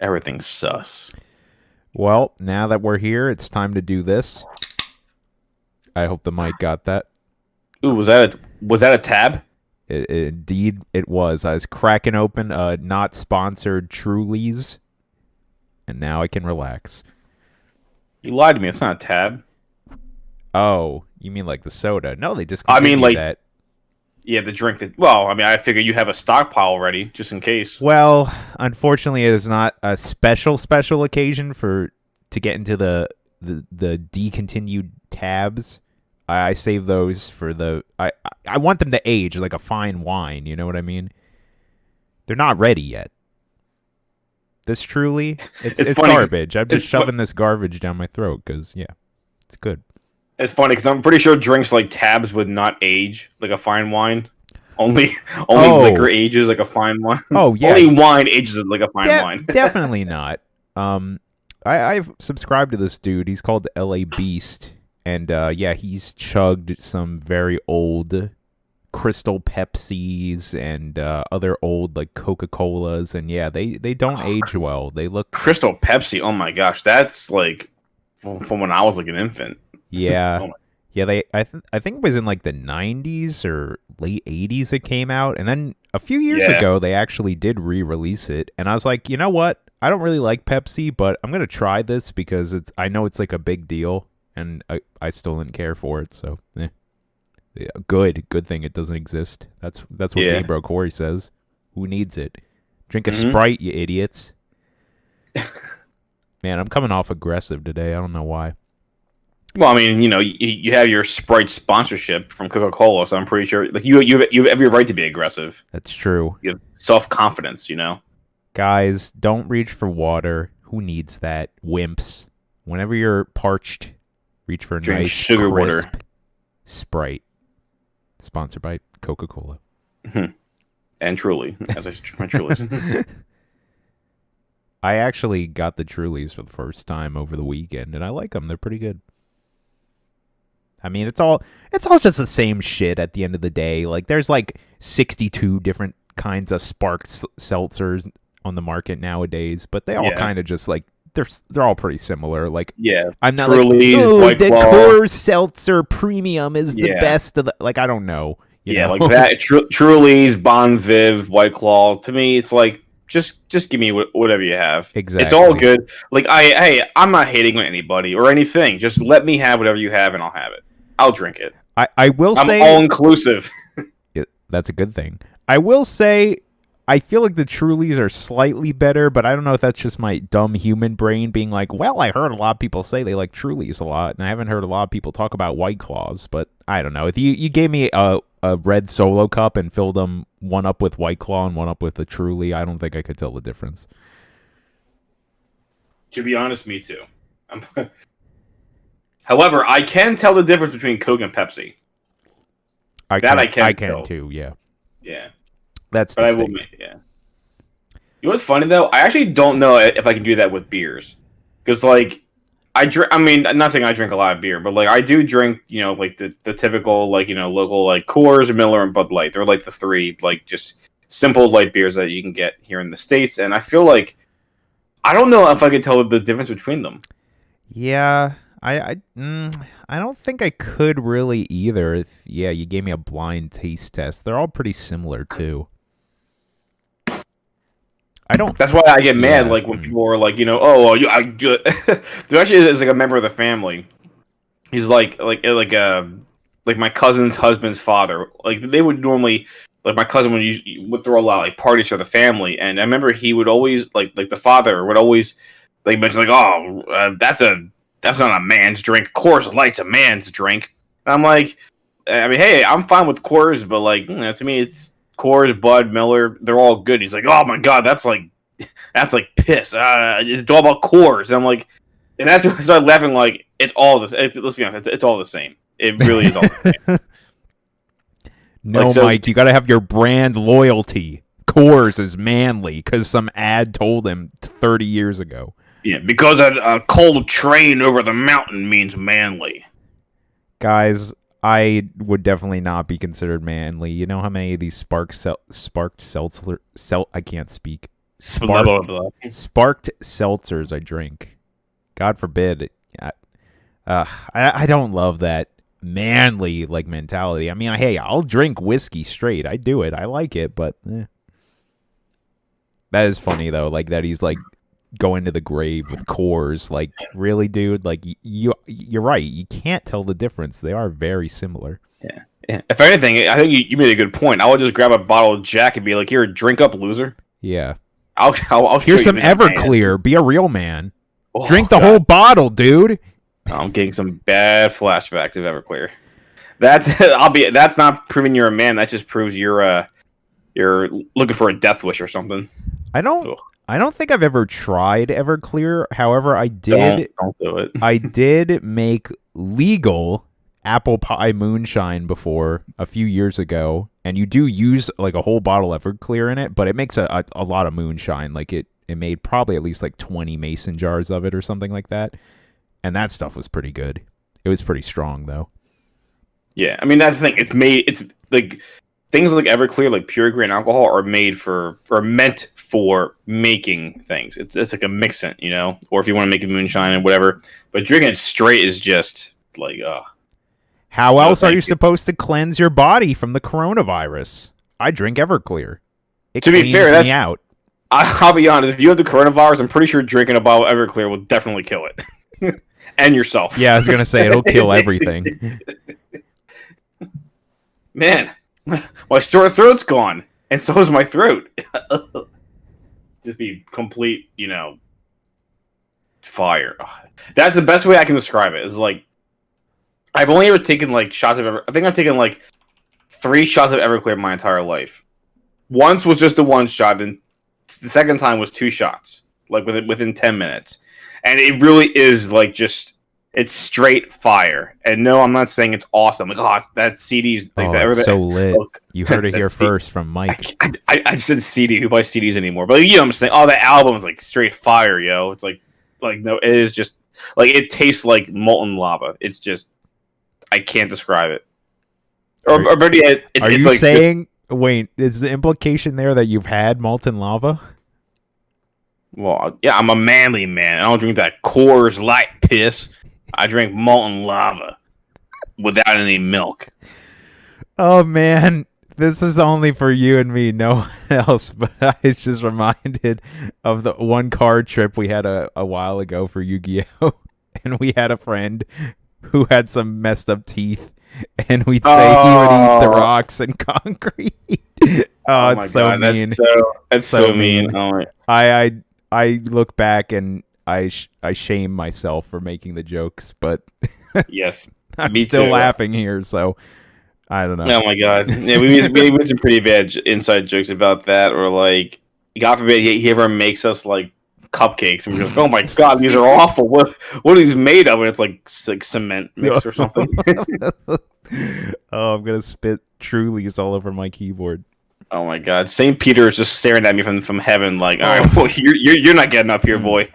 Everything's sus. Well, now that we're here, it's time to do this. I hope the mic got that. Ooh, was that a tab? Indeed, it was. I was cracking open a not sponsored Truly's, and now I can relax. You lied to me. It's not a tab. Oh, you mean like the soda? No, they just. I mean, like that. Yeah, the drink. Well, I mean, I figure you have a stockpile ready just in case. Well, unfortunately, it is not a special occasion to get into the decontinued tabs. I save those for I want them to age like a fine wine. You know what I mean? They're not ready yet. This Truly, it's garbage. I'm just shoving this garbage down my throat because it's good. It's funny because I'm pretty sure drinks like tabs would not age like a fine wine. Only liquor ages like a fine wine. Oh yeah, only wine ages like a fine wine. Definitely not. I've subscribed to this dude. He's called LA Beast, and he's chugged some very old Crystal Pepsis and other old like Coca-Colas, and they don't age well. They look Crystal Pepsi. Oh my gosh, that's like from when I was like an infant. Yeah. I think it was in like the 90s or late 80s it came out, and then a few years ago they actually did re-release it, and I was like, you know what? I don't really like Pepsi, but I'm gonna try this because I know it's like a big deal, and I still didn't care for it, so good thing it doesn't exist. That's what Game Bro Corey says. Who needs it? Drink a Sprite, you idiots. Man, I'm coming off aggressive today. I don't know why. Well, I mean, you have your Sprite sponsorship from Coca-Cola, so I'm pretty sure like you have every right to be aggressive. That's true. You have self-confidence, Guys, don't reach for water. Who needs that? Wimps. Whenever you're parched, reach for a nice sugar water. Sprite. Sponsored by Coca-Cola. And Truly, as I drink my Trulies. I actually got the Trulies for the first time over the weekend, and I like them. They're pretty good. I mean, it's all just the same shit at the end of the day. Like, there's like 62 different kinds of spark seltzers on the market nowadays, but they all kind of just like they're all pretty similar. Like, I'm not Truly's, like, the Coors Seltzer Premium is the best of the. Like, I don't know. You know? Like that. Truly's, Bon Viv, White Claw. To me, it's like just give me whatever you have. Exactly. It's all good. Like I'm not hating on anybody or anything. Just let me have whatever you have, and I'll have it. I'll drink it. I will say I'm all inclusive. That's a good thing. I will say I feel like the Trulies are slightly better, but I don't know if that's just my dumb human brain being like, well, I heard a lot of people say they like Trulies a lot, and I haven't heard a lot of people talk about White Claws, but I don't know. If you gave me a red Solo cup and filled them one up with White Claw and one up with a Truly, I don't think I could tell the difference. To be honest, me too. However, I can tell the difference between Coke and Pepsi. I can too. Yeah. That's but distinct. I will. Yeah. You know what's funny though? I actually don't know if I can do that with beers, because like I drink. I mean, not saying I drink a lot of beer, but like I do drink. Like the typical like local like Coors, Miller, and Bud Light. They're like the three like just simple light beers that you can get here in the States, and I feel like I don't know if I could tell the difference between them. Yeah. I don't think I could really either. If you gave me a blind taste test, they're all pretty similar too. I don't. That's why I get mad, like when people are like, there actually is like a member of the family. He's like my cousin's husband's father. Like they would normally, like my cousin would throw a lot like parties for the family, and I remember he would always like the father would always like mention like, that's not a man's drink. Coors Light's a man's drink. And I'm like, I mean, hey, I'm fine with Coors, but like, to me, it's Coors, Bud, Miller. They're all good. He's like, oh my god, that's like piss. It's all about Coors. And I'm like, and that's when I started laughing. Like, it's all this. Let's be honest, it's all the same. It really is all the same. No, Mike, you got to have your brand loyalty. Coors is manly because some ad told him 30 years ago. Yeah, because a cold train over the mountain means manly. Guys, I would definitely not be considered manly. You know how many of these sparked seltzer I can't speak. Sparked seltzers I drink. God forbid. I don't love that manly like mentality. I mean, hey, I'll drink whiskey straight. I do it. I like it, but that is funny though. Like that he's like going to the grave with Coors. Like, really, dude? Like you're right. You can't tell the difference. They are very similar. Yeah. If anything, I think you made a good point. I would just grab a bottle of Jack and be like, "Here, drink up, loser." Yeah. I'll Here's some Everclear. Be a real man. Oh, drink the whole bottle, dude. I'm getting some bad flashbacks of Everclear. That's not proving you're a man. That just proves you're looking for a death wish or something. I don't think I've ever tried Everclear. However, I did. Don't do it. I did make legal apple pie moonshine before a few years ago, and you do use like a whole bottle of Everclear in it, but it makes a lot of moonshine. Like it made probably at least like 20 mason jars of it or something like that, and that stuff was pretty good. It was pretty strong though. Yeah, I mean that's the thing. It's like things like Everclear, like pure grain alcohol, are meant for making things. It's like a mixant, you know, or if you want to make a moonshine and whatever. But drinking it straight is just like How else are you supposed to cleanse your body from the coronavirus? I drink Everclear. It to be fair, me out. I'll be honest. If you have the coronavirus, I'm pretty sure drinking a bottle of Everclear will definitely kill it, and yourself. Yeah, I was gonna say it'll kill everything. Man, my sore throat's gone, and so is my throat. Just be complete, fire. That's the best way I can describe it. Is like I've only ever taken like shots of I think I've taken like 3 shots of Everclear my entire life. Once was just the 1 shot, and the second time was 2 shots, like within 10 minutes. And it really is like it's straight fire. And no, I'm not saying it's awesome. Like, that CD's like it's so lit. You heard it here first from Mike. I said CD. Who buys CDs anymore? But I'm saying, that album is like straight fire, yo. It's like no, it is just like it tastes like molten lava. It's just I can't describe it. Or better yet, are you like saying? Wait, is the implication there that you've had molten lava? Well, yeah, I'm a manly man. I don't drink that Coors Light piss. I drink molten lava without any milk. Oh, man. This is only for you and me, no one else. But I was just reminded of the one card trip we had a while ago for Yu-Gi-Oh! And we had a friend who had some messed up teeth. And we'd say he would eat the rocks and concrete. Oh, it's so God, mean. That's so mean. Oh, I look back and I shame myself for making the jokes, but yes, I'm still laughing here. So I don't know. Oh my God, yeah, we made some pretty bad inside jokes about that, or like, God forbid he ever makes us like cupcakes, and we're just, oh my God, these are awful. What are these made of? And it's like cement mix or something. Oh, I'm gonna spit Trulies all over my keyboard. Oh my God, St. Peter is just staring at me from heaven, like, all right, well, you're not getting up here, boy.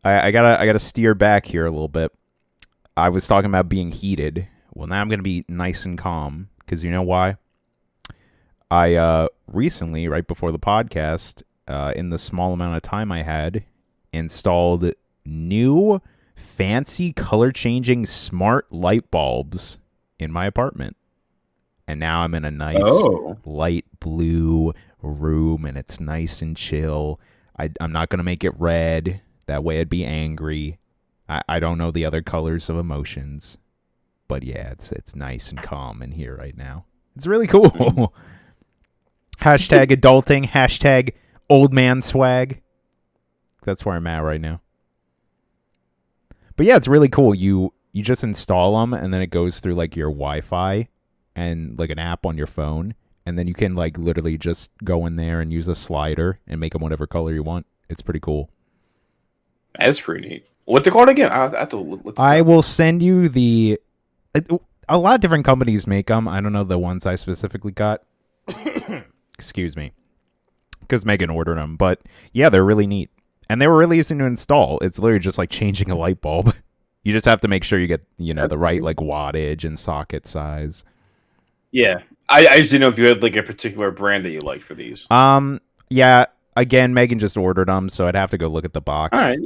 I gotta steer back here a little bit. I was talking about being heated. Well, now I'm gonna be nice and calm, because you know why? I recently, right before the podcast, in the small amount of time I had, installed new fancy color-changing smart light bulbs in my apartment. And now I'm in a nice light blue room, and it's nice and chill. I'm not going to make it red. That way I'd be angry. I don't know the other colors of emotions. But yeah, it's nice and calm in here right now. It's really cool. Hashtag adulting. Hashtag old man swag. That's where I'm at right now. But yeah, it's really cool. You just install them, and then it goes through like your Wi-Fi and like an app on your phone, and then you can like literally just go in there and use a slider and make them whatever color you want. It's pretty cool. That's pretty neat. What's it called again? I will send you the. A lot of different companies make them. I don't know the ones I specifically got. Excuse me, because Megan ordered them. But yeah, they're really neat. And they were really easy to install. It's literally just like changing a light bulb. You just have to make sure you get, the right like wattage and socket size. Yeah. I just didn't know if you had like a particular brand that you like for these. Yeah. again, Megan just ordered them, so I'd have to go look at the box. All right.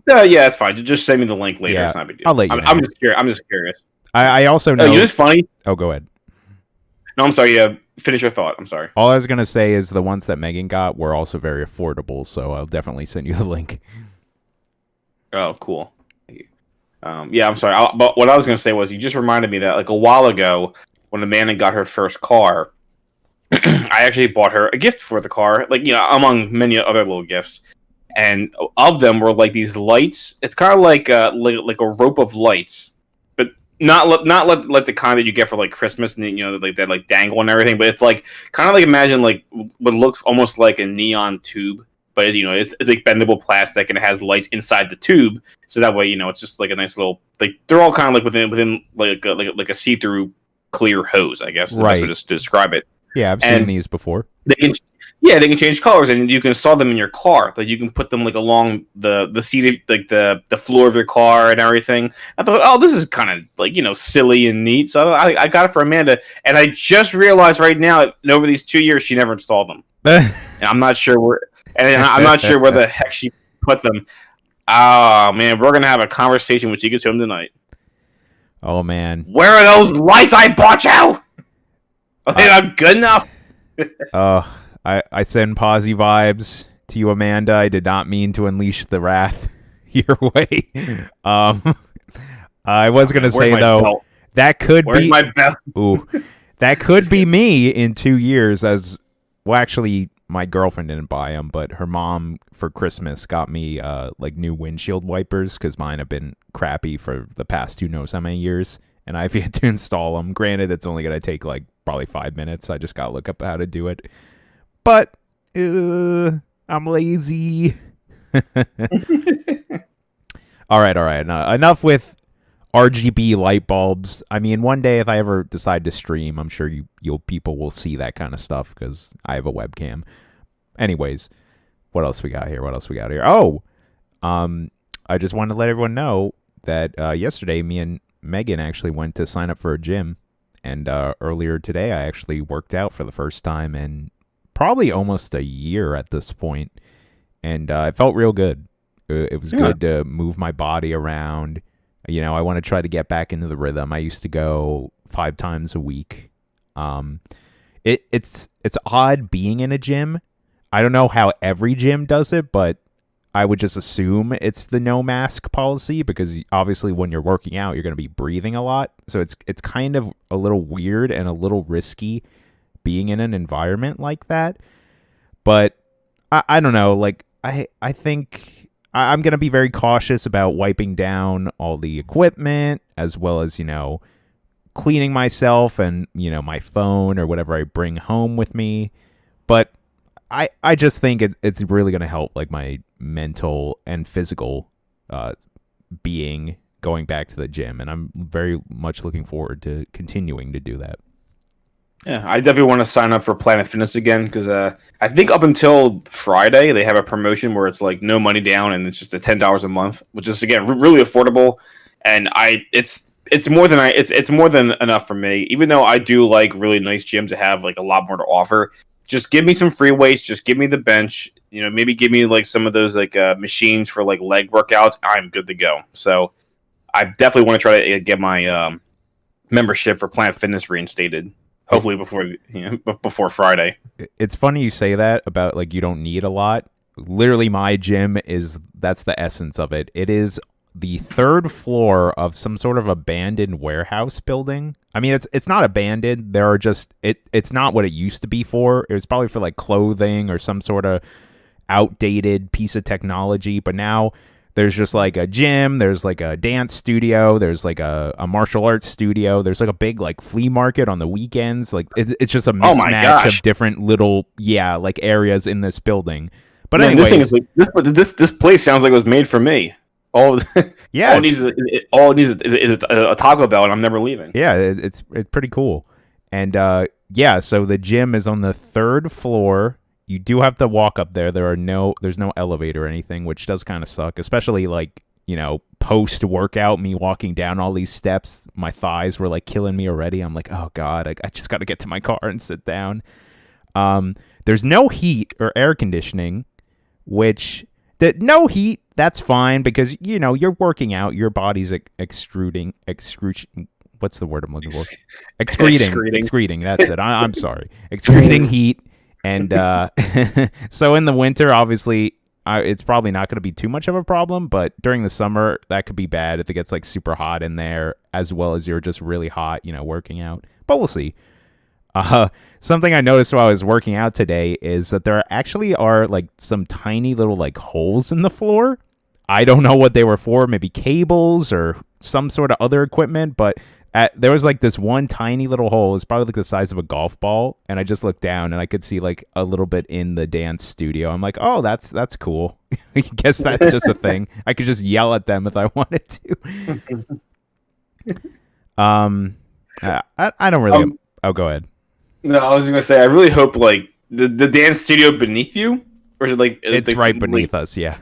Yeah, it's fine. Just send me the link later. Yeah, it's not a big deal. I'll let you know. I'm just curious. I'm just curious. I also know. You know, it's funny. Oh, go ahead. No, I'm sorry. Yeah, finish your thought. I'm sorry. All I was gonna say is the ones that Megan got were also very affordable, so I'll definitely send you the link. Oh, cool. Thank you. Yeah, I'm sorry. But what I was gonna say was, you just reminded me that like a while ago, when Amanda got her first car, I actually bought her a gift for the car, like, you know, among many other little gifts. And of them were like these lights. It's kind of like a rope of lights, but not like the kind that you get for like Christmas, and you know, like that like dangle and everything. But it's like kind of like, imagine like what looks almost like a neon tube, but you know, it's like bendable plastic, and it has lights inside the tube, so that way, you know, it's just like a nice little, like, they're all kind of like within like a see-through clear hose, I guess is the best way to describe it. Yeah, I've seen these before. They can change colors, and you can install them in your car. Like, you can put them like along the seat, like the floor of your car and everything. I thought, oh, this is kind of like, you know, silly and neat. So I got it for Amanda, and I just realized right now, over these 2 years, she never installed them. And I'm not sure where the heck she put them. Oh man, we're gonna have a conversation when she gets home tonight. Oh man, where are those lights I bought you? Are they not good enough? I send posy vibes to you, Amanda. I did not mean to unleash the wrath your way. I was gonna say though, belt? That could Where's be my belt? Ooh, that could be me in 2 years. As well, actually, my girlfriend didn't buy them, but her mom for Christmas got me like new windshield wipers, because mine have been crappy for the past who knows how many years, and I've yet to install them. Granted, it's only gonna take like probably 5 minutes. I just gotta look up how to do it. But I'm lazy. All right. Enough with RGB light bulbs. I mean, one day if I ever decide to stream, I'm sure you people will see that kind of stuff, because I have a webcam. Anyways, what else we got here? Oh, I just wanted to let everyone know that yesterday me and Megan actually went to sign up for a gym, and earlier today I actually worked out for the first time in probably almost a year at this point, and it felt real good. It was good to move my body around. You know, I want to try to get back into the rhythm. I used to go 5 times a week. It's odd being in a gym. I don't know how every gym does it, but I would just assume it's the no mask policy, because obviously when you're working out, you're going to be breathing a lot. So it's kind of a little weird and a little risky being in an environment like that. But I don't know, like I think I'm going to be very cautious about wiping down all the equipment, as well as, you know, cleaning myself and, you know, my phone or whatever I bring home with me. But I just think it's really going to help, like, my mental and physical being going back to the gym. And I'm very much looking forward to continuing to do that. Yeah, I definitely want to sign up for Planet Fitness again, because I think up until Friday they have a promotion where it's like no money down, and it's just $10 a month, which is again really affordable. And it's more than enough for me. Even though I do like really nice gyms that have like a lot more to offer, just give me some free weights, just give me the bench. You know, maybe give me like some of those like machines for like leg workouts. I'm good to go. So I definitely want to try to get my membership for Planet Fitness reinstated. Hopefully before Friday. It's funny you say that about like you don't need a lot. Literally, my gym that's the essence of it. It is the 3rd floor of some sort of abandoned warehouse building. I mean, it's not abandoned. There are just it's not what it used to be for. It was probably for like clothing or some sort of outdated piece of technology. But now there's just like a gym, there's like a dance studio, there's like a martial arts studio, there's like a big like flea market on the weekends. Like it's just a mismatch of different little like areas in this building. But anyway, this place sounds like it was made for me. All it needs is a Taco Bell, and I'm never leaving. Yeah, it's pretty cool. And so the gym is on the 3rd floor. You do have to walk up there. There's no elevator or anything, which does kind of suck, especially like, you know, post workout, me walking down all these steps, my thighs were like killing me already. I'm like, oh God, I just got to get to my car and sit down. There's no heat or air conditioning, which no heat, that's fine because you're working out, your body's excreting. What's the word I'm looking for? Excreting. That's it. I'm sorry. Excreting heat, and so in the winter, obviously, it's probably not going to be too much of a problem. But during the summer, that could be bad if it gets like super hot in there, as well as you're just really hot, working out. But we'll see. Something I noticed while I was working out today is that there actually are like some tiny little like holes in the floor. I don't know what they were for, maybe cables or some sort of other equipment, but there was like this one tiny little hole. It was probably like the size of a golf ball, and I just looked down and I could see like a little bit in the dance studio. I'm like, oh, that's cool. I guess that's just a thing. I could just yell at them if I wanted to. I don't really. Oh, go ahead. No, I was gonna say I really hope like the dance studio beneath you, or is it like it's right beneath us? Yeah.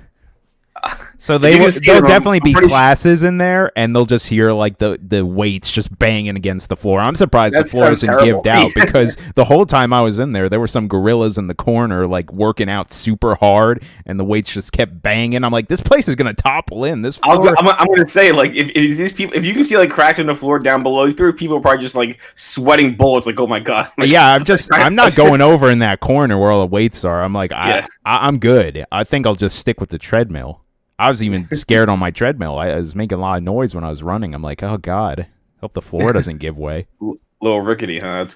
So they'll definitely be classes in there, and they'll just hear like the weights just banging against the floor. I'm surprised the floor isn't gived out because the whole time I was in there were some gorillas in the corner like working out super hard, and the weights just kept banging. I'm like, this place is gonna topple in. This floor. I'm gonna say like if these people, if you can see like cracks in the floor down below, people are probably just like sweating bullets. Like, oh my god. Like, yeah, I'm not going over in that corner where all the weights are. I'm like, I'm good. I think I'll just stick with the treadmill. I was even scared on my treadmill. I was making a lot of noise when I was running. I'm like, oh god, hope the floor doesn't give way. Little rickety, huh?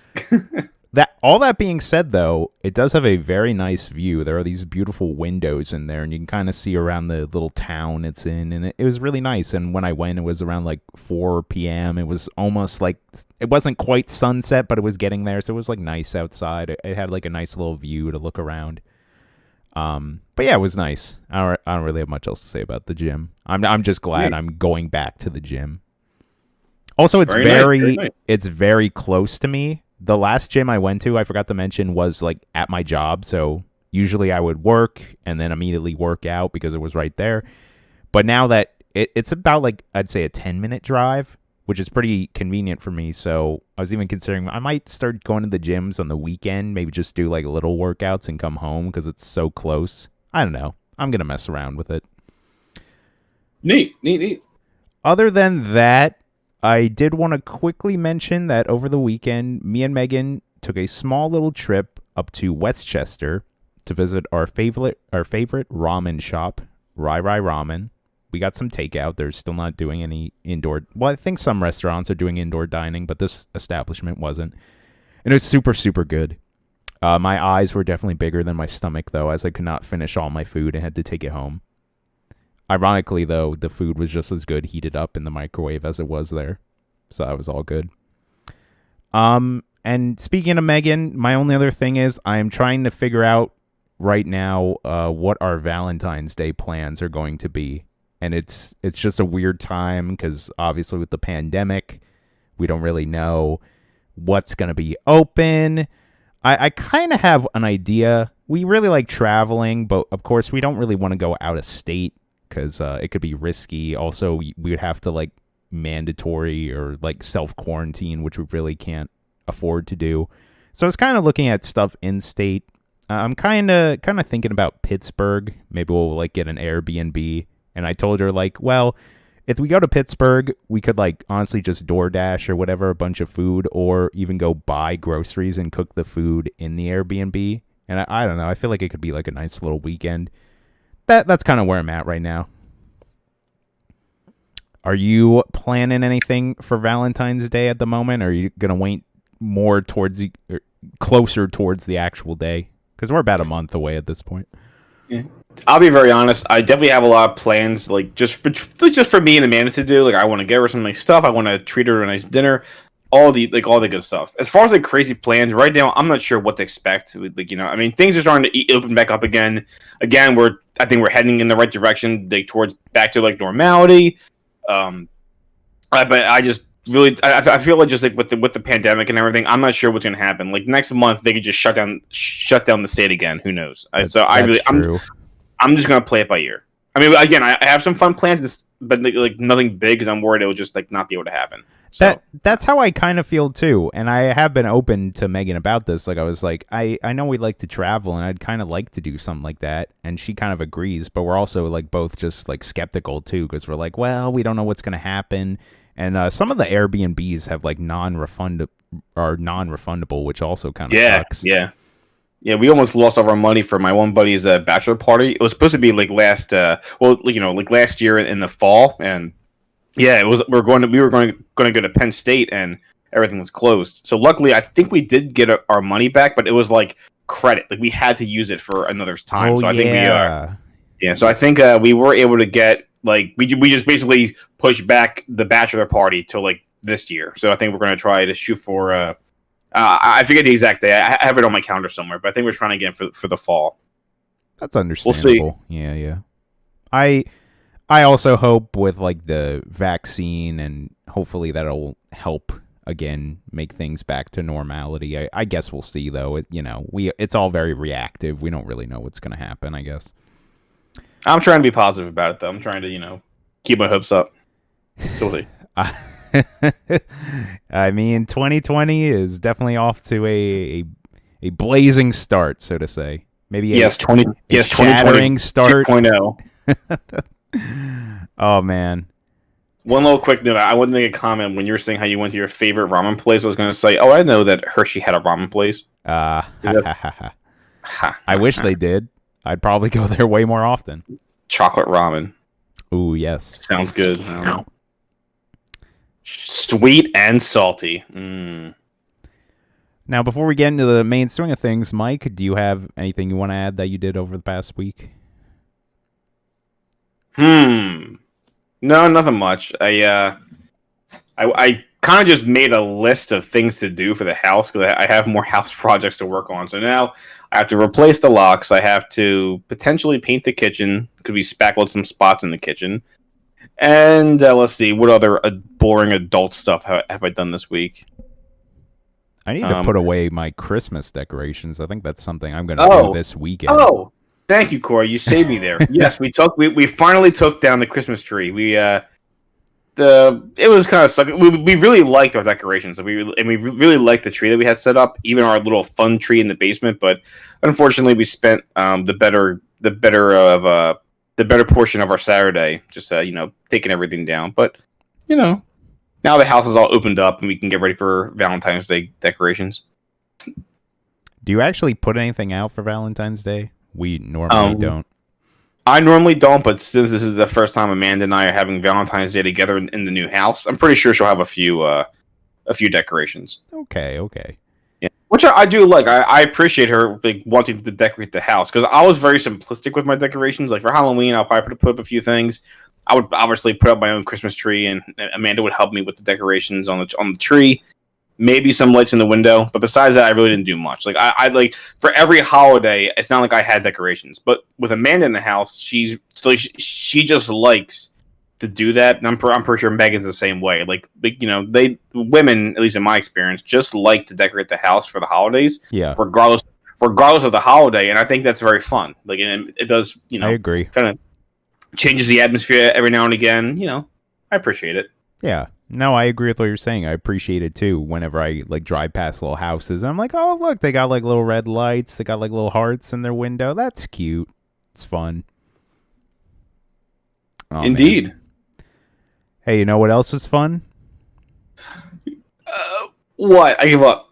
All that being said, though, it does have a very nice view. There are these beautiful windows in there, and you can kind of see around the little town it's in, and it was really nice. And when I went, it was around like 4 p.m. It was almost like, it wasn't quite sunset, but it was getting there, so it was like nice outside. It had like a nice little view to look around. But yeah, it was nice. I don't really have much else to say about the gym. I'm just glad I'm going back to the gym. Also, it's very nice. It's very close to me. The last gym I went to, I forgot to mention, was like at my job. So usually I would work and then immediately work out because it was right there. But now that it's about like, I'd say a 10-minute drive, which is pretty convenient for me. So I was even considering I might start going to the gyms on the weekend, maybe just do like little workouts and come home because it's so close. I don't know. I'm going to mess around with it. Neat. Other than that, I did want to quickly mention that over the weekend, me and Megan took a small little trip up to Westchester to visit our favorite ramen shop, Rai Ramen. We got some takeout. They're still not doing any indoor. Well, I think some restaurants are doing indoor dining, but this establishment wasn't. And it was super, super good. My eyes were definitely bigger than my stomach, though, as I could not finish all my food and had to take it home. Ironically, though, the food was just as good heated up in the microwave as it was there. So that was all good. And speaking of Megan, my only other thing is I'm trying to figure out right now what our Valentine's Day plans are going to be. And it's just a weird time because obviously with the pandemic, we don't really know what's going to be open. I kind of have an idea. We really like traveling, but of course we don't really want to go out of state because it could be risky. Also, we would have to like mandatory or like self-quarantine, which we really can't afford to do. So I was kind of looking at stuff in state. I'm kind of thinking about Pittsburgh. Maybe we'll like get an Airbnb. And I told her, like, well, if we go to Pittsburgh, we could, like, honestly just DoorDash or whatever, a bunch of food, or even go buy groceries and cook the food in the Airbnb. And I don't know. I feel like it could be, like, a nice little weekend. That's kind of where I'm at right now. Are you planning anything for Valentine's Day at the moment? Or are you going to wait more closer towards the actual day? Because we're about a month away at this point. Yeah. I'll be very honest. I definitely have a lot of plans, like just for me and Amanda to do. Like, I want to get her some nice stuff. I want to treat her a nice dinner. All the good stuff. As far as like crazy plans, right now I'm not sure what to expect. Like, I mean, things are starting to open back up again. I think we're heading in the right direction, like towards back to like normality. But I just really I feel like just like with the pandemic and everything, I'm not sure what's going to happen. Like next month they could just shut down the state again. Who knows? I'm just going to play it by ear. I mean, again, I have some fun plans but like nothing big because I'm worried it will just like not be able to happen. So that's how I kind of feel too, and I have been open to Megan about this. Like I was like, I know we like to travel, and I'd kind of like to do something like that, and she kind of agrees. But we're also like both just like skeptical too, because we're like, well, we don't know what's gonna happen, and some of the Airbnbs have like non-refundable, which also kind of sucks. Yeah. We almost lost all our money for my one buddy's bachelor party. It was supposed to be like last year in the fall, and yeah, it was. We were going to go to Penn State, and everything was closed. So luckily, I think we did get our money back, but it was like credit. Like we had to use it for another time. So I think we are. Yeah. So I think we were able to get like we just basically pushed back the bachelor party till like this year. So I think we're going to try to shoot for. I forget the exact day. I have it on my calendar somewhere, but I think we're trying to get it for the fall. That's understandable. We'll see. Yeah. I also hope with like the vaccine, and hopefully that'll help again make things back to normality. I guess we'll see though. It's all very reactive. We don't really know what's going to happen, I guess. I'm trying to be positive about it though. I'm trying to, keep my hopes up. So we'll see. I mean, 2020 is definitely off to a blazing start, so to say. Maybe a 2020 start 2.0. Oh man! One little quick note: I wanted to make a comment when you were saying how you went to your favorite ramen place. I was going to say, I know that Hershey had a ramen place. I wish they did. I'd probably go there way more often. Chocolate ramen. Ooh, yes. Sounds good. Sweet and salty. Now, before we get into the main swing of things, Mike, do you have anything you want to add that you did over the past week? No, nothing much. I kind of just made a list of things to do for the house because I have more house projects to work on. So now I have to replace the locks. I have to potentially paint the kitchen because we spackled some spots in the kitchen. And let's see, what other boring adult stuff have I done this week? I need to put away my Christmas decorations. I think that's something I'm going to do this weekend. Oh, thank you, Corey. You saved me there. Yes, we finally took down the Christmas tree. It was kind of sucky. We really liked our decorations. We really liked the tree that we had set up, even our little fun tree in the basement. But unfortunately, we spent the better portion of our Saturday just taking everything down. But now the house is all opened up and we can get ready for Valentine's Day decorations. Do you actually put anything out for Valentine's Day? We normally don't. I normally don't, but since this is the first time Amanda and I are having Valentine's Day together in the new house, I'm pretty sure she'll have a few decorations. Okay. Yeah, which I do like. I appreciate her wanting to decorate the house because I was very simplistic with my decorations. Like for Halloween, I'll probably put up a few things. I would obviously put up my own Christmas tree, and Amanda would help me with the decorations on the tree. Maybe some lights in the window, but besides that, I really didn't do much. Like I like for every holiday, it's not like I had decorations. But with Amanda in the house, she just likes to do that. And I'm pretty sure Megan's the same way. Like women, at least in my experience, just like to decorate the house for the holidays. Yeah. Regardless of the holiday, and I think that's very fun. Like and it does. I agree. Kind of changes the atmosphere every now and again. I appreciate it. Yeah. No, I agree with what you're saying. I appreciate it too. Whenever I drive past little houses, and I'm like, oh look, they got like little red lights. They got like little hearts in their window. That's cute. It's fun. Oh, indeed. Man. Hey, you know what else is fun? What? I give up.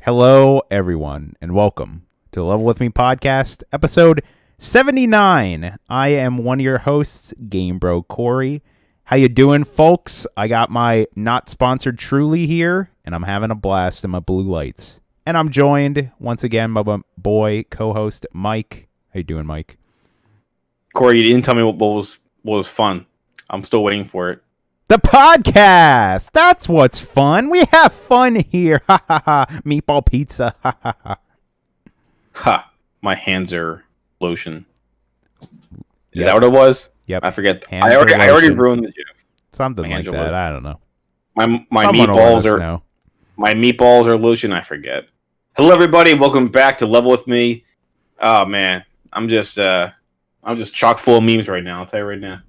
Hello, everyone, and welcome to the Level With Me podcast, episode 79. I am one of your hosts, Game Bro Corey. How you doing, folks? I got my not sponsored Truly here, and I'm having a blast in my blue lights. And I'm joined once again by my boy co-host Mike. How you doing, Mike? Corey, you didn't tell me what was fun. I'm still waiting for it. The podcast. That's what's fun. We have fun here. Ha ha ha. Meatball pizza. Ha ha ha. Ha. My hands are lotion. Is that what it was? Yep. I forget. I already ruined the joke. Something like that. I don't know. My meatballs are my meatballs are lotion. I forget. Hello, everybody. Welcome back to Level With Me. Oh man, I'm just chock full of memes right now. I'll tell you right now.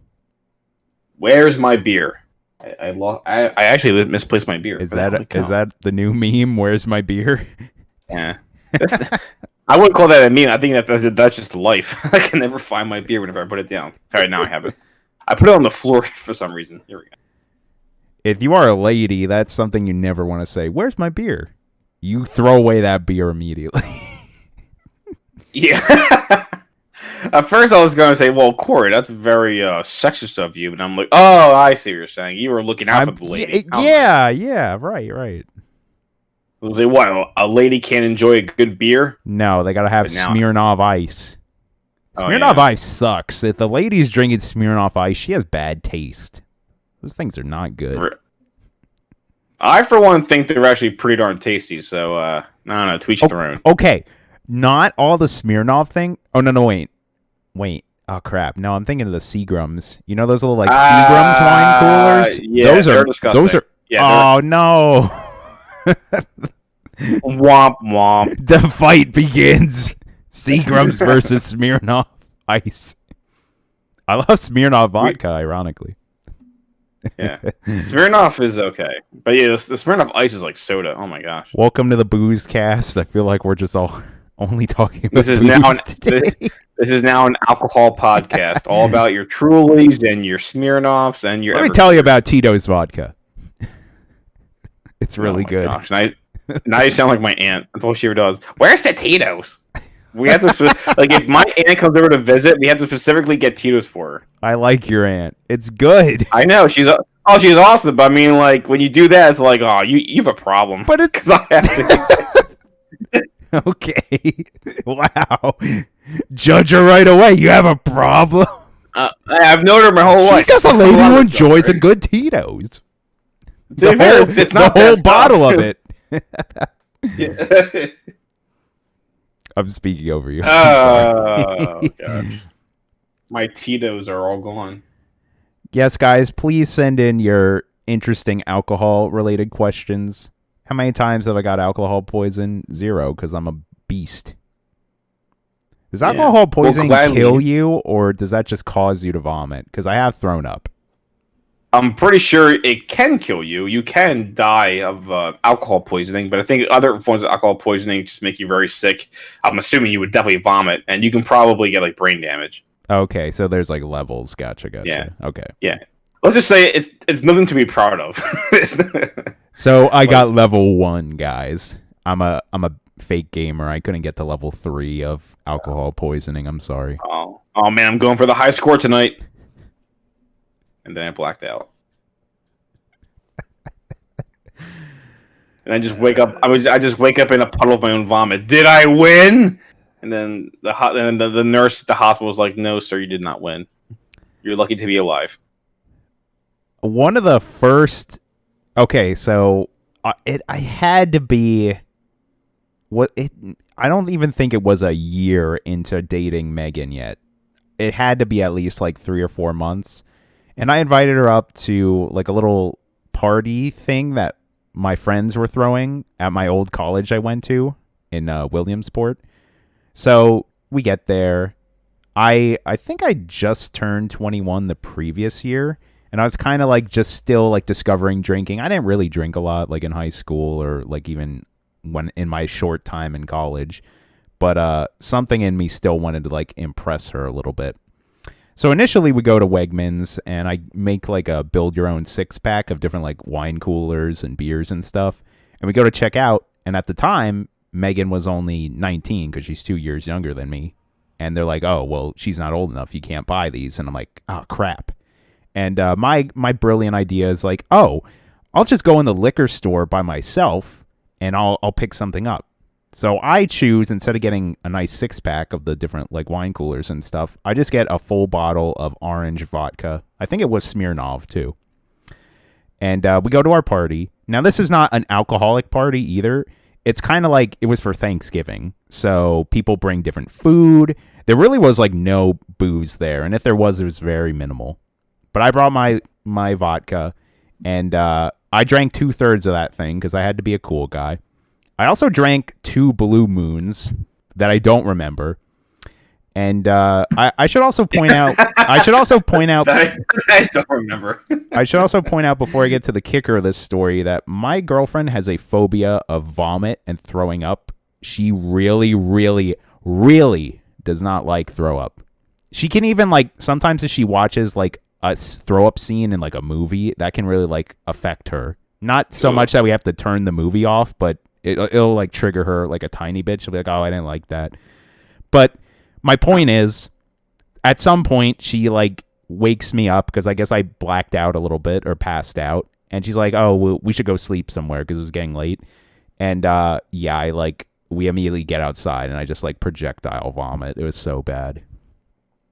Where's my beer? I actually misplaced my beer. Is that the new meme? Where's my beer? Yeah. I wouldn't call that a meme. I think that's just life. I can never find my beer whenever I put it down. All right, now I have it. I put it on the floor for some reason. Here we go. If you are a lady, that's something you never want to say. Where's my beer? You throw away that beer immediately. Yeah. At first, I was going to say, well, Corey, that's very sexist of you. And I'm like, oh, I see what you're saying. You were looking out for the lady. Yeah, right. Was it what? A lady can't enjoy a good beer? No, they got to have Smirnoff Ice. Oh, Smirnoff Ice sucks. If the lady's drinking Smirnoff Ice, she has bad taste. Those things are not good. I, for one, think they're actually pretty darn tasty. So, I don't know. To each their own. Okay. Not all the Smirnoff thing. Oh, no, wait. Oh, crap. No, I'm thinking of the Seagrams. You know those little, like, Seagrams wine coolers? Yeah, those are disgusting. Those are... Yeah, oh, no. Womp, womp. The fight begins. Seagrams versus Smirnoff Ice. I love Smirnoff vodka, ironically. Yeah. Smirnoff is okay. But yeah, the Smirnoff Ice is like soda. Oh, my gosh. Welcome to the Booze Cast. I feel like we're just all... only talking about this is now an alcohol podcast, all about your Trulies and your Smirnoffs and your. Let me tell you about Tito's vodka. It's really good. Gosh, now you sound like my aunt. That's all she ever does. Where's the Tito's? We have to like if my aunt comes over to visit, we have to specifically get Tito's for her. I like your aunt. It's good. I know she's awesome. But I mean, like when you do that, it's like you have a problem. But it's because I have to. Okay. Wow. Judge her right away. You have a problem. I've known her my whole life. She's just a lady who enjoys a good Tito's. It's not the whole bottle of it. Yeah. I'm speaking over you. Oh, gosh. My Tito's are all gone. Yes, guys, please send in your interesting alcohol-related questions. How many times have I got alcohol poison? 0, because I'm a beast. Does alcohol poisoning kill you, or does that just cause you to vomit? Because I have thrown up. I'm pretty sure it can kill you. You can die of alcohol poisoning, but I think other forms of alcohol poisoning just make you very sick. I'm assuming you would definitely vomit, and you can probably get like brain damage. Okay, so there's like levels. Gotcha. Yeah. Okay. Yeah. Let's just say it's nothing to be proud of. So I got level 1, guys. I'm a fake gamer. I couldn't get to level 3 of alcohol poisoning. I'm sorry. Oh man, I'm going for the high score tonight. And then I blacked out. And I just wake up. I just wake up in a puddle of my own vomit. Did I win? And then the nurse at the hospital was like, "No, sir, you did not win. You're lucky to be alive." One of the first. Okay, so I had to be. I don't even think it was a year into dating Megan yet. It had to be at least like 3 or 4 months. And I invited her up to like a little party thing that my friends were throwing at my old college I went to in Williamsport. So we get there. I think I just turned 21 the previous year. And I was kind of like just still like discovering drinking. I didn't really drink a lot like in high school or like even when in my short time in college. But something in me still wanted to like impress her a little bit. So initially we go to Wegmans and I make like a build your own 6-pack of different like wine coolers and beers and stuff. And we go to check out. And at the time, Megan was only 19 because she's 2 years younger than me. And they're like, oh, well, she's not old enough. You can't buy these. And I'm like, oh, crap. And my brilliant idea is like, oh, I'll just go in the liquor store by myself and I'll pick something up. So I choose, instead of getting a nice 6-pack of the different like wine coolers and stuff, I just get a full bottle of orange vodka. I think it was Smirnoff too. And we go to our party. Now, this is not an alcoholic party either. It's kind of like it was for Thanksgiving. So people bring different food. There really was like no booze there. And if there was, it was very minimal. But I brought my vodka, and I drank 2/3 of that thing because I had to be a cool guy. I also drank 2 Blue Moons that I don't remember. And I should also point out. I should also point out. I don't remember. I should also point out before I get to the kicker of this story that my girlfriend has a phobia of vomit and throwing up. She really, really, really does not like throw up. She can even like sometimes if she watches like a throw up scene in like a movie, that can really like affect her. Not so much that we have to turn the movie off, but it'll like trigger her like a tiny bit. She'll be like, "Oh, I didn't like that." But my point is, at some point, she like wakes me up because I guess I blacked out a little bit or passed out, and she's like, "Oh, we should go sleep somewhere because it was getting late." And yeah, I like we immediately get outside, and I just like projectile vomit. It was so bad.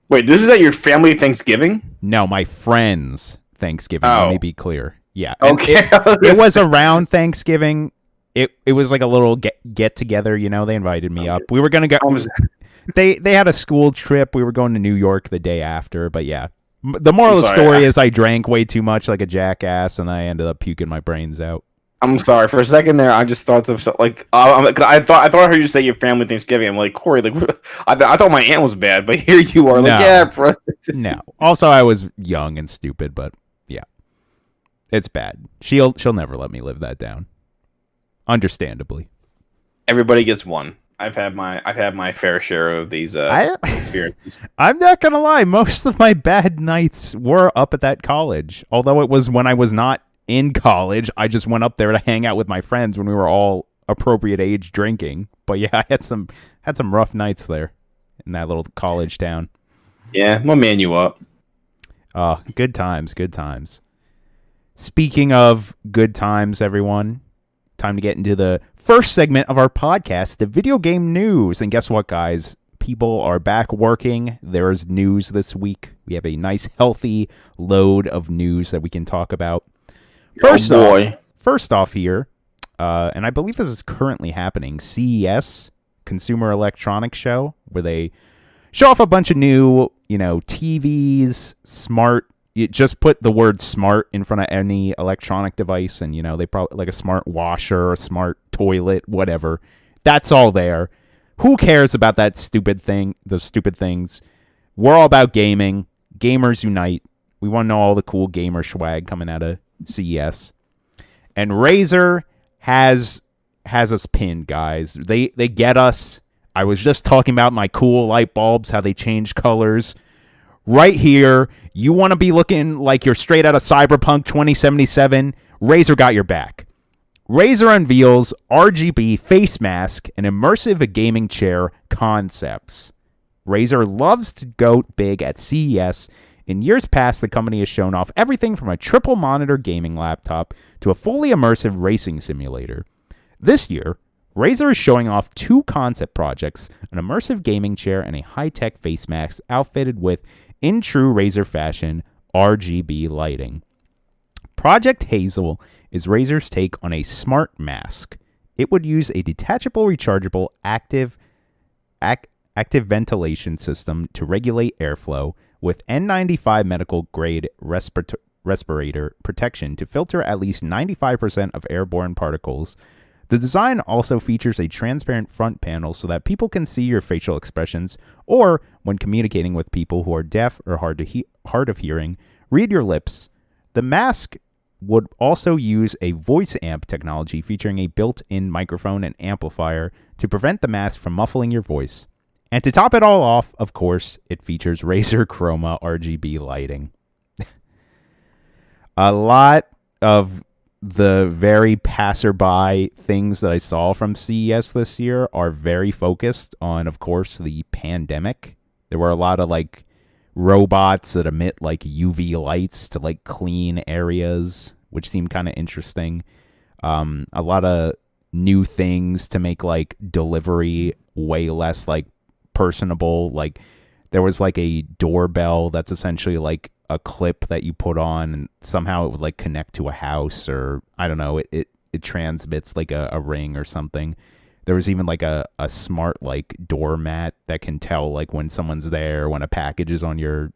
Wait, this is at your family Thanksgiving? No, my friends' Thanksgiving. Let me be clear. Yeah, okay. It was around Thanksgiving. It was like a little get together. You know, they invited me up. We were gonna go. They had a school trip. We were going to New York the day after, but yeah. The moral of the story is I drank way too much like a jackass, and I ended up puking my brains out. I'm sorry. For a second there, I just thought of like I thought I heard you say your family Thanksgiving. I'm like, Corey, like I thought my aunt was bad, but here you are, like, yeah, bro. No. Also, I was young and stupid, but yeah, it's bad. She'll never let me live that down. Understandably. Everybody gets one. I've had my fair share of these experiences. I'm not gonna lie, most of my bad nights were up at that college. Although it was when I was not in college, I just went up there to hang out with my friends when we were all appropriate age drinking. But yeah, I had some rough nights there in that little college town. Yeah, we'll man you up. Good times, good times. Speaking of good times, everyone, time to get into the first segment of our podcast, the video game news. And guess what, guys? People are back working. There is news this week. We have a nice, healthy load of news that we can talk about. First off here, and I believe this is currently happening, CES, Consumer Electronics Show, where they show off a bunch of new, TVs, smart. You just put the word smart in front of any electronic device, and, they probably like a smart washer, a smart toilet, whatever. That's all there. Who cares about that stupid thing, those stupid things? We're all about gaming. Gamers unite. We want to know all the cool gamer swag coming out of CES. And Razer has us pinned, guys. They get us. I was just talking about my cool light bulbs, how they change colors. Right here, you want to be looking like you're straight out of Cyberpunk 2077. Razer got your back. Razer unveils RGB face mask and immersive gaming chair concepts. Razer loves to go big at CES. In years past, the company has shown off everything from a triple monitor gaming laptop to a fully immersive racing simulator. This year, Razer is showing off two concept projects, an immersive gaming chair and a high-tech face mask outfitted with, in true Razer fashion, RGB lighting. Project Hazel is Razer's take on a smart mask. It would use a detachable, rechargeable, active ventilation system to regulate airflow with N95 medical-grade respirator protection to filter at least 95% of airborne particles. The design also features a transparent front panel so that people can see your facial expressions, or when communicating with people who are deaf or hard of hearing, read your lips. The mask would also use a voice amp technology featuring a built-in microphone and amplifier to prevent the mask from muffling your voice. And to top it all off, of course, it features Razer Chroma RGB lighting. A lot of the very passerby things that I saw from CES this year are very focused on, of course, the pandemic. There were a lot of like robots that emit like UV lights to like clean areas, which seemed kind of interesting. A lot of new things to make like delivery way less like personable. Like there was like a doorbell that's essentially like a clip that you put on and somehow it would like connect to a house, or I don't know, it transmits like a ring or something. There was even like a smart like doormat that can tell like when someone's there, when a package is on your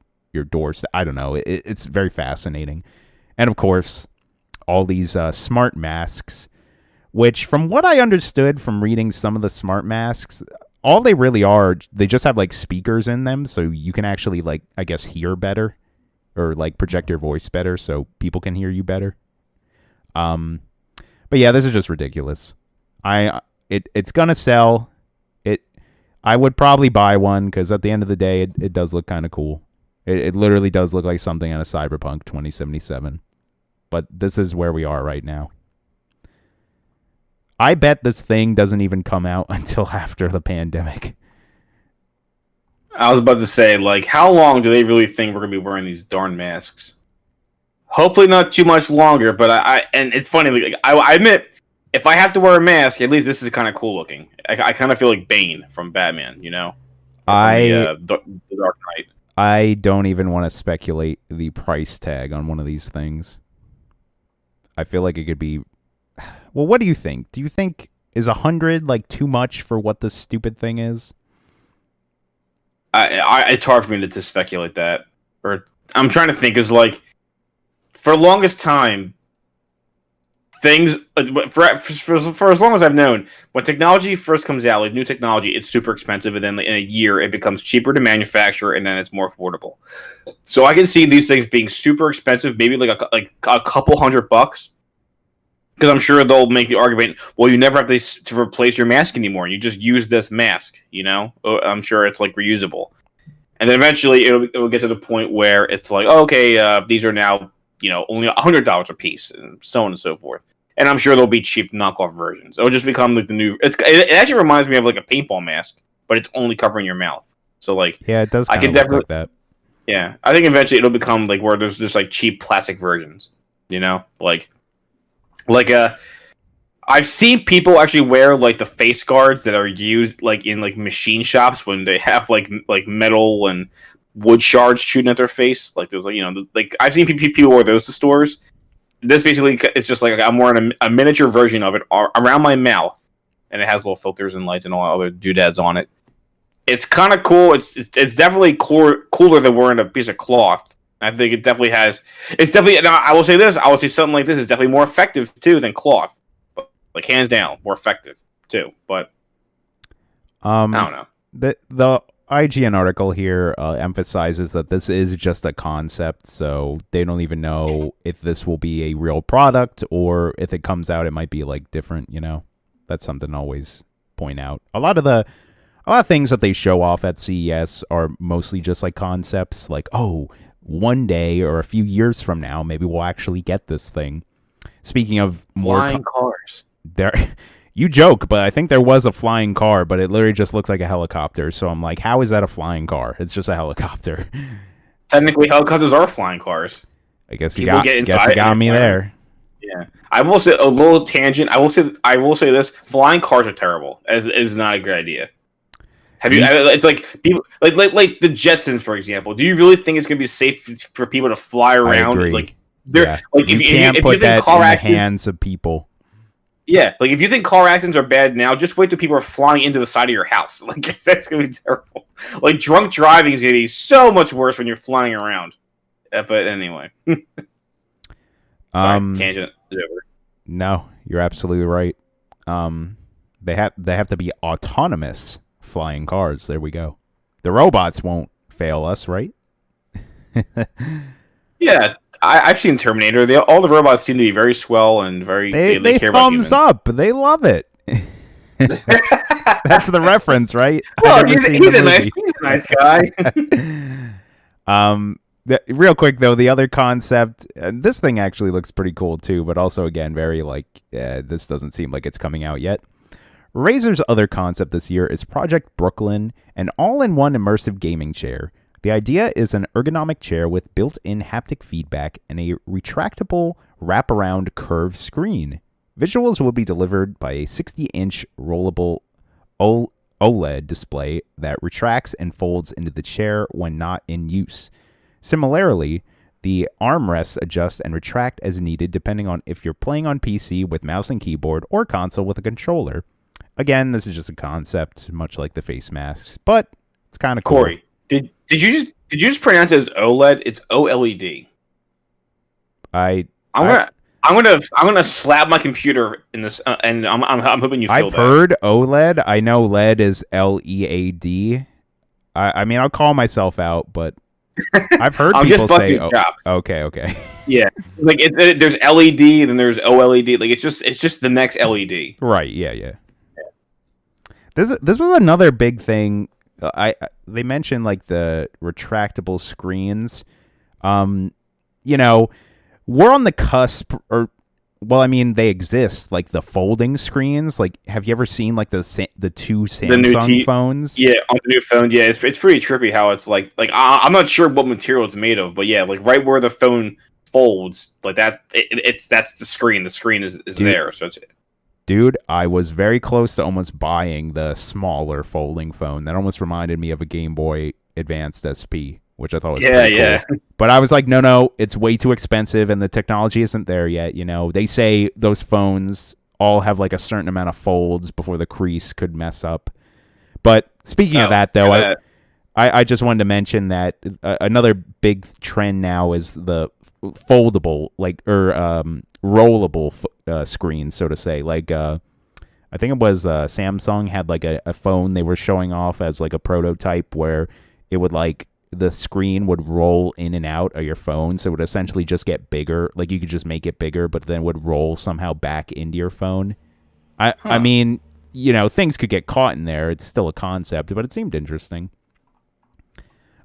doorstep. I don't know. It's very fascinating. And of course, all these smart masks, which from what I understood from reading some of the smart masks, all they really are, they just have like speakers in them, so you can actually like, I guess, hear better, or like project your voice better, so people can hear you better. But yeah, this is just ridiculous. It's gonna sell. I would probably buy one because at the end of the day, it does look kind of cool. It literally does look like something out of Cyberpunk 2077. But this is where we are right now. I bet this thing doesn't even come out until after the pandemic. I was about to say, like, how long do they really think we're going to be wearing these darn masks? Hopefully not too much longer, but and it's funny, like, I admit, if I have to wear a mask, at least this is kind of cool looking. I kind of feel like Bane from Batman, you know? The Dark Knight. I don't even want to speculate the price tag on one of these things. I feel like it could be... Well, what do you think? Do you think is 100 like too much for what this stupid thing is? It's hard for me to speculate that. Or I'm trying to think, is like, for the longest time, things for as long as I've known, when technology first comes out, like new technology, it's super expensive, and then in a year it becomes cheaper to manufacture, and then it's more affordable. So I can see these things being super expensive, maybe like a couple $100, because I'm sure they'll make the argument, well, you never have to replace your mask anymore. You just use this mask, you know. I'm sure it's like reusable, and then eventually it will get to the point where it's like, oh, okay, these are now, you know, only $100 a piece, and so on and so forth. And I'm sure there'll be cheap knockoff versions. It'll just become like the new. It actually reminds me of like a paintball mask, but it's only covering your mouth. So like, yeah, it does. I could definitely look like that. Yeah, I think eventually it'll become like where there's just like cheap plastic versions. You know, like I've seen people actually wear like the face guards that are used like in like machine shops when they have like metal and wood shards shooting at their face. Like there's like, you know, like I've seen people wear those to stores. This basically is just like I'm wearing a miniature version of it around my mouth, and it has little filters and lights and all other doodads on it. It's kind of cool. It's definitely cooler than wearing a piece of cloth. I think it definitely has. It's definitely. Now I will say this. I will say something like this is definitely more effective too than cloth. Like hands down, more effective too. But I don't know. The IGN article here emphasizes that this is just a concept, so they don't even know if this will be a real product, or if it comes out, it might be like different. You know, that's something to always point out. A lot of things that they show off at CES are mostly just like concepts, like, oh, one day or a few years from now, maybe we'll actually get this thing. Speaking of flying cars, you joke, but I think there was a flying car, but it literally just looks like a helicopter. So I'm like, how is that a flying car? It's just a helicopter. Technically, helicopters are flying cars. I guess you got me there. Yeah, I will say a little tangent. I will say this: flying cars are terrible. Is not a good idea. Have you? It's like people like the Jetsons, for example. Do you really think it's going to be safe for people to fly around? I agree. Like, yeah. Like you can't put that in the hands of people. Yeah, like if you think car accidents are bad now, just wait till people are flying into the side of your house. Like that's gonna be terrible. Like drunk driving is gonna be so much worse when you're flying around. But anyway, sorry, tangent is over. No, you're absolutely right. They have to be autonomous flying cars. There we go. The robots won't fail us, right? Yeah. I've seen Terminator. All the robots seem to be very swell and very. They care thumbs up. They love it. That's the reference, right? Well, he's a nice guy. Real quick though, the other concept. This thing actually looks pretty cool too, but also again very like this doesn't seem like it's coming out yet. Razer's other concept this year is Project Brooklyn, an all-in-one immersive gaming chair. The idea is an ergonomic chair with built-in haptic feedback and a retractable wraparound curved screen. Visuals will be delivered by a 60-inch rollable OLED display that retracts and folds into the chair when not in use. Similarly, the armrests adjust and retract as needed depending on if you're playing on PC with mouse and keyboard or console with a controller. Again, this is just a concept, much like the face masks, but it's kind of cool. Corey, did you just pronounce it as OLED? It's OLED. I'm I'm gonna slap my computer in this, and I'm hoping you feel I've that. heard OLED. I know LED is LEAD. I mean, I'll call myself out, but I've heard I'm people just say, busting chops. okay. Yeah, like there's LED, and then there's OLED. Like it's just the next LED. Right? Yeah. This was another big thing. They mentioned like the retractable screens. You know, we're on the cusp, or well, I mean, they exist. Like the folding screens. Like, have you ever seen like the two Samsung phones? Yeah, on the new phone. Yeah, it's pretty trippy how it's like I'm not sure what material it's made of, but yeah, like right where the phone folds, like that, that's the screen. The screen is there, so it's. Dude, I was very close to almost buying the smaller folding phone. That almost reminded me of a Game Boy Advanced SP, which I thought was pretty cool. But I was like, no, it's way too expensive, and the technology isn't there yet. You know, they say those phones all have like a certain amount of folds before the crease could mess up. But speaking of that, though, I just wanted to mention that another big trend now is the foldable, rollable screens, so to say. Like, I think it was Samsung had like a phone they were showing off as like a prototype where it would like the screen would roll in and out of your phone, so it would essentially just get bigger. Like you could just make it bigger, but then it would roll somehow back into your phone. I mean, you know, things could get caught in there. It's still a concept, but it seemed interesting.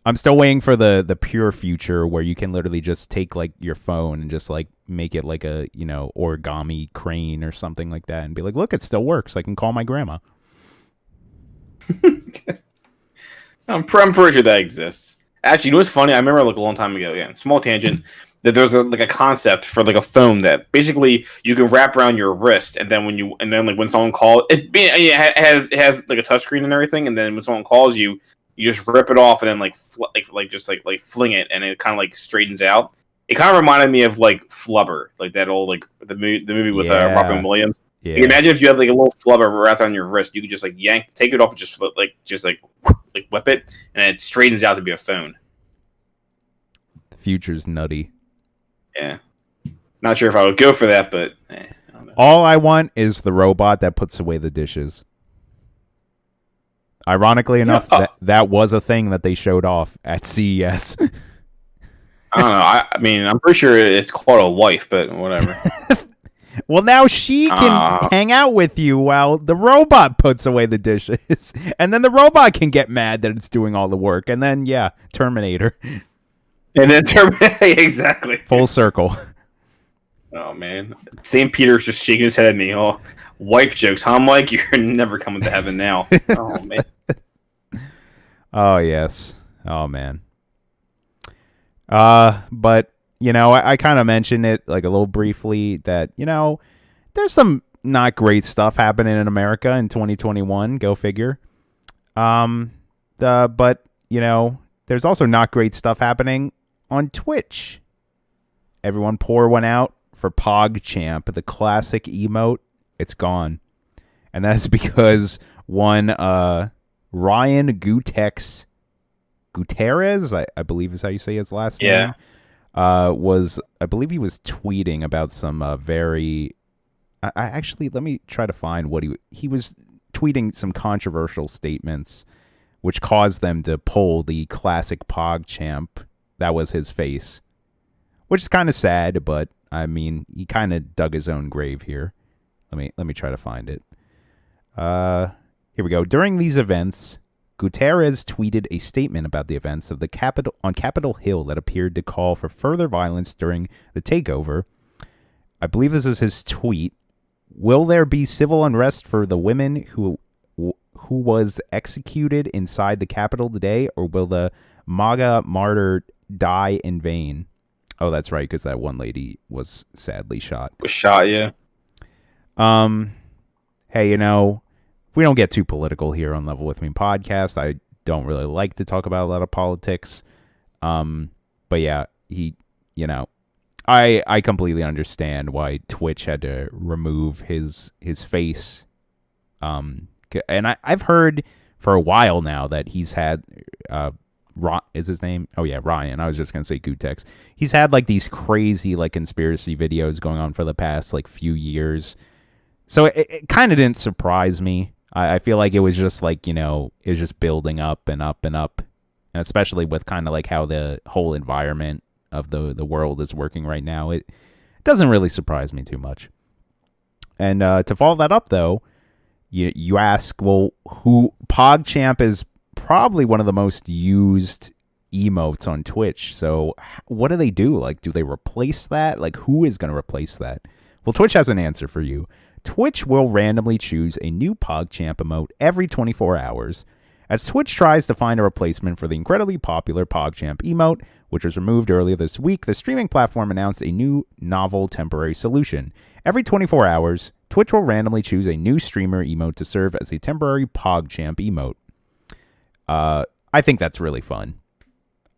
I'm still waiting for the pure future where you can literally just take like your phone and just like make it like a, you know, origami crane or something like that and be like, look, it still works. I can call my grandma. I'm pretty sure that exists. Actually, you know what's funny? I remember like a long time ago, again, small tangent, that there's a concept for like a phone that basically you can wrap around your wrist, and then when someone calls, it has like a touchscreen and everything, and then when someone calls you, you just rip it off and then just fling it, and it kind of like straightens out. It kind of reminded me of like Flubber, like that old like the movie with Robin Williams. Yeah. Like, imagine if you had like a little flubber wrapped on your wrist, you could just like take it off and just whip it, and it straightens out to be a phone. The future's nutty. Yeah, not sure if I would go for that, but I don't know. All I want is the robot that puts away the dishes. Ironically enough, that was a thing that they showed off at CES. I don't know. I mean, I'm pretty sure it's called a wife, but whatever. Well, now she can hang out with you while the robot puts away the dishes. And then the robot can get mad that it's doing all the work. And then, yeah, Terminator. And then Terminator, exactly. Full circle. Oh, man. St. Peter's just shaking his head at me. Oh, wife jokes. Huh, Mike? You're never coming to heaven now. Oh, man. Oh, yes. Oh, man. But... You know, I kind of mentioned it like a little briefly that, you know, there's some not great stuff happening in America in 2021. Go figure. But, you know, there's also not great stuff happening on Twitch. Everyone pour one out for Pogchamp, the classic emote. It's gone. And that's because one Ryan Gootecks, Gutierrez, I believe is how you say his last name. I believe he was tweeting about some very... actually, let me try to find what he was tweeting some controversial statements, which caused them to pull the classic Pogchamp. That was his face, which is kind of sad, but I mean, he kind of dug his own grave here. Let me try to find it. Here we go. During these events, Gutierrez tweeted a statement about the events of the Capitol Hill that appeared to call for further violence during the takeover. I believe this is his tweet. Will there be civil unrest for the women who was executed inside the Capitol today, or will the MAGA martyr die in vain? Oh, that's right, because that one lady was sadly shot. Was shot, yeah. Hey, you know, we don't get too political here on Level With Me podcast. I don't really like to talk about a lot of politics. But yeah, I completely understand why Twitch had to remove his face. And I've heard for a while now that he's had is his name? Oh yeah, Ryan. I was just gonna say Gootecks. He's had like these crazy like conspiracy videos going on for the past like few years. So it kind of didn't surprise me. I feel like it was just like, it was just building up and up and up. And especially with kind of like how the whole environment of the world is working right now. It doesn't really surprise me too much. And to follow that up, though, you ask, well, Pogchamp is probably one of the most used emotes on Twitch. So what do they do? Like, do they replace that? Like, who is going to replace that? Well, Twitch has an answer for you. Twitch will randomly choose a new Pogchamp emote every 24 hours. As Twitch tries to find a replacement for the incredibly popular Pogchamp emote, which was removed earlier this week, the streaming platform announced a new novel temporary solution. Every 24 hours, Twitch will randomly choose a new streamer emote to serve as a temporary Pogchamp emote. I think that's really fun.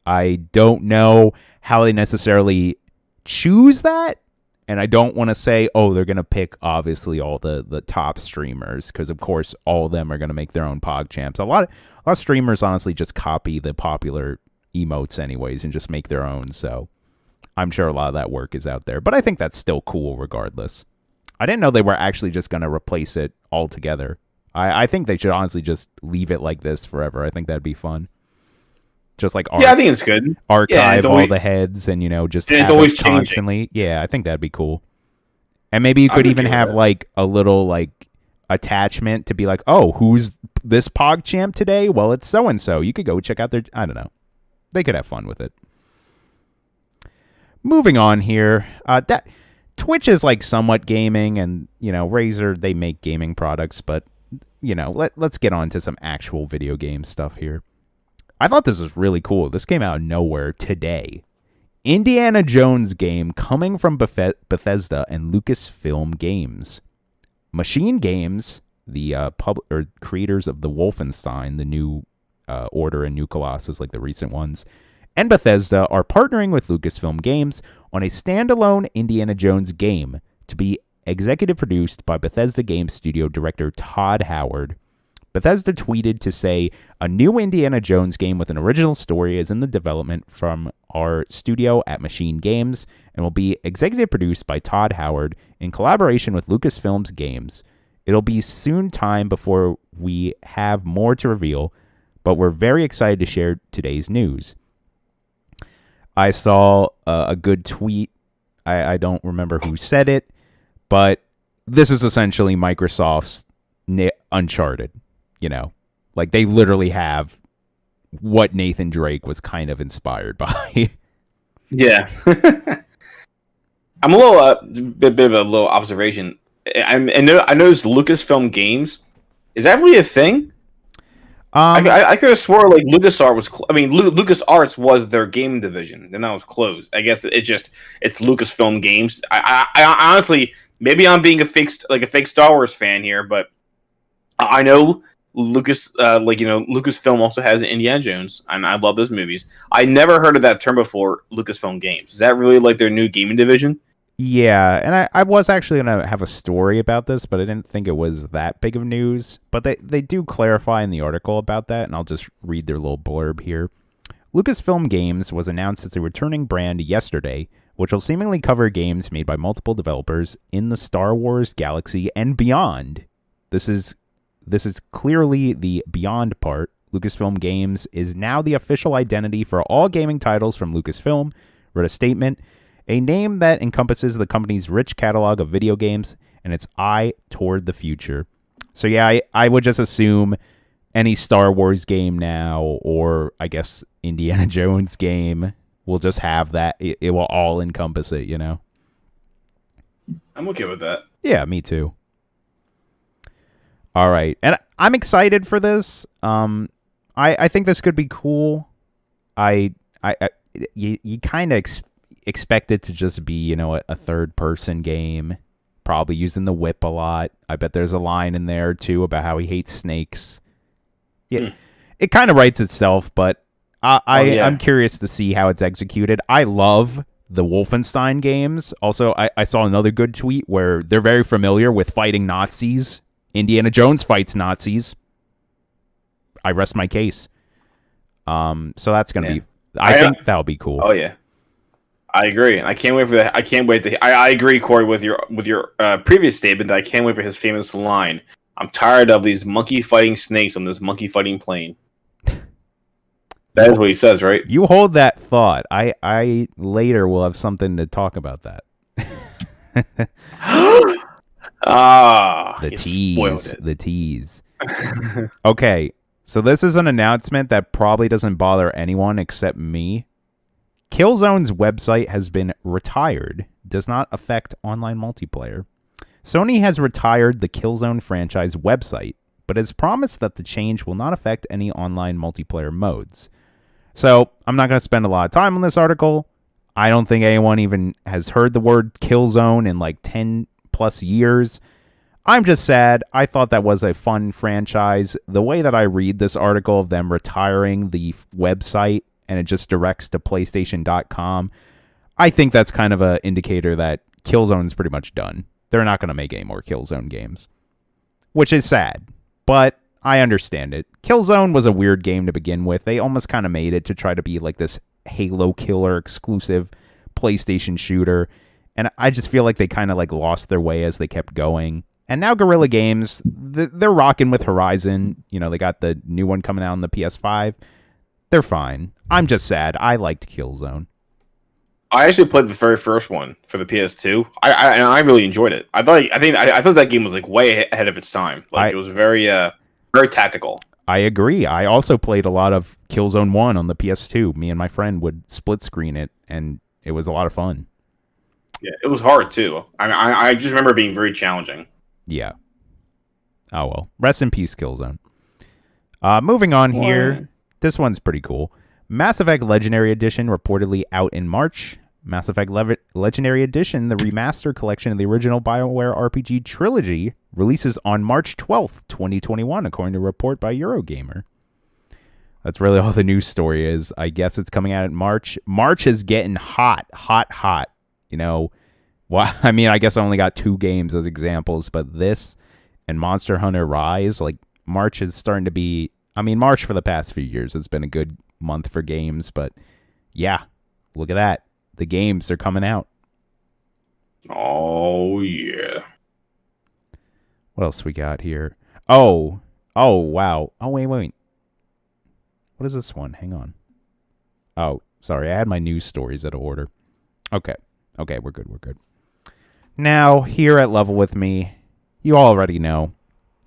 I don't know how they necessarily choose that. And I don't want to say, they're going to pick, obviously, all the top streamers. Because, of course, all of them are going to make their own Pogchamps. A lot of streamers, honestly, just copy the popular emotes anyways and just make their own. So I'm sure a lot of that work is out there. But I think that's still cool regardless. I didn't know they were actually just going to replace it altogether. I think they should honestly just leave it like this forever. I think that'd be fun. Just like I think it's good. Archive all the heads and just have it constantly. Yeah, I think that'd be cool. And maybe you could even have like a little like attachment to be like, who's this Pogchamp today? Well, it's so and so. You could go check out their. I don't know. They could have fun with it. Moving on here, that Twitch is like somewhat gaming, and Razer, they make gaming products, but let's get on to some actual video game stuff here. I thought this was really cool. This came out of nowhere today. Indiana Jones game coming from Bethesda and Lucasfilm Games. Machine Games, the creators of the Wolfenstein, the New Order and New Colossus, like the recent ones, and Bethesda are partnering with Lucasfilm Games on a standalone Indiana Jones game to be executive produced by Bethesda Game Studio director Todd Howard. Bethesda tweeted to say, a new Indiana Jones game with an original story is in the development from our studio at Machine Games and will be executive produced by Todd Howard in collaboration with Lucasfilm's Games. It'll be soon time before we have more to reveal, but we're very excited to share today's news. I saw a good tweet. I don't remember who said it, but this is essentially Microsoft's Uncharted. Like they literally have what Nathan Drake was kind of inspired by. Yeah. I'm a little bit of a little observation. I noticed Lucasfilm Games. Is that really a thing? I could have swore like LucasArts was. LucasArts was their game division, then that was closed. I guess it's Lucasfilm Games. I honestly, maybe I'm being a fake Star Wars fan here, but I know Lucasfilm also has Indiana Jones, and I love those movies. I never heard of that term before, Lucasfilm Games. Is that really like their new gaming division? Yeah, and I was actually going to have a story about this, but I didn't think it was that big of news. But they do clarify in the article about that, and I'll just read their little blurb here. Lucasfilm Games was announced as a returning brand yesterday, which will seemingly cover games made by multiple developers in the Star Wars galaxy and beyond. This is clearly the beyond part. Lucasfilm Games is now the official identity for all gaming titles from Lucasfilm, wrote a statement, a name that encompasses the company's rich catalog of video games and its eye toward the future. So yeah, I would just assume any Star Wars game now, or I guess Indiana Jones game, will just have that. It will all encompass it, I'm okay with that. Yeah, me too. All right, and I'm excited for this. I think this could be cool. You kind of expect it to just be, a third-person game, probably using the whip a lot. I bet there's a line in there, too, about how he hates snakes. Yeah, It kind of writes itself, but I'm curious to see how it's executed. I love the Wolfenstein games. Also, I saw another good tweet where they're very familiar with fighting Nazis. Indiana Jones fights Nazis. I rest my case. So that's gonna be. I think that'll be cool. Oh yeah, I agree. I can't wait for that. I can't wait to. I agree, Corey, with your previous statement that I can't wait for his famous line. I'm tired of these monkey fighting snakes on this monkey fighting plane. That is what he says, right? You hold that thought. I later will have something to talk about that. The tease. The tease. Okay, so this is an announcement that probably doesn't bother anyone except me. Killzone's website has been retired. Does not affect online multiplayer. Sony has retired the Killzone franchise website, but has promised that the change will not affect any online multiplayer modes. So, I'm not going to spend a lot of time on this article. I don't think anyone even has heard the word Killzone in like 10 plus years. I'm just sad. I thought that was a fun franchise. The way that I read this article of them retiring the website and it just directs to PlayStation.com, I think that's kind of an indicator that Killzone's pretty much done. They're not going to make any more Killzone games, which is sad, but I understand it. Killzone was a weird game to begin with. They almost kind of made it to try to be like this Halo killer exclusive PlayStation shooter, and I just feel like they kind of like lost their way as they kept going. And now Guerrilla Games, they're rocking with Horizon. You know, they got the new one coming out on the PS5. They're fine. I'm just sad. I liked Killzone. I actually played the very first one for the PS2. I really enjoyed it. I thought that game was like way ahead of its time. Like it was very very tactical. I agree. I also played a lot of Killzone 1 on the PS2. Me and my friend would split screen it, and it was a lot of fun. Yeah, it was hard too. I just remember it being very challenging. Yeah. Oh well. Rest in peace, Killzone. Moving on here. This one's pretty cool. Mass Effect Legendary Edition reportedly out in March. Mass Effect Legendary Edition, the remaster collection of the original BioWare RPG trilogy, releases on March 12th, 2021, according to a report by Eurogamer. That's really all the news story is. I guess it's coming out in March. March is getting hot. You know, well, I mean, I guess I only got 2 games as examples, but this and Monster Hunter Rise, like, March is starting to be... I mean, March for the past few years has been a good month for games, but yeah, look at that. The games are coming out. Oh, yeah. What else we got here? Oh, wow. Oh, wait. What is this one? Hang on. Oh, sorry. I had my news stories out of order. Okay, we're good. Now, here at Level With Me, you already know,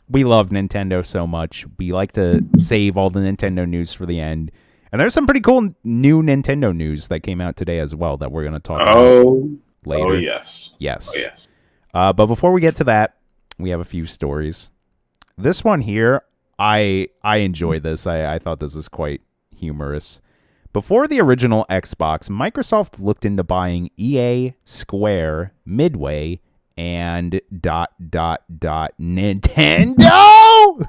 we love Nintendo so much. We like to save all the Nintendo news for the end. And there's some pretty cool new Nintendo news that came out today as well that we're going to talk about later. Oh, yes. Yes. But before we get to that, we have a few stories. This one here, I enjoyed this. I thought this was quite humorous. Before the original Xbox, Microsoft looked into buying EA, Square, Midway, and ... Nintendo!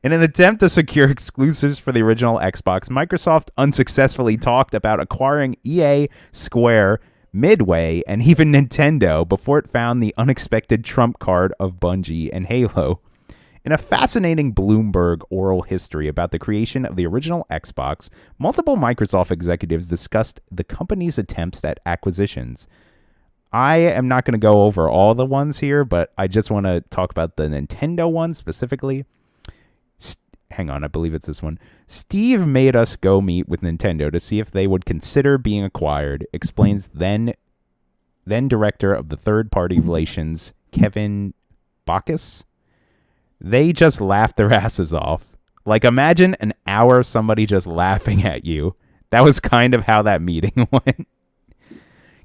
In an attempt to secure exclusives for the original Xbox, Microsoft unsuccessfully talked about acquiring EA, Square, Midway, and even Nintendo before it found the unexpected trump card of Bungie and Halo. In a fascinating Bloomberg oral history about the creation of the original Xbox, multiple Microsoft executives discussed the company's attempts at acquisitions. I am not going to go over all the ones here, but I just want to talk about the Nintendo one specifically. Hang on, I believe it's this one. Steve made us go meet with Nintendo to see if they would consider being acquired, explains then director of the third-party relations, Kevin Bacchus. They just laughed their asses off. Like, imagine an hour of somebody just laughing at you. That was kind of how that meeting went.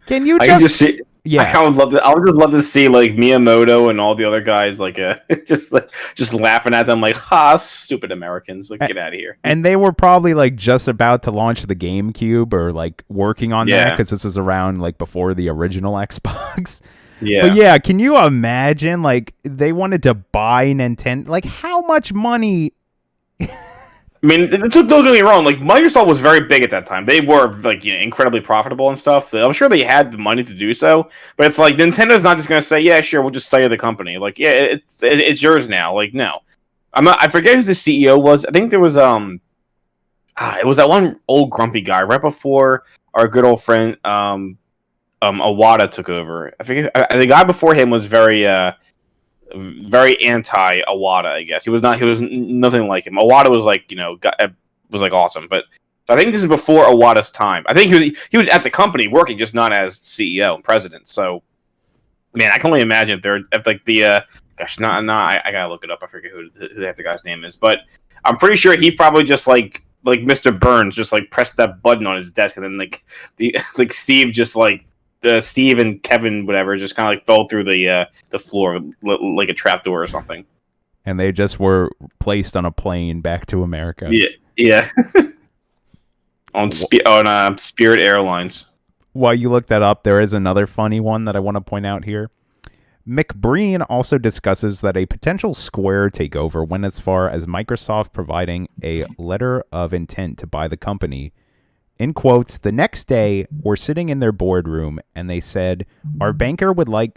Can you just see? Yeah, I would love to. I would just love to see like Miyamoto and all the other guys like just laughing at them like, "Ha, stupid Americans! Like, get out of here!" And they were probably like just about to launch the GameCube or like working on that because this was around like before the original Xbox. Yeah, but yeah, can you imagine like they wanted to buy Nintendo? Like, how much money? I mean, don't get me wrong. Like Microsoft was very big at that time. They were like incredibly profitable and stuff. So I'm sure they had the money to do so. But it's like Nintendo's not just going to say, "Yeah, sure, we'll just sell you the company." Like, yeah, it's yours now. Like, no, I'm not. I forget who the CEO was. I think there was it was that one old grumpy guy right before our good old friend Awada took over. I think the guy before him was very anti Awada. I guess he was not. He was nothing like him. Awada was like was like awesome, but I think this is before Awada's time. I think he was at the company working, just not as CEO and president. So, man, I can only imagine if like the gosh, I gotta look it up. I forget who the guy's name is, but I'm pretty sure he probably just like Mr. Burns just like pressed that button on his desk, and then like Steve just like Steve and Kevin whatever just kind of like fell through the floor like a trapdoor or something. And they just were placed on a plane back to America. Yeah. on Spirit Airlines. While you look that up, there is another funny one that I want to point out here. McBreen also discusses that a potential Square takeover went as far as Microsoft providing a letter of intent to buy the company. In quotes, the next day, we're sitting in their boardroom and they said, our banker would like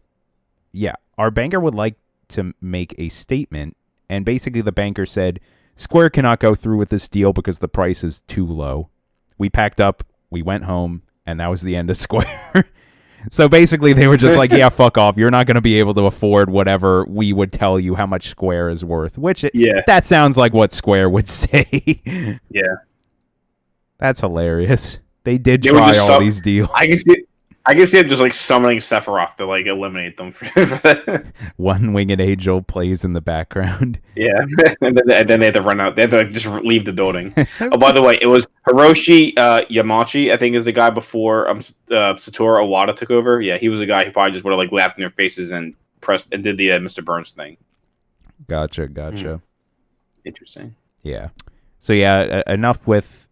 to make a statement. And basically the banker said, Square cannot go through with this deal because the price is too low. We packed up, we went home, and that was the end of Square. So basically they were just like, yeah, fuck off. You're not going to be able to afford whatever we would tell you how much Square is worth, that sounds like what Square would say. Yeah. That's hilarious. They did try all these deals. I can see them just like summoning Sephiroth to like eliminate them. One winged angel plays in the background. Yeah, and then they have to run out. They have to like, just leave the building. Oh, by the way, it was Hiroshi Yamauchi, I think, is the guy before Satoru Iwata took over. Yeah, he was the guy who probably just would have like laughed in their faces and pressed and did the Mr. Burns thing. Gotcha. Interesting. Yeah. So yeah, enough with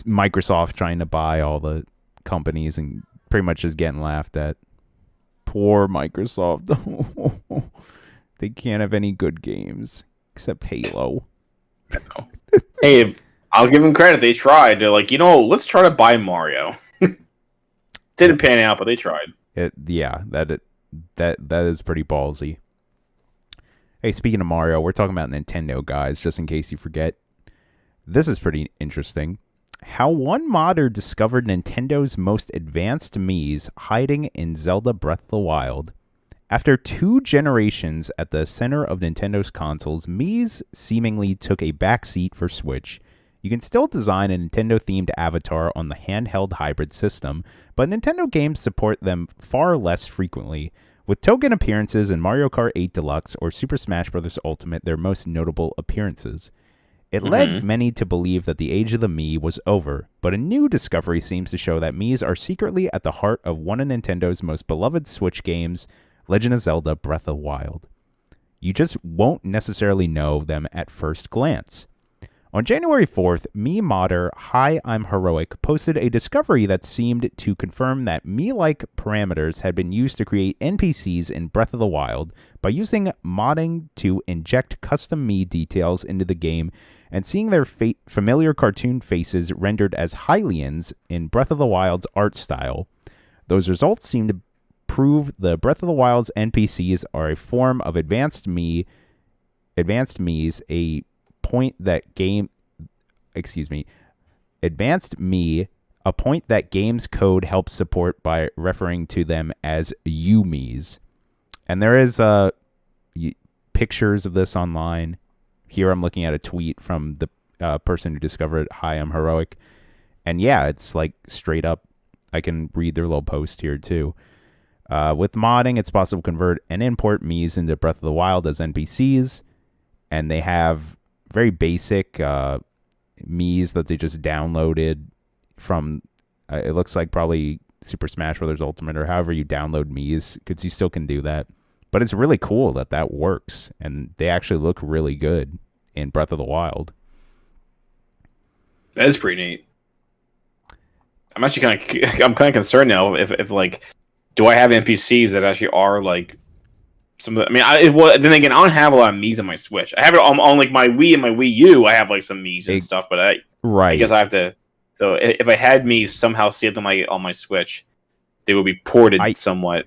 Microsoft trying to buy all the companies and pretty much just getting laughed at. Poor Microsoft. They can't have any good games except Halo. Hey, I'll give them credit. They tried. They're like, let's try to buy Mario. Didn't pan out, but they tried. That is pretty ballsy. Hey, speaking of Mario, we're talking about Nintendo, guys, just in case you forget. This is pretty interesting. How one modder discovered Nintendo's most advanced Miis hiding in Zelda Breath of the Wild. After 2 generations at the center of Nintendo's consoles, Miis seemingly took a backseat for Switch. You can still design a Nintendo-themed avatar on the handheld hybrid system, but Nintendo games support them far less frequently, with token appearances in Mario Kart 8 Deluxe or Super Smash Bros. Ultimate their most notable appearances. It led many to believe that the age of the Mii was over, but a new discovery seems to show that Miis are secretly at the heart of one of Nintendo's most beloved Switch games, Legend of Zelda Breath of the Wild. You just won't necessarily know them at first glance. On January 4th, Mii modder Hi I'm Heroic posted a discovery that seemed to confirm that Mii-like parameters had been used to create NPCs in Breath of the Wild by using modding to inject custom Mii details into the game and seeing their familiar cartoon faces rendered as Hylians in Breath of the Wild's art style. Those results seem to prove the Breath of the Wild's NPCs are a form of advanced Miis, a point that game's code helps support by referring to them as Yumis. And there is pictures of this online. Here I'm looking at a tweet from the person who discovered Hi, I'm Heroic. And yeah, it's like straight up. I can read their little post here too. With modding, it's possible to convert and import Miis into Breath of the Wild as NPCs. And they have very basic Miis that they just downloaded from, it looks like probably Super Smash Bros. Ultimate or however you download Miis, because you still can do that. But it's really cool that works, and they actually look really good in Breath of the Wild. That is pretty neat. I'm actually kind of concerned now if like, do I have NPCs that actually are like some of the, then again, I don't have a lot of Miis on my Switch. I have it on like my Wii and my Wii U. I have like some Miis and stuff, but I guess I have to. So if I had Miis somehow saved on my Switch, they would be ported somewhat.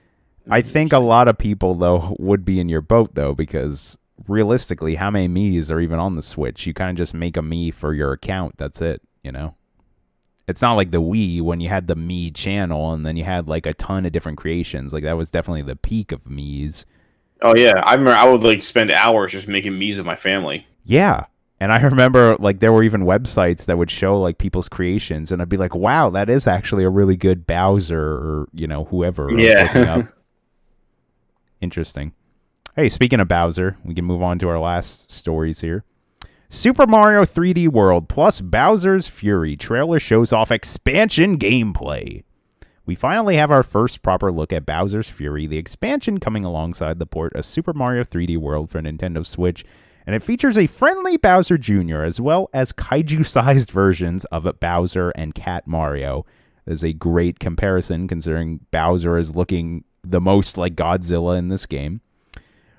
I think a lot of people though would be in your boat though, because realistically, how many Miis are even on the Switch? You kind of just make a Mii for your account. That's it. you know? It's not like the Wii when you had the Me channel and then you had like a ton of different creations. Like that was definitely the peak of Me's. Oh yeah, I remember I would like spend hours just making Mii's of my family. Yeah. And I remember like there were even websites that would show like people's creations and I'd be like, wow, that is actually a really good Bowser or, you know, whoever I was looking up. Interesting. Hey, speaking of Bowser, we can move on to our last stories here. Super Mario 3D World plus Bowser's Fury trailer shows off expansion gameplay. We finally have our first proper look at Bowser's Fury, the expansion coming alongside the port of Super Mario 3D World for Nintendo Switch, and it features a friendly Bowser Jr. as well as kaiju-sized versions of Bowser and Cat Mario. There's a great comparison considering Bowser is looking the most like Godzilla in this game.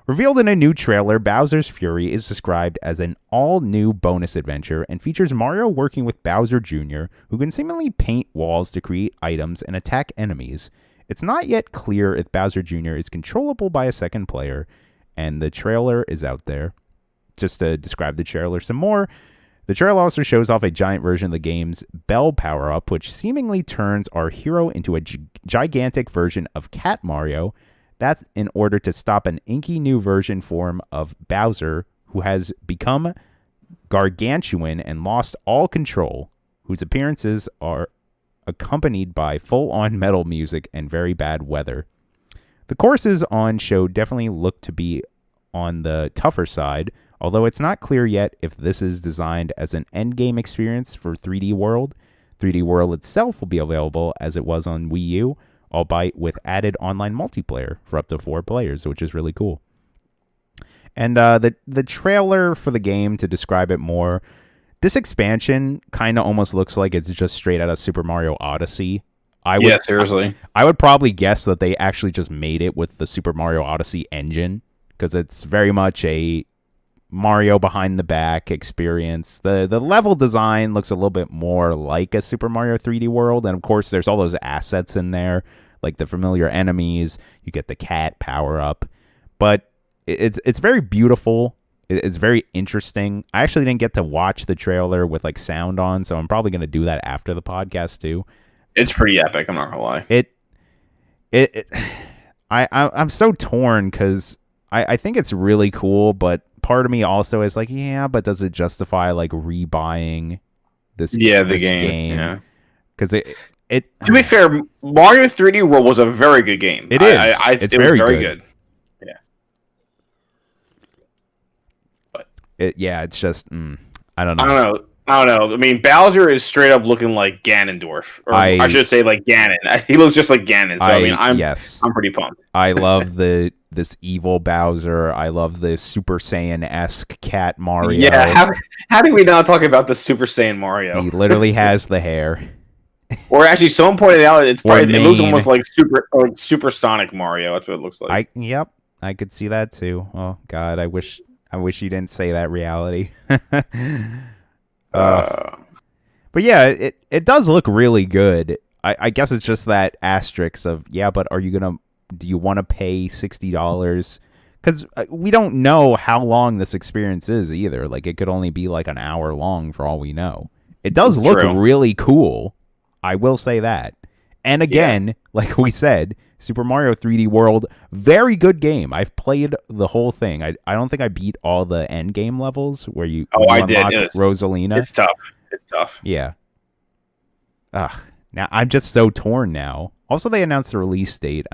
Revealed in a new trailer, Bowser's Fury is described as an all-new bonus adventure and features Mario working with Bowser Jr., who can seemingly paint walls to create items and attack enemies. It's not yet clear if Bowser Jr. is controllable by a second player, and the trailer is out there. Just to describe the trailer some more, the trailer also shows off a giant version of the game's Bell power-up, which seemingly turns our hero into a gigantic version of Cat Mario. That's in order to stop an inky new version form of Bowser, who has become gargantuan and lost all control, whose appearances are accompanied by full-on metal music and very bad weather. The courses on show definitely look to be on the tougher side, although it's not clear yet if this is designed as an endgame experience for 3D World. 3D World itself will be available as it was on Wii U, albeit with added online multiplayer for up to 4 players, which is really cool. And the trailer for the game, to describe it more, this expansion kind of almost looks like it's just straight out of Super Mario Odyssey. Yeah, seriously. I would probably guess that they actually just made it with the Super Mario Odyssey engine, because it's very much a Mario behind the back experience. The level design looks a little bit more like a Super Mario 3D World, and of course there's all those assets in there, like the familiar enemies. You get the cat power up, but it's very beautiful. It's very interesting. I actually didn't get to watch the trailer with like sound on, so I'm probably going to do that after the podcast too. It's pretty epic, I'm not gonna lie. I'm so torn because I think it's really cool, but part of me also is like, yeah, but does it justify like rebuying this game? Yeah. Because to be fair, Mario 3D World was a very good game. It is. It was very good. Yeah. But it's just I don't know. I don't know. I mean, Bowser is straight up looking like Ganondorf, or I should say like Ganon. He looks just like Ganon. So I'm pretty pumped. I love this evil Bowser. I love the Super Saiyan-esque Cat Mario. Yeah, how do we not talk about the Super Saiyan Mario? He literally has the hair. Or actually, someone pointed out it looks almost like Supersonic Mario. That's what it looks like. I could see that too. Oh God, I wish you didn't say that reality. But yeah, it does look really good. I guess it's just that asterisk of, yeah, but do you want to pay $60? Because we don't know how long this experience is either. Like, it could only be like an hour long for all we know. It does look really cool. I will say that. And again, like we said, Super Mario 3D World, very good game. I've played the whole thing. I don't think I beat all the end game levels where you unlock Rosalina. It's tough. Yeah. Now I'm just so torn now. Also, they announced the release date.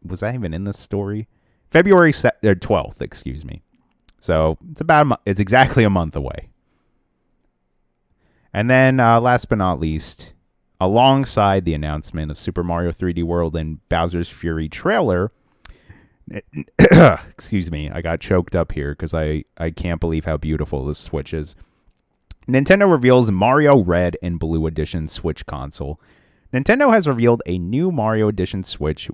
Was that even in this story? February 12th, excuse me. So it's it's exactly a month away. And then last but not least, alongside the announcement of Super Mario 3D World and Bowser's Fury trailer, excuse me, I got choked up here because I can't believe how beautiful this Switch is. Nintendo reveals Mario Red and Blue Edition Switch console. Nintendo has revealed a new Mario Edition Switch,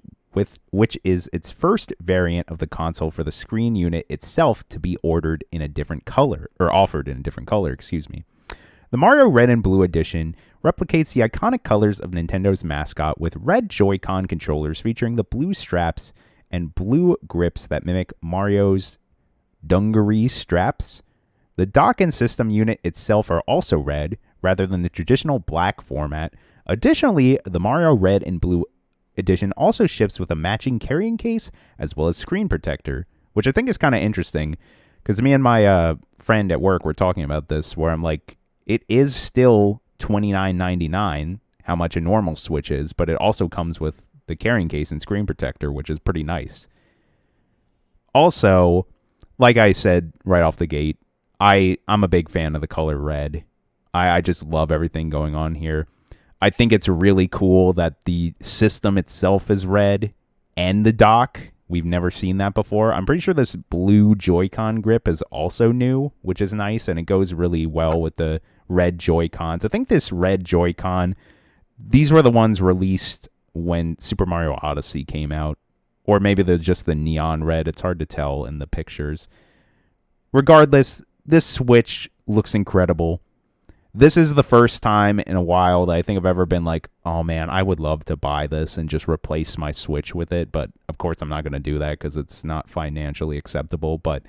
which is its first variant of the console for the screen unit itself to be ordered in a different color, or offered in a different color, excuse me. The Mario Red and Blue Edition replicates the iconic colors of Nintendo's mascot with red Joy-Con controllers featuring the blue straps and blue grips that mimic Mario's dungaree straps. The dock and system unit itself are also red, rather than the traditional black format. Additionally, the Mario Red and Blue edition also ships with a matching carrying case as well as screen protector, which I think is kind of interesting because me and my friend at work were talking about this, where I'm like, it is still $29.99, how much a normal Switch is, but it also comes with the carrying case and screen protector, which is pretty nice. Also, like I said right off the gate, I'm a big fan of the color red. I just love everything going on here. I think it's really cool that the system itself is red and the dock. We've never seen that before. I'm pretty sure this blue Joy-Con grip is also new, which is nice, and it goes really well with the red Joy-Cons. I think this red Joy-Con, these were the ones released when Super Mario Odyssey came out, or maybe they're just the neon red. It's hard to tell in the pictures. Regardless, this Switch looks incredible. This is the first time in a while that I think I've ever been like, oh man, I would love to buy this and just replace my Switch with it. But of course, I'm not going to do that because it's not financially acceptable. But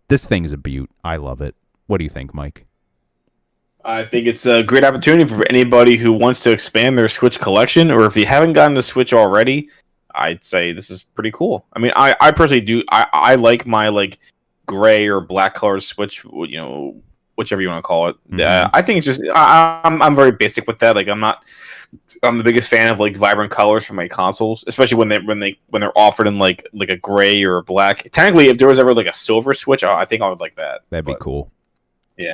this thing's a beaut. I love it. What do you think, Mike? I think it's a great opportunity for anybody who wants to expand their Switch collection, or if you haven't gotten the Switch already, I'd say this is pretty cool. I mean, I personally do. I like my like gray or black colored Switch, you know, whichever you want to call it. Mm-hmm. I think it's just I'm very basic with that. Like I'm the biggest fan of like vibrant colors for my consoles, especially when they're offered in like a gray or a black. Technically, if there was ever like a silver Switch, I think I would like that. That'd be cool. Yeah.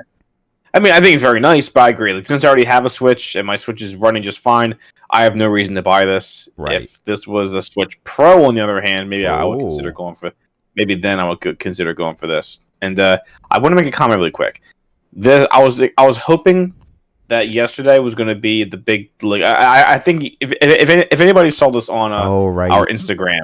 I mean, I think it's very nice, but I agree. Like, since I already have a Switch and my Switch is running just fine, I have no reason to buy this. Right. If this was a Switch Pro, on the other hand, maybe I would consider going for. Maybe then I would consider going for this. And I want to make a comment really quick. I was hoping that yesterday was going to be the big. Like I think if anybody saw this on our Instagram.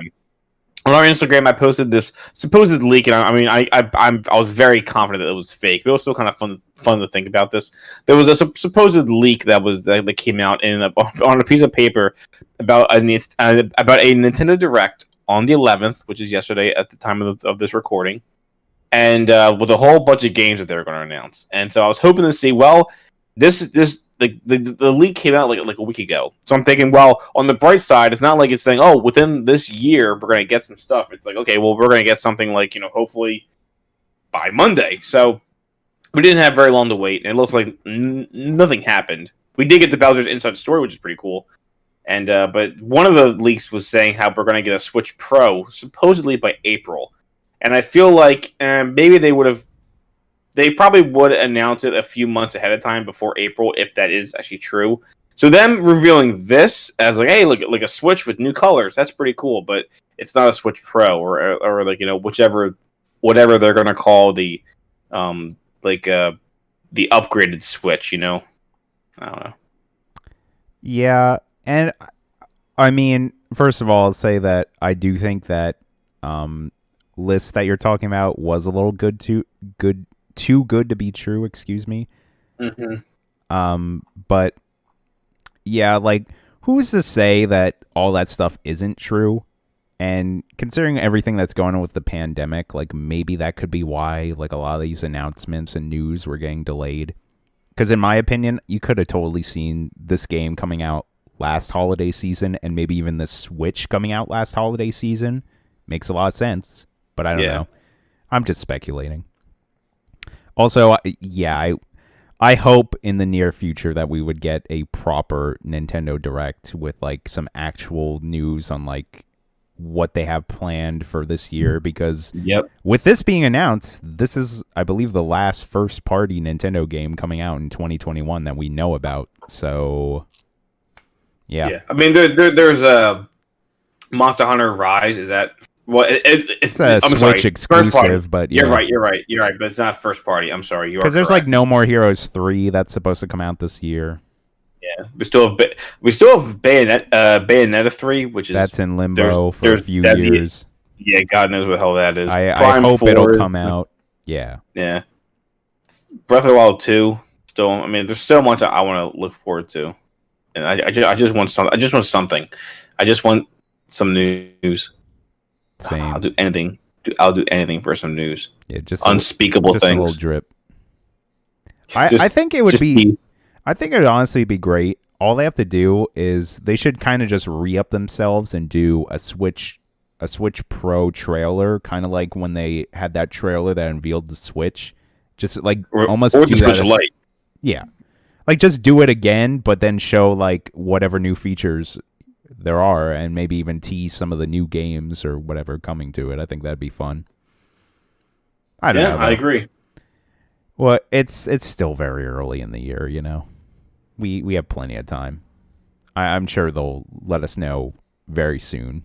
On our Instagram, I posted this supposed leak, and I was very confident that it was fake. But it was still kind of fun to think about this. There was a supposed leak that came out on a piece of paper about a Nintendo Direct on the 11th, which is yesterday at the time of this recording, and with a whole bunch of games that they were going to announce. And so I was hoping to see, well, the leak came out like a week ago. So I'm thinking, well, on the bright side, it's not like it's saying, oh, within this year we're going to get some stuff. It's like, okay, well, we're going to get something like, you know, hopefully by Monday. So we didn't have very long to wait, and it looks like nothing happened. We did get the Bowser's Inside Story, which is pretty cool. And but one of the leaks was saying how we're going to get a Switch Pro supposedly by April. And I feel like maybe they probably would announce it a few months ahead of time before April, if that is actually true. So them revealing this as like, hey, look, like a Switch with new colors, that's pretty cool. But it's not a Switch Pro or like, you know, whatever they're gonna call the upgraded Switch. You know, I don't know. Yeah, and I mean, first of all, I'll say that I do think that list that you're talking about was a little too good to be true, excuse me. Mm-hmm. But yeah, like, who's to say that all that stuff isn't true? And considering everything that's going on with the pandemic, like, maybe that could be why, like, a lot of these announcements and news were getting delayed. Because in my opinion, you could have totally seen this game coming out last holiday season, and maybe even the Switch coming out last holiday season. Makes a lot of sense, but I don't know. I'm just speculating. Also, yeah, I hope in the near future that we would get a proper Nintendo Direct with like some actual news on like what they have planned for this year, because with this being announced, this is, I believe, the last first-party Nintendo game coming out in 2021 that we know about. So, yeah. I mean, there's a Monster Hunter Rise. Is that? Well, it's a Switch exclusive, but you're right. But it's not first party. I'm sorry, because there's like No More Heroes 3 that's supposed to come out this year. Yeah, we still have Bayonetta 3, which is that's in limbo for a few years. Yeah, God knows what the hell that is. I hope it'll come out. Yeah. Breath of the Wild 2. Still, I mean, there's so much I want to look forward to, and I just want something. I just want some news. Same. I'll do anything. I'll do anything for some news. Yeah, just unspeakable things. Just a little drip. I think it would be. I think it'd honestly be great. All they have to do is they should kind of just re-up themselves and do a Switch Pro trailer, kind of like when they had that trailer that unveiled the Switch. Just like almost or do the that Switch Lite. Yeah. Like just do it again, but then show like whatever new features there are, and maybe even tease some of the new games or whatever coming to it. I think that'd be fun. I don't know. Yeah, I agree. Well, it's still very early in the year, you know. We have plenty of time. I'm sure they'll let us know very soon,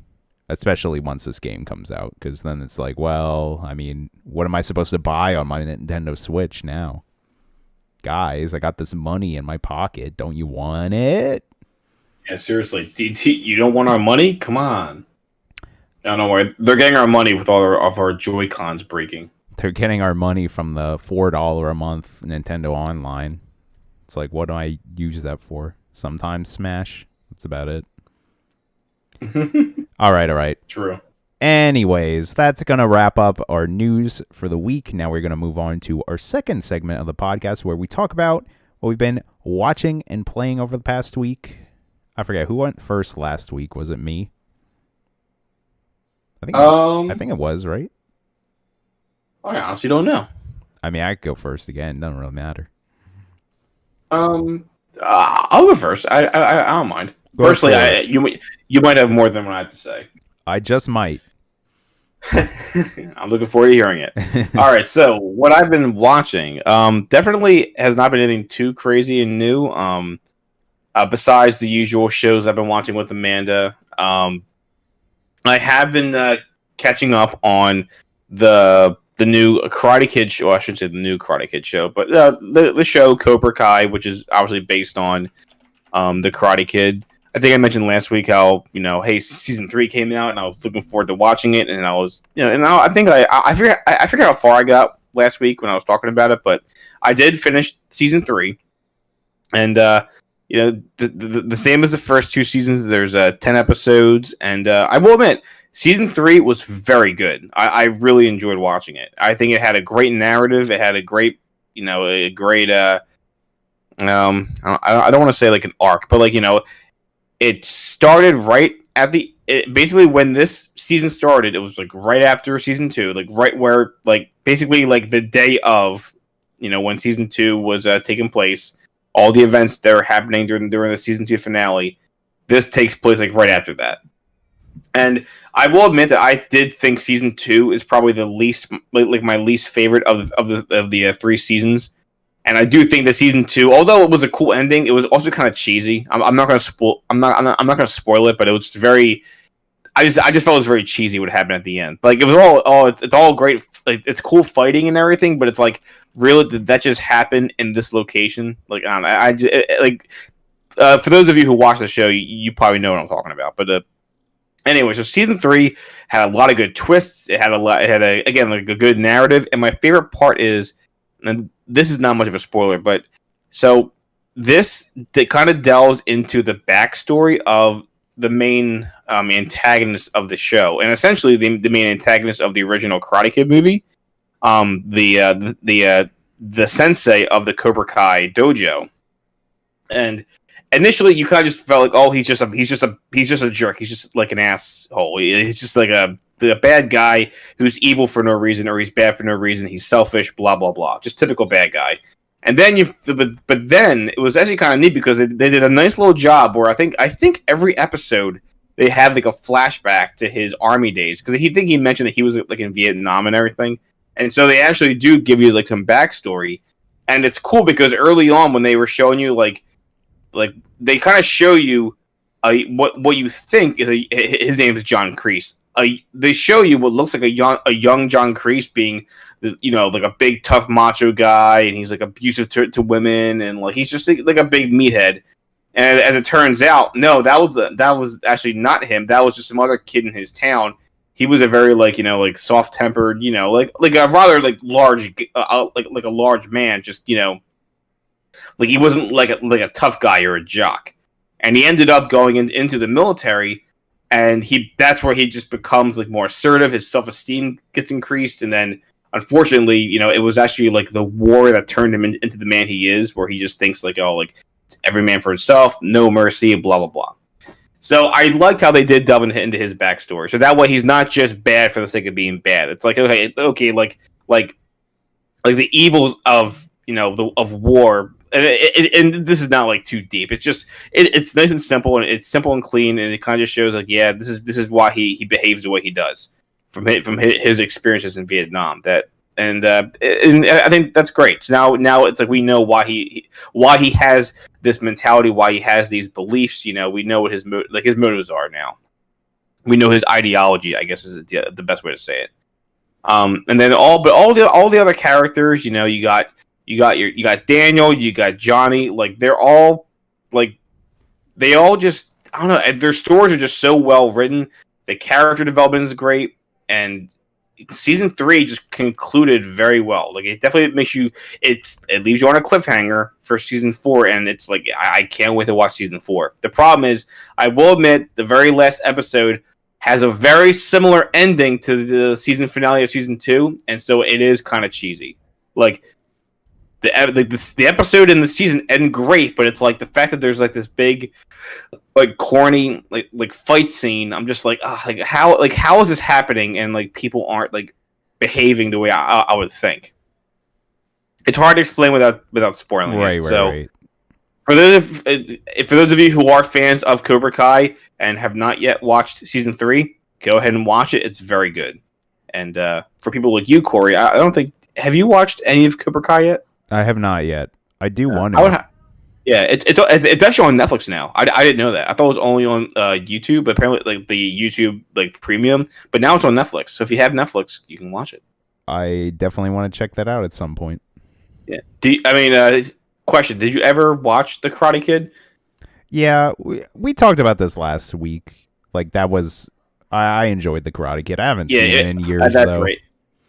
especially once this game comes out, because then it's like, well, I mean, what am I supposed to buy on my Nintendo Switch now? Guys, I got this money in my pocket. Don't you want it? Yeah, seriously. You don't want our money? Come on. No, don't worry. They're getting our money with all of our Joy-Cons breaking. They're getting our money from the $4 a month Nintendo Online. It's like, what do I use that for? Sometimes Smash. That's about it. All right. True. Anyways, that's going to wrap up our news for the week. Now we're going to move on to our second segment of the podcast where we talk about what we've been watching and playing over the past week. I forget who went first last week. Was it me? I think it was, right? I honestly don't know. I mean, I could go first again. It doesn't really matter. I'll go first. I don't mind. Personally, you might have more than what I have to say. I just might. I'm looking forward to hearing it. All right, so what I've been watching, definitely has not been anything too crazy and new. Besides the usual shows I've been watching with Amanda, I have been catching up on the new Karate Kid show. I shouldn't say the new Karate Kid show, but the show Cobra Kai, which is obviously based on the Karate Kid. I think I mentioned last week how, hey, season 3 came out, and I was looking forward to watching it, and I was, and I think I forget how far I got last week when I was talking about it, but I did finish season 3, and the same as the first 2 seasons. There's 10 episodes, and I will admit, season 3 was very good. I really enjoyed watching it. I think it had a great narrative. It had a great, I don't want to say like an arc, but like, it started right at basically when this season started. It was like right after season 2, like right where, like basically like the day of, when season 2 was taking place. All the events that are happening during the season 2 finale. This takes place like right after that. And I will admit that I did think season 2 is probably the least, like my least favorite of the 3 seasons. And I do think that season 2, although it was a cool ending, it was also kind of cheesy. I'm not going to spoil. I'm not going to spoil it, but it was just very. I just felt it was very cheesy what happened at the end. Like it was it's all great. Like it's cool fighting and everything, but it's like, really, did that just happen in this location? Like I don't know. For those of you who watch the show, you probably know what I'm talking about. But anyway, so season 3 had a lot of good twists. It had again like a good narrative, and my favorite part is, and this is not much of a spoiler, but so this kind of delves into the backstory of the main antagonist of the show, and essentially the main antagonist of the original Karate Kid movie, the sensei of the Cobra Kai dojo. And initially, you kind of just felt like, oh, he's just a jerk. He's just like an asshole. He's just like a bad guy who's evil for no reason, or he's bad for no reason. He's selfish, blah blah blah. Just typical bad guy. And then but then it was actually kind of neat because they did a nice little job where I think every episode they had like a flashback to his army days, because he mentioned that he was like in Vietnam and everything, and so they actually do give you like some backstory, and it's cool because early on when they were showing you like they kind of show you what you think is his name is John Kreese. They show you what looks like a young John Kreese being, like a big tough macho guy, and he's like abusive to women, and like he's just like a big meathead. And as it turns out, no, that was actually not him. That was just some other kid in his town. He was a very like soft tempered, like a rather like large like a large man. Just like he wasn't like a tough guy or a jock. And he ended up going into the military. And that's where he just becomes like more assertive. His self-esteem gets increased, and then unfortunately, it was actually like the war that turned him into the man he is, where he just thinks like, oh, like every man for himself, no mercy, blah blah blah. So I liked how they did delve into his backstory. So that way he's not just bad for the sake of being bad. It's like okay, like the evils of of war. And this is not like too deep. It's just it's nice and simple, and it's simple and clean, and it kind of just shows like this is why he behaves the way he does from his experiences in Vietnam. And I think that's great. So now it's like we know why he has this mentality, why he has these beliefs. We know what his motives are now. We know his ideology, I guess, is the best way to say it. And then all the other characters, you got Daniel, you got Johnny, like they're all like they all just I don't know, their stories are just so well written. The character development is great, and season 3 just concluded very well. Like it definitely makes you it leaves you on a cliffhanger for season 4, and it's like I can't wait to watch season 4. The problem is, I will admit, the very last episode has a very similar ending to the season finale of season 2, and so it is kind of cheesy. Like the episode in the season end great, but it's like the fact that there's like this big, like corny, like fight scene. I'm just like, how is this happening? And like people aren't like behaving the way I would think. It's hard to explain without spoiling it. Right. For those of you who are fans of Cobra Kai and have not yet watched season 3, go ahead and watch it. It's very good. And for people like you, Corey, I don't think have you watched any of Cobra Kai yet? I have not yet. I do want to. It's actually on Netflix now. I didn't know that. I thought it was only on YouTube, but apparently like the YouTube like premium. But now it's on Netflix. So if you have Netflix, you can watch it. I definitely want to check that out at some point. Yeah. Question: did you ever watch The Karate Kid? Yeah, we talked about this last week. Like that was I enjoyed The Karate Kid. I haven't seen it in years. That's though. Right.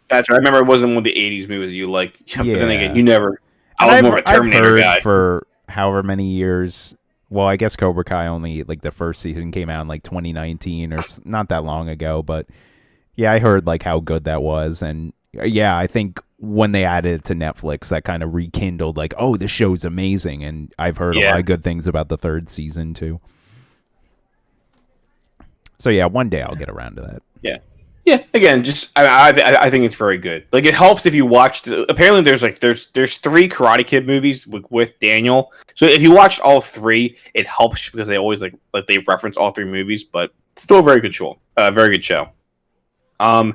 That's right. I remember it wasn't one of the '80s movies you like. But then again, you never. I was more of a Terminator guy for however many years. Well, I guess Cobra Kai only like the first season came out in like 2019 or not that long ago. But yeah, I heard like how good that was, and yeah, I think when they added it to Netflix, that kind of rekindled like, oh, this show's amazing, and I've heard a lot of good things about the 3rd season too. So yeah, one day I'll get around to that. Yeah. Again, just I think it's very good. Like it helps if you watched. Apparently, there's 3 Karate Kid movies with Daniel. So if you watched all 3, it helps because they always like they reference all 3 movies. But still a very good show. Very good show. I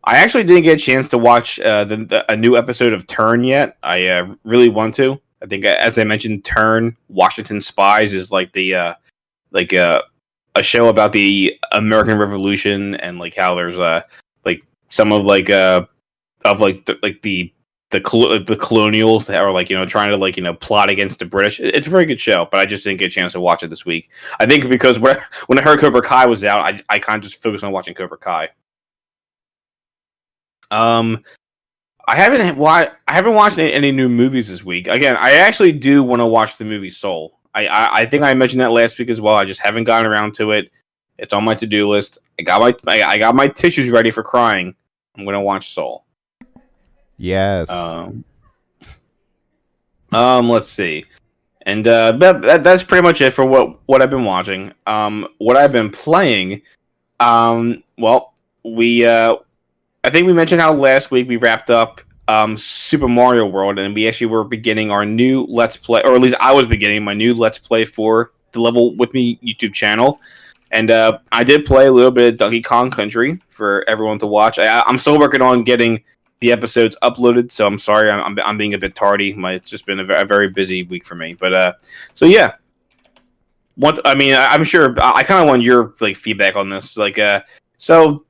actually didn't get a chance to watch a new episode of Turn yet. I really want to. I think, as I mentioned, Turn Washington Spies is like the a show about the American Revolution and like how there's like some of like the colonials that are like trying to like plot against the British. It's a very good show, but I just didn't get a chance to watch it this week. I think because when I heard Cobra Kai was out, I kind of just focused on watching Cobra Kai. I haven't watched any new movies this week. Again, I actually do want to watch the movie Soul. I think I mentioned that last week as well. I just haven't gotten around to it. It's on my to-do list. I got my tissues ready for crying. I'm gonna watch Soul. Yes. Let's see. And that's pretty much it for what I've been watching. What I've been playing. Well, I think we mentioned how last week we wrapped up Super Mario World, and we actually were beginning our new Let's Play, or at least I was beginning my new Let's Play for the Level With Me YouTube channel. And I did play a little bit of Donkey Kong Country for everyone to watch. I'm still working on getting the episodes uploaded, so I'm sorry I'm being a bit tardy. It's just been a very busy week for me. But so yeah, I'm sure I kind of want your like feedback on this. So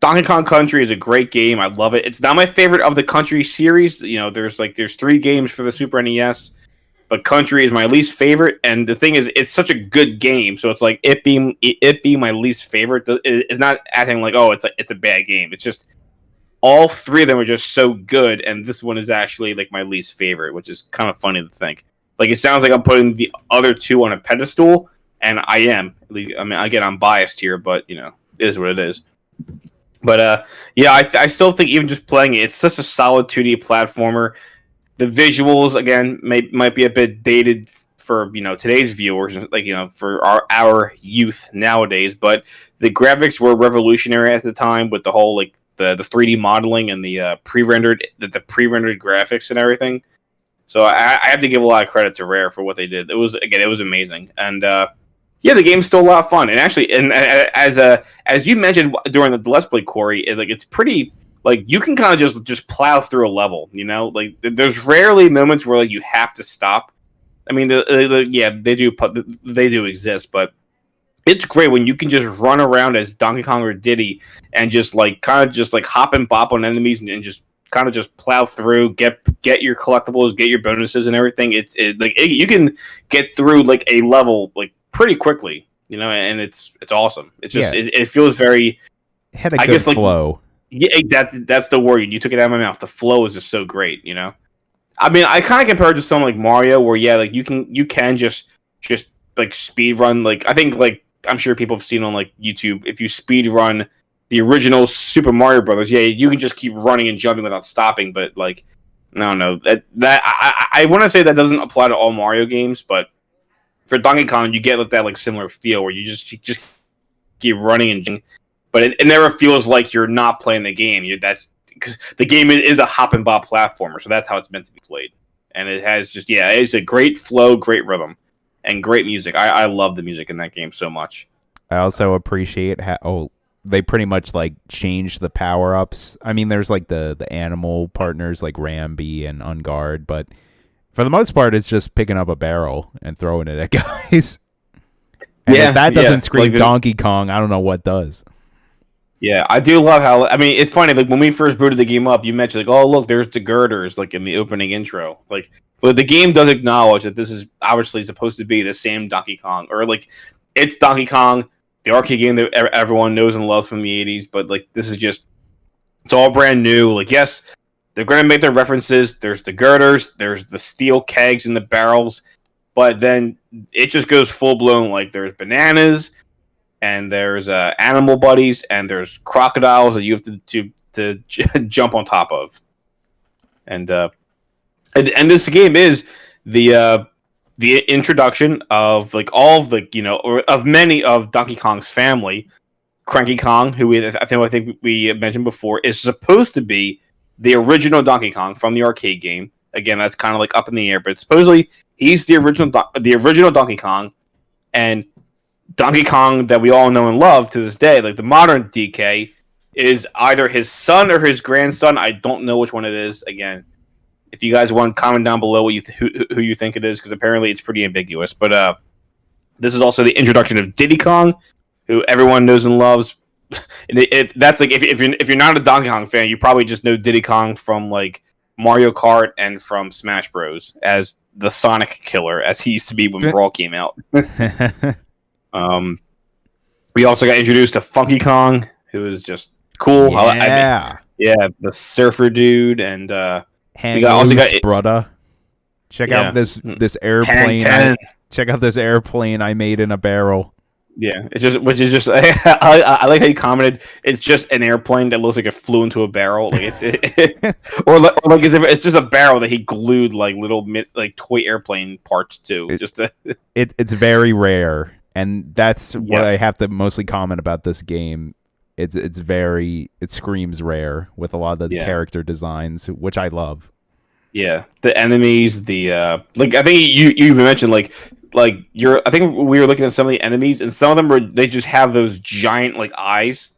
Donkey Kong Country is a great game. I love it. It's not my favorite of the Country series. There's 3 games for the Super NES, but Country is my least favorite. And the thing is, it's such a good game, so it's like it being my least favorite is not acting like it's a bad game. It's just all 3 of them are just so good, and this one is actually like my least favorite, which is kind of funny to think. Like it sounds like I'm putting the other 2 on a pedestal, and I am. Again, I'm biased here, but it is what it is. But yeah, I still think even just playing it, it's such a solid 2D platformer. The visuals, again, might be a bit dated for today's viewers, like for our youth nowadays, but the graphics were revolutionary at the time with the whole like the 3D modeling and the pre-rendered graphics and everything. So I have to give a lot of credit to Rare for what they did. It was amazing, and yeah, the game's still a lot of fun. And actually, and as you mentioned during the Let's Play, Corey, it's pretty. Like, you can kind of just plow through a level, Like, there's rarely moments where like you have to stop. I mean, yeah, they do exist, but it's great when you can just run around as Donkey Kong or Diddy and just like kind of just like hop and bop on enemies and just kind of just plow through, get your collectibles, get your bonuses and everything. You can get through like a level like pretty quickly, and it's awesome. It's just it feels very had a good flow. Yeah, that's the word. You took it out of my mouth. The flow is just so great, I mean, I kind of compare it to something like Mario, where like you can just like speed run. Like, I think, like, I'm sure people have seen on like YouTube, if you speed run the original Super Mario Brothers, yeah, you can just keep running and jumping without stopping. But like, I don't know, I want to say that doesn't apply to all Mario games, but for Donkey Kong, you get like that like similar feel where you just keep running and jumping. But it never feels like you're not playing the game. That's because the game is a hop and bop platformer, so that's how it's meant to be played. And it has it's a great flow, great rhythm, and great music. I love the music in that game so much. I also appreciate how they pretty much like changed the power ups. I mean, there's like the animal partners like Rambi and Unguard, but for the most part, it's just picking up a barrel and throwing it at guys. And if that doesn't scream like Donkey Kong, I don't know what does. Yeah, I do love how. I mean, it's funny. Like, when we first booted the game up, you mentioned like, "Oh, look, there's the girders," like in the opening intro. Like, but the game does acknowledge that this is obviously supposed to be the same Donkey Kong, or like it's Donkey Kong, the arcade game that everyone knows and loves from the '80s. But like, this is it's all brand new. Like, yes, they're going to make their references. There's the girders, there's the steel kegs in the barrels, but then it just goes full blown. Like, there's bananas. And there's animal buddies, and there's crocodiles that you have to jump on top of, and this game is the introduction of like all of the or of many of Donkey Kong's family. Cranky Kong, who I think we mentioned before, is supposed to be the original Donkey Kong from the arcade game. Again, that's kind of like up in the air, but supposedly he's the original Donkey Kong, and Donkey Kong that we all know and love to this day, like the modern DK, is either his son or his grandson. I don't know which one it is. Again, if you guys want to comment down below what who you think it is, because apparently it's pretty ambiguous. But this is also the introduction of Diddy Kong, who everyone knows and loves. That's like if you're not a Donkey Kong fan, you probably just know Diddy Kong from like Mario Kart and from Smash Bros. As the Sonic Killer, as he used to be when Brawl came out. We also got introduced to Funky Kong, who is just cool. Yeah, the surfer dude, and we also got brother. Check out this airplane. Check out this airplane I made in a barrel. Yeah, I like how you commented. It's just an airplane that looks like it flew into a barrel, like or like as if it's just a barrel that he glued like little toy airplane parts to. It's very rare. And that's what I have to mostly comment about this game. It screams Rare with a lot of the character designs, which I love. Yeah, the enemies, I think you even mentioned I think we were looking at some of the enemies, and some of them they just have those giant like eyes,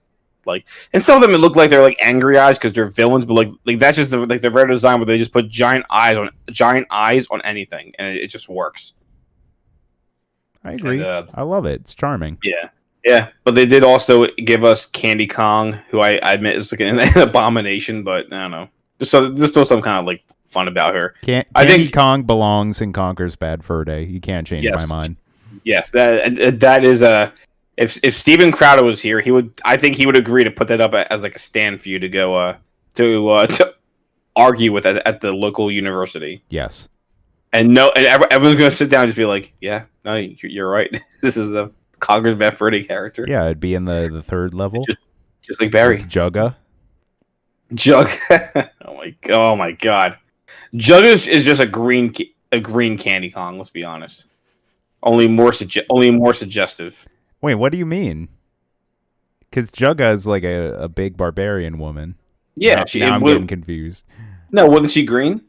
and some of them it look like they're like angry eyes because they're villains, but like that's just the rare design where they just put giant eyes on anything, and it just works. I agree. I love it. It's charming. Yeah. But they did also give us Candy Kong, who I admit is like an abomination, but I don't know. There's still some kind of like fun about her. I think Kong belongs in Conker's Bad Fur Day. You can't change my mind. Yes, that is if Steven Crowder was here, I think he would agree to put that up as like a stand for you to go to argue with at the local university. Yes. And everyone's gonna sit down and just be like, "Yeah, no, you're right. This is a Conker's Bad Fur Day character." Yeah, it'd be in the third level, just like Barry. Jugga. Oh my god, Jugga is just a green Candy Kong. Let's be honest. only more suggestive. Wait, what do you mean? Because Jugga is like a big barbarian woman. Yeah, now I'm getting confused. No, wasn't she green?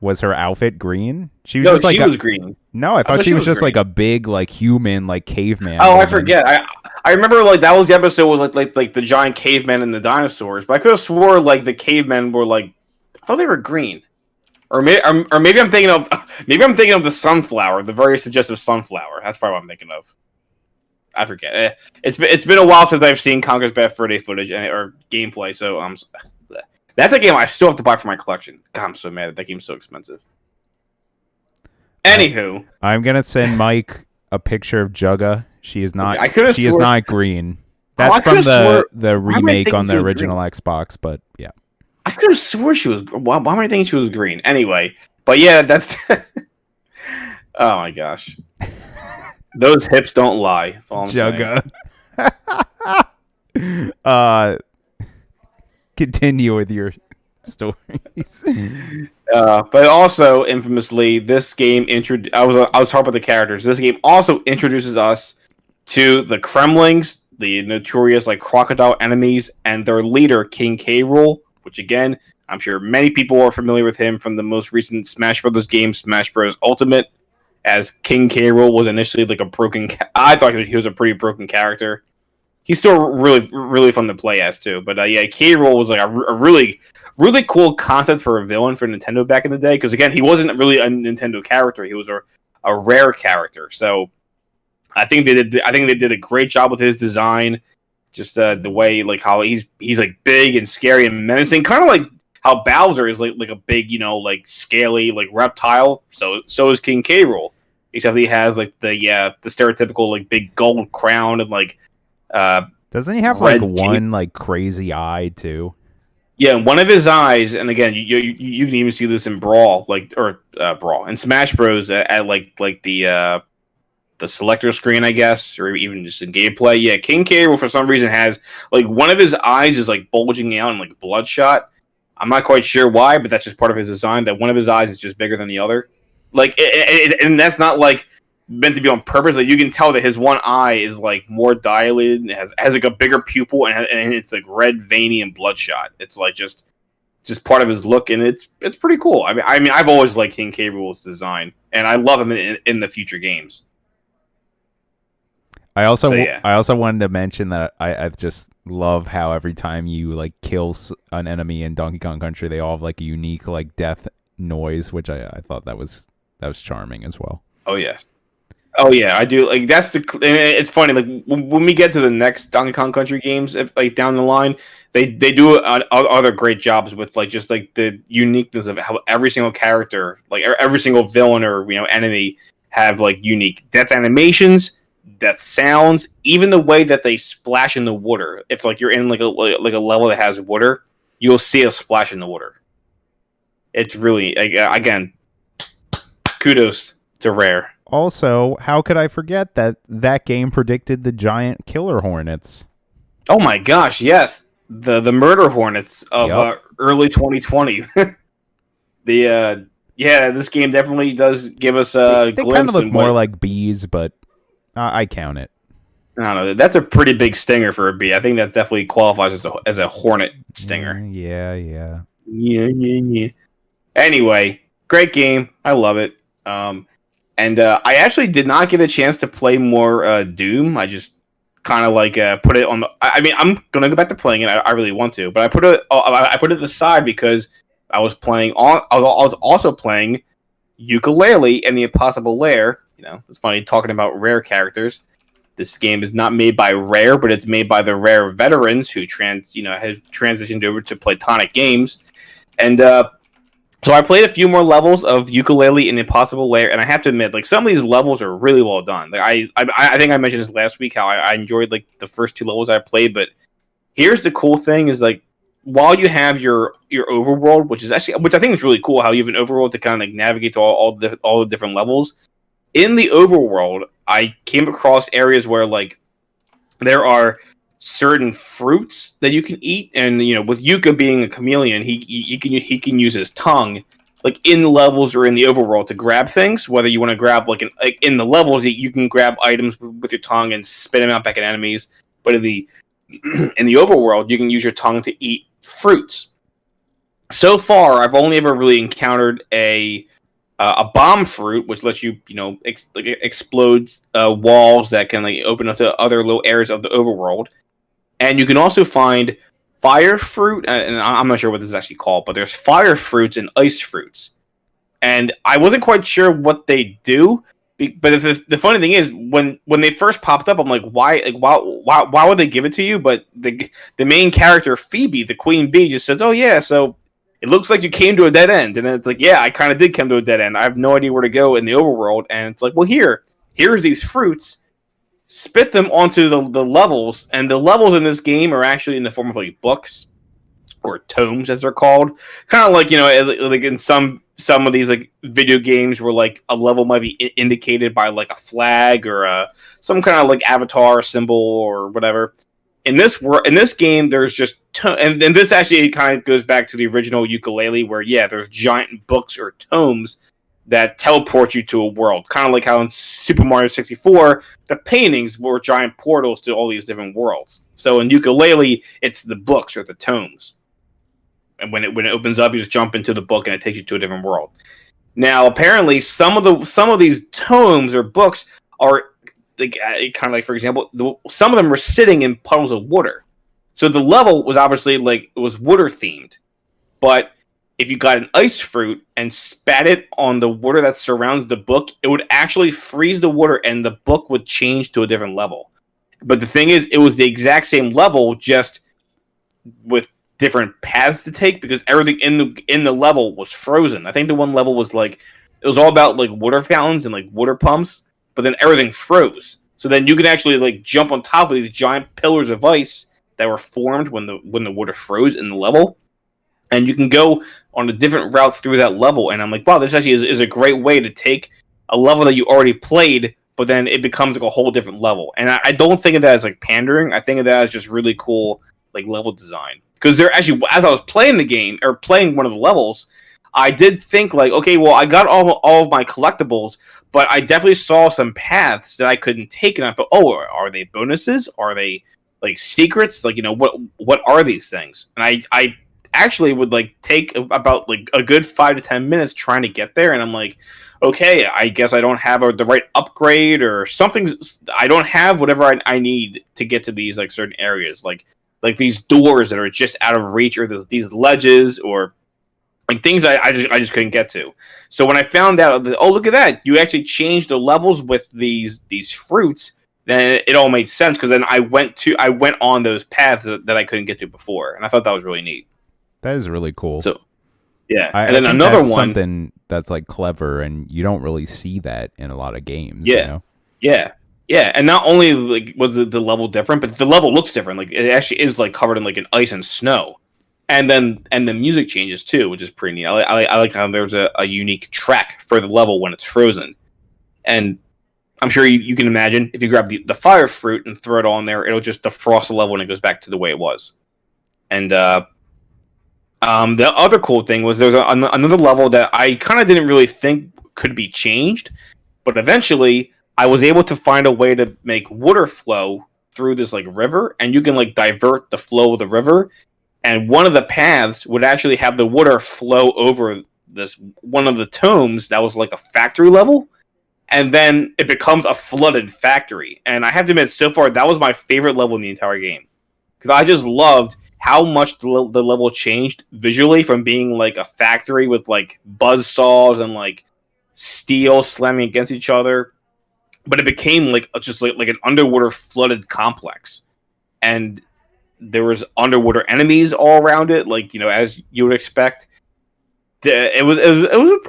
Was her outfit green? She was No, just like she was green. No, I thought she was just green. like a big like human like caveman. Oh, woman. I forget. I remember like that was the episode with like the giant cavemen and the dinosaurs, but I could have swore like the cavemen were like I thought they were green. Or maybe I'm thinking of the sunflower, the very suggestive sunflower. That's probably what I'm thinking of. I forget. It's been a while since I've seen Conker's Bad Fur Day footage or gameplay, so that's a game I still have to buy for my collection. God, I'm so mad that game's so expensive. Anywho, I'm gonna send Mike a picture of Jugga. She is not. She is not green. That's from the remake on the original Xbox, but yeah. I could have swore she was. Why am I thinking she was green? Anyway, but yeah, that's. Oh my gosh, those hips don't lie. That's all I'm saying. Continue with your stories. But also, infamously, this game I was talking about the characters. This game also introduces us to the Kremlings, the notorious like crocodile enemies, and their leader, King K. Rool. Which again, I'm sure many people are familiar with him from the most recent Smash Brothers game, Smash Bros. Ultimate. As King K. Rool was initially like a broken. I thought he was a pretty broken character. He's still really fun to play as too. But yeah, K. Rool was like a really cool concept for a villain for Nintendo back in the day. Because again, he wasn't really a Nintendo character. He was a rare character. So I think they did a great job with his design. Just the way like how he's like big and scary and menacing, kind of like how Bowser is like a big like scaly like reptile. So is King K. Rool, except he has like the stereotypical like big gold crown and like doesn't he have like one like crazy eye too? Yeah, one of his eyes, and again you can even see this in Brawl Brawl and Smash Bros at like the selector screen, I guess, or even just in gameplay. Yeah, King K. Rool for some reason has like one of his eyes is like bulging out and like bloodshot. I'm not quite sure why, but that's just part of his design. That one of his eyes is just bigger than the other. Like, and that's not like meant to be on purpose. Like, you can tell that his one eye is like more dilated and has like a bigger pupil and it's like red, veiny, and bloodshot. It's like just part of his look, and it's pretty cool. I mean, I've always liked King K. Rool's design, and I love him in the future games. I also wanted to mention that I just love how every time you like kill an enemy in Donkey Kong Country, they all have like a unique like death noise, which I thought that was charming as well. Oh yeah, I do. Like it's funny. Like when we get to the next Donkey Kong Country games, if like down the line, they do other great jobs with like just like the uniqueness of how every single character, like every single villain or enemy have like unique death animations. Death sounds, even the way that they splash in the water. If like you're in like a level that has water, you'll see a splash in the water. It's really again, kudos to Rare. Also, how could I forget that game predicted the giant killer hornets? Oh my gosh, yes, the murder hornets of early 2020. This game definitely does give us a glimpse. They kind of look more like bees, but. I count it. I don't know. That's a pretty big stinger for a bee. I think that definitely qualifies as a hornet stinger. Yeah. Anyway, great game. I love it. And I actually did not get a chance to play more Doom. I just kind of like put it on the. I mean, I'm gonna go back to playing it. I really want to, but I put it aside because I was also playing Yooka-Laylee and the Impossible Lair. It's funny talking about Rare characters. This game is not made by Rare, but it's made by the Rare veterans who has transitioned over to Platonic Games. And so I played a few more levels of Yooka-Laylee and Impossible Lair, and I have to admit, like some of these levels are really well done. Like I think I mentioned this last week how I enjoyed like the first two levels I played, but here's the cool thing: is like while you have your overworld, which I think is really cool, how you have an overworld to kind of like navigate to all the different levels. In the overworld, I came across areas where like there are certain fruits that you can eat, and with Yooka being a chameleon, he can use his tongue like in the levels or in the overworld to grab things. Whether you want to grab like in the levels, you can grab items with your tongue and spit them out back at enemies. But in the in the overworld, you can use your tongue to eat fruits. So far, I've only ever really encountered a bomb fruit, which lets you, explode walls that can like open up to other little areas of the overworld. And you can also find fire fruit, and I'm not sure what this is actually called, but there's fire fruits and ice fruits. And I wasn't quite sure what they do, but the funny thing is, when they first popped up, I'm like, why would they give it to you? But the main character, Phoebe, the queen bee, just says, oh yeah, so it looks like you came to a dead end. And it's like, yeah, I kind of did come to a dead end. I have no idea where to go in the overworld. And it's like, well, here's these fruits. Spit them onto the levels. And the levels in this game are actually in the form of like books or tomes, as they're called. Kind of like, like in some of these like video games where like a level might be indicated by like a flag or some kind of like avatar symbol or whatever. In this game, there's just and this actually kind of goes back to the original Yooka-Laylee, where there's giant books or tomes that teleport you to a world, kind of like how in Super Mario 64 the paintings were giant portals to all these different worlds. So in Yooka-Laylee, it's the books or the tomes, and when it opens up, you just jump into the book and it takes you to a different world. Now, apparently, some of these tomes or books are kind of like, for example, some of them were sitting in puddles of water. So the level was obviously like it was water themed, but if you got an ice fruit and spat it on the water that surrounds the book, it would actually freeze the water and the book would change to a different level. But the thing is, it was the exact same level, just with different paths to take, because everything in the level was frozen. I think the one level was like it was all about like water fountains and like water pumps, but then everything froze. So then you could actually like jump on top of these giant pillars of ice that were formed when the water froze in the level, and you can go on a different route through that level. And I'm like, wow, this actually is a great way to take a level that you already played, but then it becomes like a whole different level. And I don't think of that as like pandering. I think of that as just really cool like level design. Because they're actually, as I was playing the game or playing one of the levels, I did think like, okay, well, I got all of my collectibles, but I definitely saw some paths that I couldn't take, and I thought, oh, are they bonuses? Are they like secrets? Like, what are these things? And I actually would like take about like a good 5 to 10 minutes trying to get there, and I'm like, okay, I guess I don't have the right upgrade or something. I don't have whatever I need to get to these like certain areas, like these doors that are just out of reach, or these ledges, or like things I just couldn't get to. So when I found out, oh, look at that, you actually changed the levels with these fruits, then it all made sense, because then I went on those paths that I couldn't get to before, and I thought that was really neat. That is really cool. So yeah, and then another one, something that's like clever, and you don't really see that in a lot of games. Yeah, yeah, and not only like was the level different, but the level looks different. Like it actually is like covered in like an ice and snow. And the music changes too, which is pretty neat. I like how there's a unique track for the level when it's frozen. And I'm sure you can imagine if you grab the fire fruit and throw it on there, it'll just defrost the level and it goes back to the way it was. And the other cool thing was there's another level that I kind of didn't really think could be changed, but eventually I was able to find a way to make water flow through this like river, and you can like divert the flow of the river. And one of the paths would actually have the water flow over this one of the tomes that was like a factory level, and then it becomes a flooded factory. And I have to admit, so far, that was my favorite level in the entire game, because I just loved how much the level changed visually from being like a factory with like buzz saws and like steel slamming against each other, but it became like just like an underwater flooded complex. And there was underwater enemies all around it, like, as you would expect. It was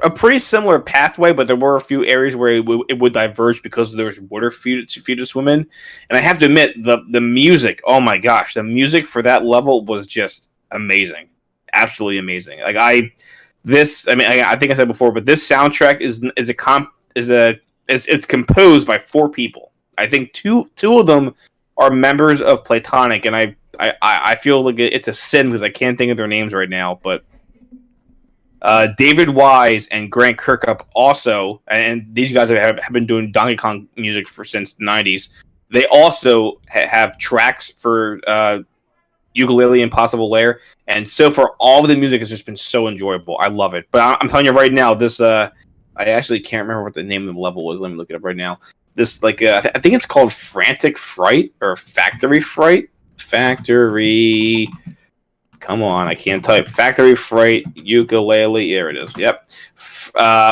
a pretty similar pathway, but there were a few areas where it would diverge because there was water for you to swim in. And I have to admit, the music, oh my gosh, the music for that level was just amazing, absolutely amazing. Like I think I said before, but this soundtrack it's composed by 4 people. I think two of them are members of Platonic, and I feel like it's a sin because I can't think of their names right now, but David Wise and Grant Kirkhope also, and these guys have been doing Donkey Kong music since the 90s. They also have tracks for Yooka-Laylee, Impossible Lair, and so far all of the music has just been so enjoyable. I love it. But I'm telling you right now, this I actually can't remember what the name of the level was. Let me look it up right now. This I think it's called Frantic Fright or Factory Fright. Factory. Come on, I can't type. Factory Fright, Yooka-Laylee. There it is. Yep.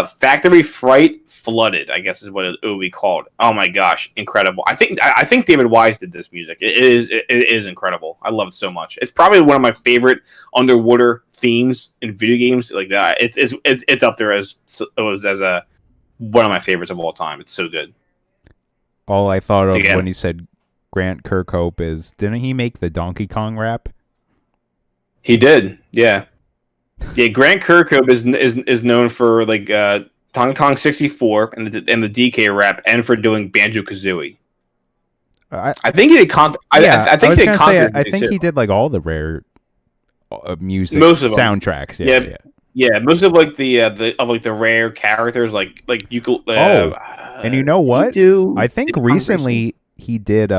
Factory Fright Flooded, I guess is what it would be called. Oh my gosh, incredible! I think David Wise did this music. It is incredible. I love it so much. It's probably one of my favorite underwater themes in video games. Like that, it's up there as one of my favorites of all time. It's so good. All I thought of when he said Grant Kirkhope is, didn't he make the Donkey Kong rap? He did, yeah. Yeah, Grant Kirkhope is known for like Donkey Kong 64 and the DK rap, and for doing Banjo-Kazooie. I think he did. I think he did like all the Rare music, most of them. Soundtracks. Yeah. Most of like the Rare characters, like you could. And you know what? I think recently he did.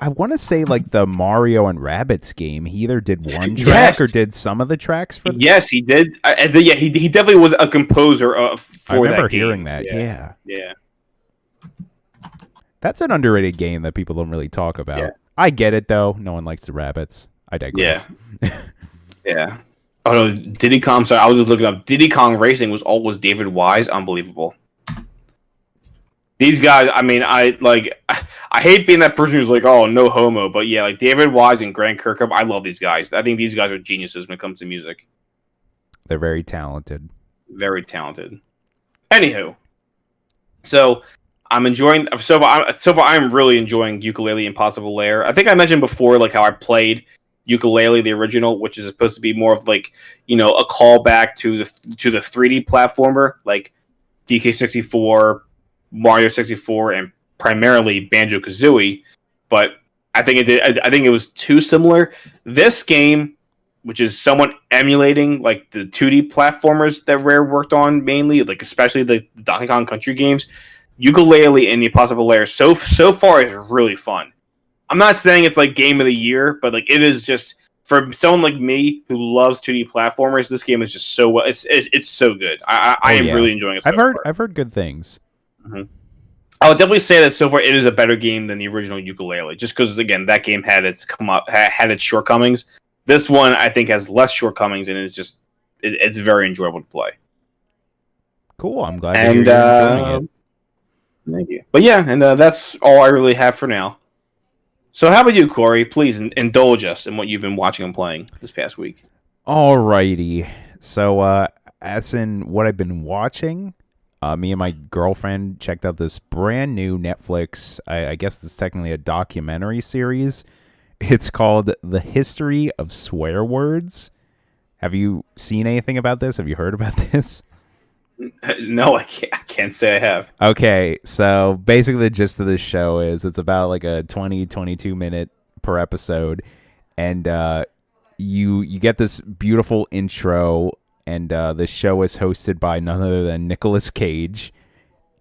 I want to say like the Mario and Rabbids game. He either did one track or did some of the tracks for. Yes, he did. He definitely was a composer for that. I remember hearing that. Yeah. That's an underrated game that people don't really talk about. Yeah. I get it though. No one likes the Rabbids. I digress. Yeah. Oh no, Diddy Kong. Sorry, I was just looking up. Diddy Kong Racing was David Wise. Unbelievable. These guys, I mean, I hate being that person who's like, oh, no homo, but yeah, like David Wise and Grant Kirkhope, I love these guys. I think these guys are geniuses when it comes to music. They're very talented. Very talented. Anywho, so I'm enjoying. So far, I'm really enjoying Yooka-Laylee Impossible Lair. I think I mentioned before, like how I played Yooka-Laylee the original, which is supposed to be more of like a callback to the 3D platformer, like DK64. Mario 64 and primarily Banjo-Kazooie, but I think it was too similar. This game, which is somewhat emulating like the 2D platformers that Rare worked on mainly, like especially the Donkey Kong Country games, Yooka-Laylee and the Impossible Lair so far is really fun. I'm not saying it's like game of the year, but like it is just for someone like me who loves 2D platformers. This game is just so well. It's so good. I am really enjoying it. I've heard good things. Mm-hmm. I would definitely say that so far it is a better game than the original Yooka-Laylee, just because again that game had its shortcomings. This one I think has less shortcomings and it's very enjoyable to play. Cool, I'm glad you're enjoying it. Thank you. But yeah, and that's all I really have for now. So how about you, Corey? Please indulge us in what you've been watching and playing this past week. Alrighty. So as in what I've been watching. Me and my girlfriend checked out this brand new Netflix, I guess it's technically a documentary series. It's called The History of Swear Words. Have you seen anything about this? Have you heard about this? No, I can't say I have. Okay, so basically the gist of this show is it's about like a 22 minute per episode. And you get this beautiful intro. And the show is hosted by none other than Nicolas Cage.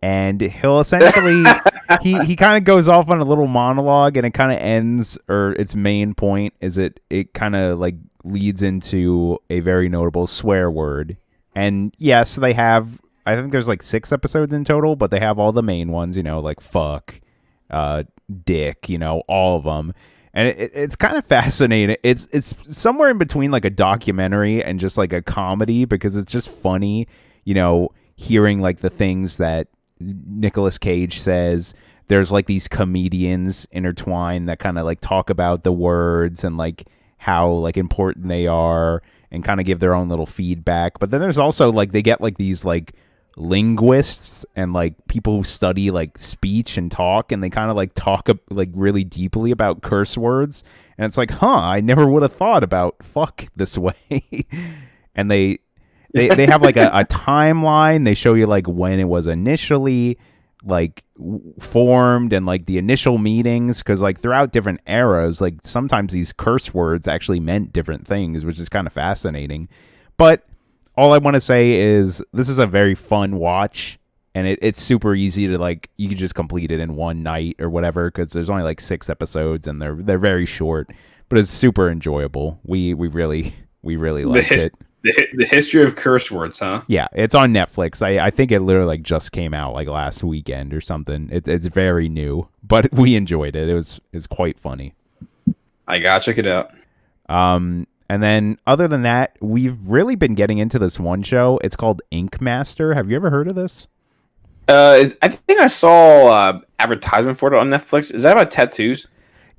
And he'll essentially, he kind of goes off on a little monologue and it kind of ends, or its main point is it kind of like leads into a very notable swear word. And yes, they have, I think there's like 6 episodes in total, but they have all the main ones, like fuck, dick, all of them. And it's kind of fascinating. It's somewhere in between like a documentary and just like a comedy because it's just funny, hearing like the things that Nicolas Cage says. There's like these comedians intertwined that kind of like talk about the words and like how like important they are and kind of give their own little feedback. But then there's also like they get like these like linguists and like people who study like speech and talk, and they kind of like talk like really deeply about curse words, and it's like, I never would have thought about fuck this way. And they have like a timeline. They show you like when it was initially like formed and like the initial meetings, because like throughout different eras, like sometimes these curse words actually meant different things, which is kind of fascinating. But all I want to say is this is a very fun watch, and it's super easy to like. You can just complete it in one night or whatever because there's only like 6 episodes and they're very short, but it's super enjoyable. We really liked it. The history of curse words, huh? Yeah, it's on Netflix. I think it literally like just came out like last weekend or something. It's very new, but we enjoyed it. It's quite funny. I gotta check it out. And then other than that, we've really been getting into this one show. It's called Ink Master. Have you ever heard of this? I think I saw advertisement for it on Netflix. Is that about tattoos?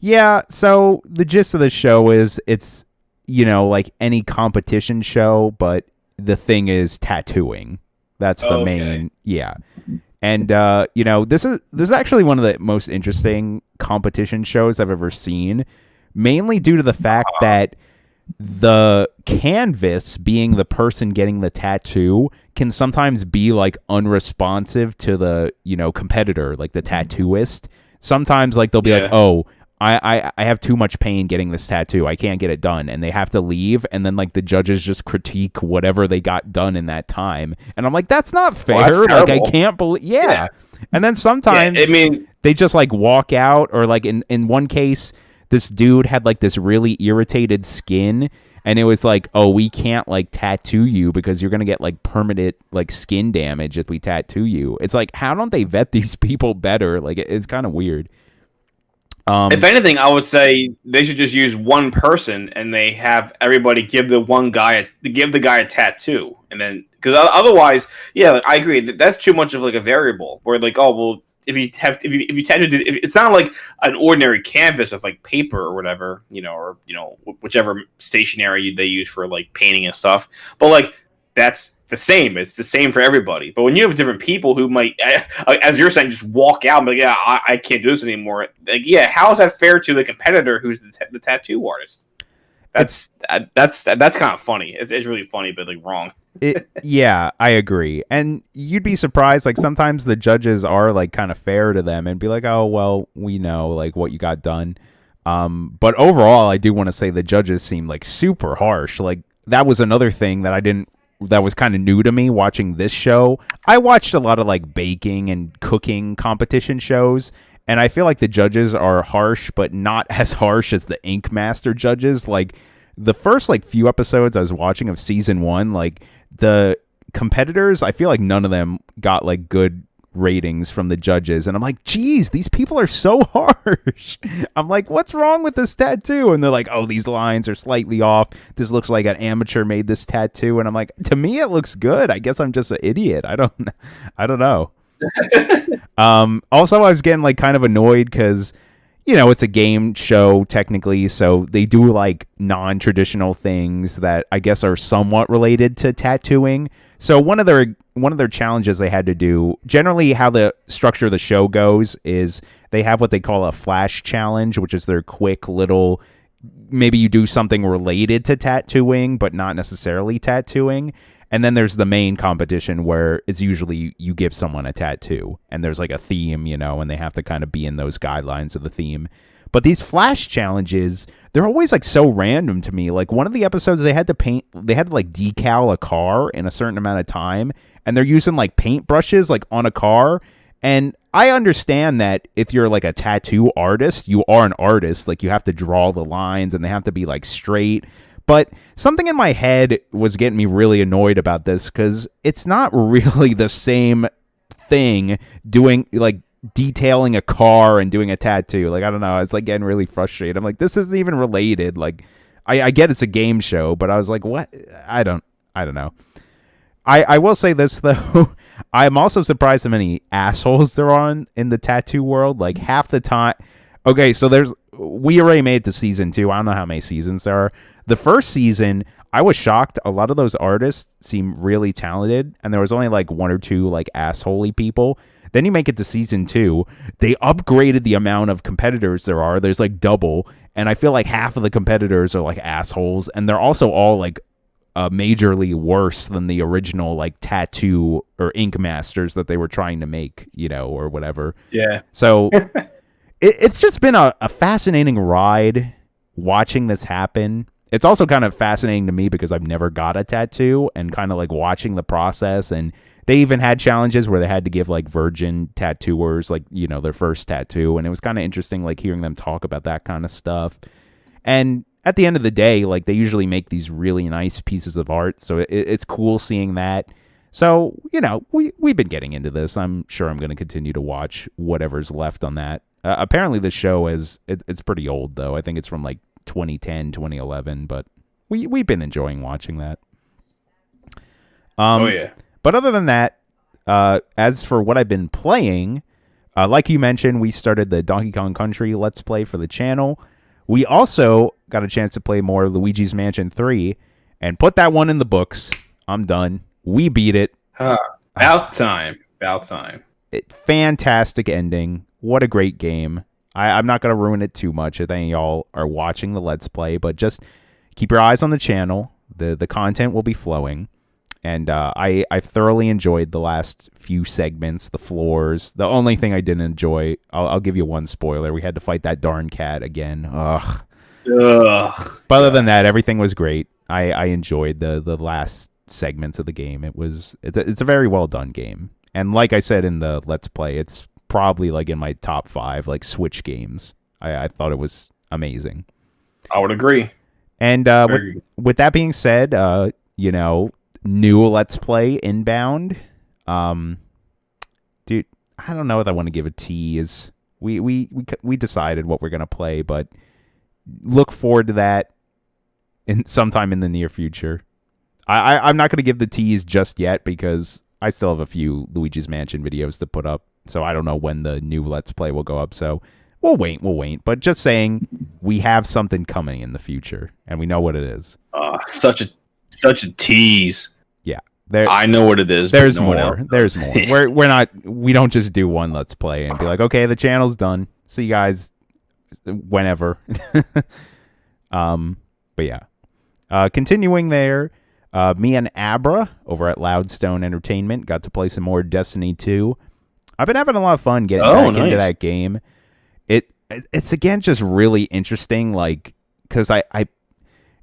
Yeah. So the gist of the show is it's, like any competition show, but the thing is tattooing. That's the main. Yeah. And this is actually one of the most interesting competition shows I've ever seen, mainly due to the fact that the canvas, being the person getting the tattoo, can sometimes be like unresponsive to the competitor, like the tattooist. Sometimes like they'll be like, oh, I have too much pain getting this tattoo, I can't get it done, and they have to leave, and then like the judges just critique whatever they got done in that time, and I'm like, that's not fair. Like I can't believe And then sometimes they just like walk out, or like in one case this dude had like this really irritated skin, and it was like, oh, we can't like tattoo you because you're gonna get like permanent like skin damage if we tattoo you. It's like, how don't they vet these people better? Like it's kind of weird. If anything, I would say they should just use one person, and they have everybody give the guy a tattoo, and then because otherwise, I agree that's too much of like a variable. Where like, oh well, if you tattoo, it's not like an ordinary canvas of like paper or whatever, or whichever stationery they use for like painting and stuff. But like that's the same. It's the same for everybody. But when you have different people who might, as you're saying, just walk out and be like, I can't do this anymore. Like, how is that fair to the competitor who's the tattoo artist? That's kind of funny. It's really funny, but like wrong. Yeah, I agree. And you'd be surprised, like sometimes the judges are like kind of fair to them and be like, oh, well, we know like what you got done. But overall, I do want to say the judges seem like super harsh. Like that was another thing that was kind of new to me watching this show. I watched a lot of like baking and cooking competition shows, and I feel like the judges are harsh, but not as harsh as the Ink Master judges. Like the first like few episodes I was watching of season 1, like the competitors, I feel like none of them got like good ratings from the judges, and I'm like, geez, these people are so harsh. I'm like, what's wrong with this tattoo? And they're like, oh, these lines are slightly off, this looks like an amateur made this tattoo. And I'm like, to me it looks good. I guess I'm just an idiot. I don't know. Also I was getting like kind of annoyed because it's a game show technically, so they do like non-traditional things that I guess are somewhat related to tattooing. So one of their challenges they had to do, generally how the structure of the show goes is they have what they call a flash challenge, which is their quick little, maybe you do something related to tattooing, but not necessarily tattooing. And then there's the main competition where it's usually you give someone a tattoo and there's like a theme, and they have to kind of be in those guidelines of the theme. But these flash challenges, they're always like so random to me. Like one of the episodes they had to like decal a car in a certain amount of time, and they're using like paint brushes like on a car. And I understand that if you're like a tattoo artist, you are an artist, like you have to draw the lines and they have to be like straight. But something in my head was getting me really annoyed about this because it's not really the same thing doing like detailing a car and doing a tattoo. Like, I don't know. It's like getting really frustrated. I'm like, this isn't even related. Like, I get it's a game show, but I was like, what? I don't know. I will say this though. I'm also surprised how many assholes there are in the tattoo world. Like half the time. Okay, so we already made it to season 2. I don't know how many seasons there are. The first season, I was shocked. A lot of those artists seem really talented, and there was only like 1 or 2 like assholey people. Then you make it to season 2. They upgraded the amount of competitors there are. There's like double, and I feel like half of the competitors are like assholes, and they're also all like majorly worse than the original like tattoo or ink masters that they were trying to make, or whatever. Yeah. So it's just been a fascinating ride watching this happen. it's also kind of fascinating to me because I've never got a tattoo, and kind of like watching the process. And they even had challenges where they had to give like virgin tattooers like, you know, their first tattoo, and it was kind of interesting like hearing them talk about that kind of stuff. And at the end of the day, like, they usually make these really nice pieces of art, so it's cool seeing that. So, you know, we've been getting into this. I'm sure I'm going to continue to watch whatever's left on that. Apparently the show it's pretty old, though. I think it's from like 2010, 2011, but we've been enjoying watching that. Oh, yeah. But other than that, as for what I've been playing, like you mentioned, we started the Donkey Kong Country Let's Play for the channel. We also got a chance to play more Luigi's Mansion 3 and put that one in the books. I'm done. We beat it. About time. About time. Fantastic ending. What a great game. I'm not going to ruin it too much if any of y'all are watching the Let's Play, but just keep your eyes on the channel. The content will be flowing. And I thoroughly enjoyed the last few segments, the floors. The only thing I didn't enjoy, I'll give you one spoiler. We had to fight that darn cat again. Ugh. But other than that, everything was great. I enjoyed the last segments of the game. It's a very well done game. And like I said in the Let's Play, it's probably like in my top 5 like Switch games. I thought it was amazing. I would agree. And with that being said, you know, new Let's Play inbound. Dude, I don't know if I want to give a tease. We decided what we're gonna play, but look forward to that sometime in the near future. I'm not gonna give the tease just yet because I still have a few Luigi's Mansion videos to put up, so I don't know when the new Let's Play will go up. So we'll wait. But just saying, we have something coming in the future, and we know what it is. Such a tease. Yeah, I know what it is. There's more. There's more. We don't just do one Let's Play and be like, okay, the channel's done. See you guys whenever. But yeah, continuing there. Me and Abra over at Loudstone Entertainment got to play some more Destiny 2. I've been having a lot of fun getting back into that game. It's again just really interesting, like, because I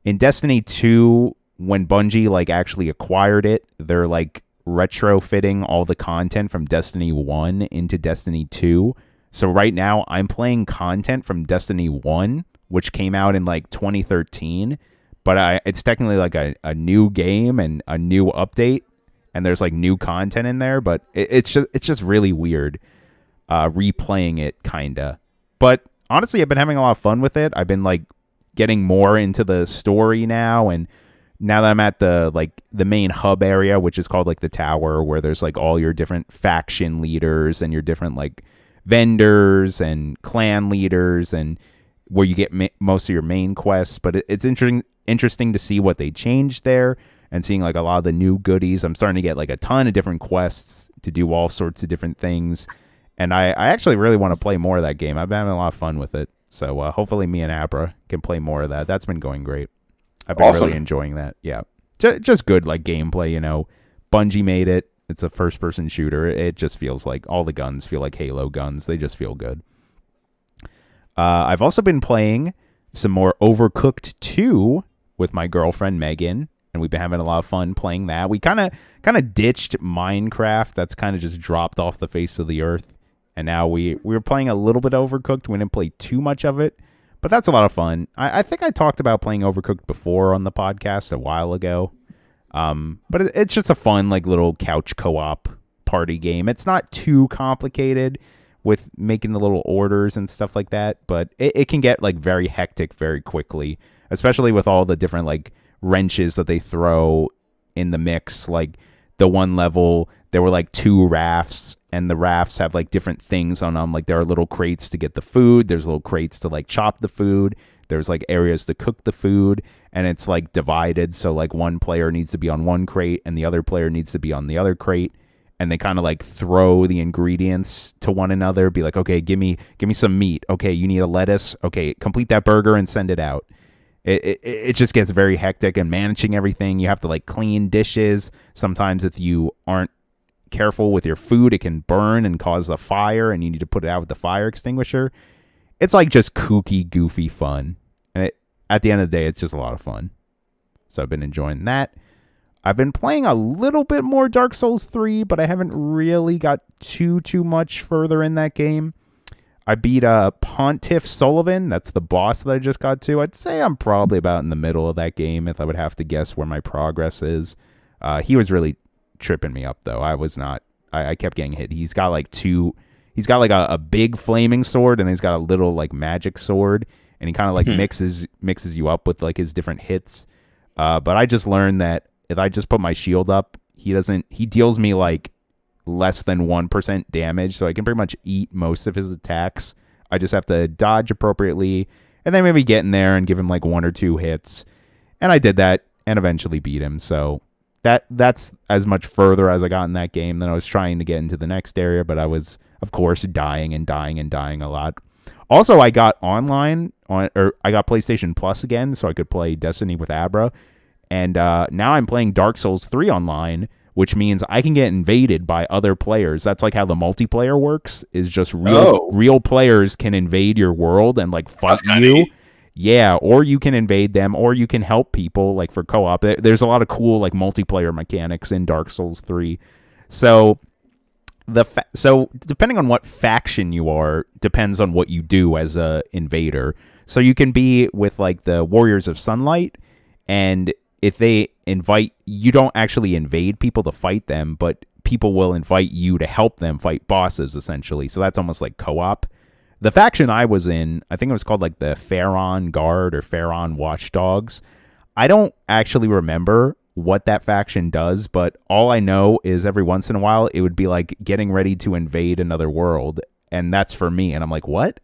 in Destiny 2, when Bungie like actually acquired it, they're like retrofitting all the content from Destiny 1 into Destiny 2. So right now I'm playing content from Destiny 1, which came out in like 2013. But it's technically like a new game and a new update, and there's like new content in there. But it's just really weird replaying it, kinda. But honestly, I've been having a lot of fun with it. I've been like getting more into the story now, and now that I'm at the main hub area, which is called like the Tower, where there's like all your different faction leaders and your different like vendors and clan leaders, and where you get most of your main quests. But it's interesting to see what they changed there and seeing like a lot of the new goodies. I'm starting to get like a ton of different quests to do all sorts of different things. And I actually really want to play more of that game. I've been having a lot of fun with it. So hopefully me and Abra can play more of that. That's been going great. I've been really enjoying that. Yeah. Just good like gameplay, you know. Bungie made it. It's a first-person shooter. It just feels like all the guns feel like Halo guns. They just feel good. I've also been playing some more Overcooked 2 with my girlfriend Megan, and we've been having a lot of fun playing that. We kind of ditched Minecraft. That's kind of just dropped off the face of the earth, and now we were playing a little bit of Overcooked. We didn't play too much of it, but that's a lot of fun. I think I talked about playing Overcooked before on the podcast a while ago, but it's just a fun like little couch co-op party game. It's not too complicated with making the little orders and stuff like that, but it can get like very hectic very quickly, especially with all the different like wrenches that they throw in the mix. Like the one level, there were like 2 rafts, and the rafts have like different things on them. Like there are little crates to get the food, there's little crates to like chop the food, there's like areas to cook the food, and it's like divided. So like one player needs to be on one crate and the other player needs to be on the other crate. And they kind of like throw the ingredients to one another, be like, okay, give me some meat. Okay, you need a lettuce. Okay, complete that burger and send it out. It just gets very hectic, and managing everything. You have to like clean dishes. Sometimes if you aren't careful with your food, it can burn and cause a fire, and you need to put it out with the fire extinguisher. It's like just kooky, goofy fun. And at the end of the day, it's just a lot of fun. So I've been enjoying that. I've been playing a little bit more Dark Souls 3, but I haven't really got too much further in that game. I beat Pontiff Sullivan. That's the boss that I just got to. I'd say I'm probably about in the middle of that game if I would have to guess where my progress is. He was really tripping me up, though. I was not. I kept getting hit. He's got like a big flaming sword, and he's got a little like magic sword, and he kind of like mixes you up with like his different hits. But I just learned that if I just put my shield up, he deals me like less than 1% damage, so I can pretty much eat most of his attacks. I just have to dodge appropriately, and then maybe get in there and give him like 1 or 2 hits. And I did that and eventually beat him. So that's as much further as I got in that game. Then I was trying to get into the next area, but I was, of course, dying a lot. Also, I got I got PlayStation Plus again, so I could play Destiny with Abra. And now I'm playing Dark Souls 3 online, which means I can get invaded by other players. That's like how the multiplayer works, is just real players can invade your world and like fight you. Neat. Yeah, or you can invade them, or you can help people like for co-op. There's a lot of cool like multiplayer mechanics in Dark Souls 3. So depending on what faction you are, depends on what you do as a invader. So you can be with like the Warriors of Sunlight, and if they invite, you don't actually invade people to fight them, but people will invite you to help them fight bosses, essentially. So that's almost like co-op. The faction I was in, I think it was called like the Pharaon Guard or Pharaon Watchdogs. I don't actually remember what that faction does, but all I know is every once in a while it would be like getting ready to invade another world, and that's for me. And I'm like, what?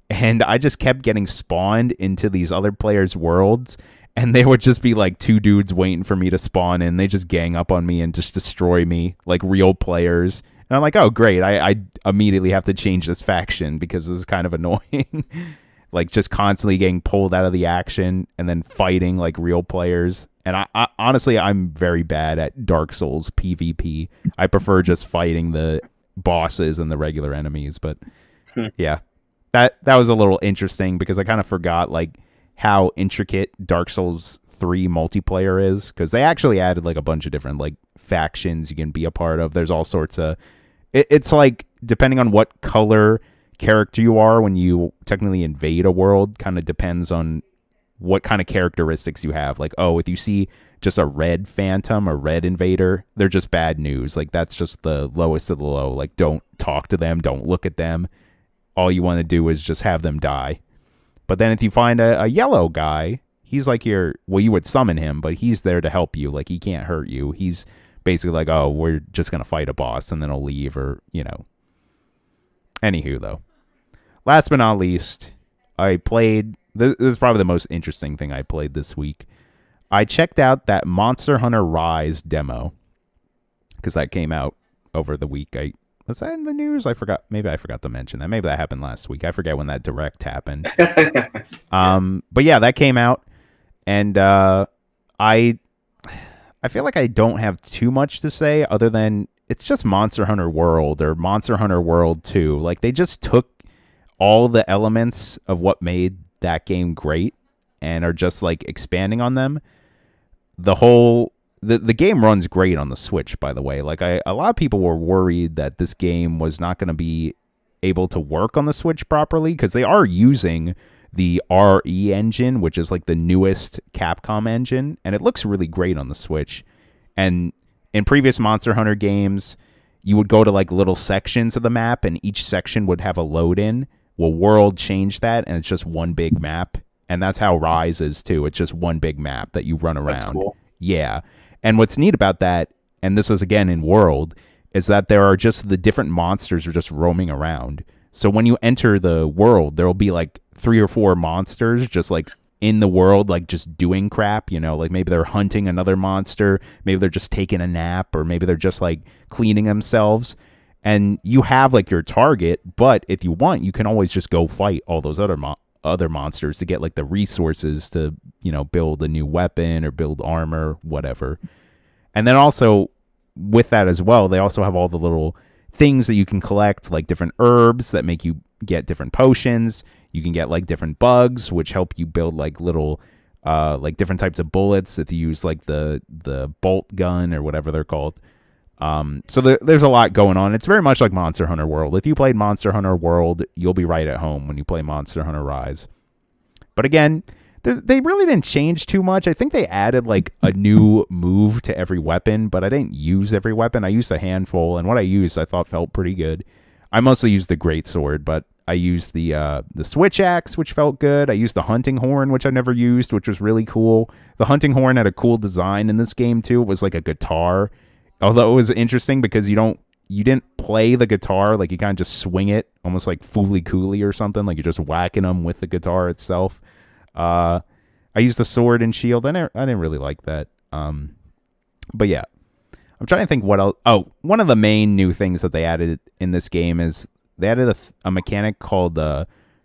And I just kept getting spawned into these other players' worlds, and they would just be like 2 dudes waiting for me to spawn in. They just gang up on me and just destroy me like real players. And I'm like, oh, great. I immediately have to change this faction because this is kind of annoying. Like just constantly getting pulled out of the action and then fighting like real players. And I honestly, I'm very bad at Dark Souls PvP. I prefer just fighting the bosses and the regular enemies. But yeah, that was a little interesting because I kind of forgot like how intricate Dark Souls 3 multiplayer is, because they actually added like a bunch of different like factions you can be a part of. There's all sorts of it's like depending on what color character you are when you technically invade a world, kind of depends on what kind of characteristics you have. Like, oh, if you see just a red phantom or red invader, they're just bad news. Like that's just the lowest of the low. Like don't talk to them, don't look at them. All you want to do is just have them die. But then if you find a yellow guy, he's like you would summon him, but he's there to help you. Like he can't hurt you. He's basically like, oh, we're just going to fight a boss and then he'll leave, or, you know. Anywho, though. Last but not least, I played, this is probably the most interesting thing I played this week. I checked out that Monster Hunter Rise demo, because that came out over the week. Was that in the news? I forgot. Maybe I forgot to mention that. Maybe that happened last week. I forget when that direct happened. But yeah, that came out, and I feel like I don't have too much to say other than it's just Monster Hunter World or Monster Hunter World 2. Like they just took all the elements of what made that game great and are just like expanding on them. The game runs great on the Switch, by the way. Like a lot of people were worried that this game was not going to be able to work on the Switch properly, because they are using the RE engine, which is like the newest Capcom engine, and it looks really great on the Switch. And in previous Monster Hunter games, you would go to like little sections of the map, and each section would have a load in. Well, World changed that, and it's just one big map. And that's how Rise is too. It's just one big map that you run around. That's cool. Yeah. And what's neat about that, and this is again in World, is that there are just the different monsters are just roaming around. So when you enter the world, there will be like 3 or 4 monsters just like in the world, like just doing crap, you know, like maybe they're hunting another monster, maybe they're just taking a nap, or maybe they're just like cleaning themselves. And you have like your target, but if you want, you can always just go fight all those other monsters to get like the resources to, you know, build a new weapon or build armor, whatever. And then also with that as well, they also have all the little things that you can collect, like different herbs that make you get different potions. You can get like different bugs, which help you build like little like different types of bullets if you use like the bolt gun or whatever they're called. So there's a lot going on. It's very much like Monster Hunter World. If you played Monster Hunter World, you'll be right at home when you play Monster Hunter Rise. But again, they really didn't change too much. I think they added like a new move to every weapon, but I didn't use every weapon. I used a handful, and what I used I thought felt pretty good. I mostly used the greatsword, but I used the switch axe, which felt good. I used the hunting horn, which I never used, which was really cool. The hunting horn had a cool design in this game too. It was like a guitar. Although it was interesting because you didn't play the guitar, like you kind of just swing it, almost like Fooly Cooley or something, like you're just whacking them with the guitar itself. I used the sword and shield. I didn't really like that. But yeah, I'm trying to think what else. Oh, one of the main new things that they added in this game is they added a mechanic called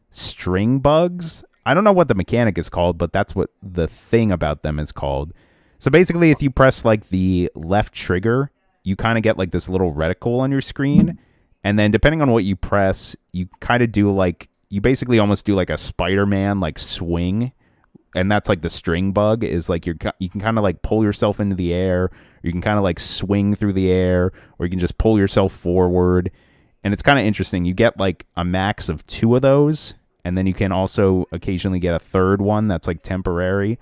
string bugs. I don't know what the mechanic is called, but that's what the thing about them is called. So basically, if you press like the left trigger, you kind of get like this little reticle on your screen. And then depending on what you press, you kind of do like, you basically almost do like a Spider-Man like swing. And that's like the string bug is like you can kind of like pull yourself into the air. Or you can kind of like swing through the air, or you can just pull yourself forward. And it's kind of interesting. You get like a max of 2 of those. And then you can also occasionally get a third one that's like temporary.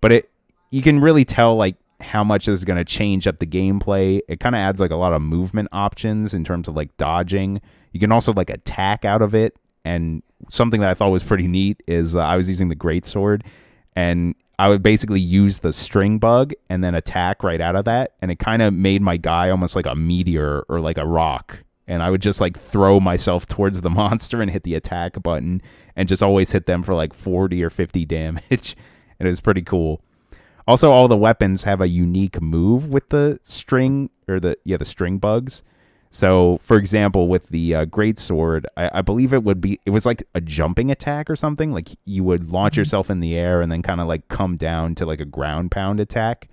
But you can really tell like how much this is going to change up the gameplay. It kind of adds like a lot of movement options in terms of like dodging. You can also like attack out of it. And something that I thought was pretty neat is I was using the greatsword, and I would basically use the string bug and then attack right out of that. And it kind of made my guy almost like a meteor or like a rock. And I would just like throw myself towards the monster and hit the attack button and just always hit them for like 40 or 50 damage. And it was pretty cool. Also, all the weapons have a unique move with the string or the string bugs. So, for example, with the greatsword, I believe it was like a jumping attack or something. Like you would launch yourself in the air and then kind of like come down to like a ground pound attack.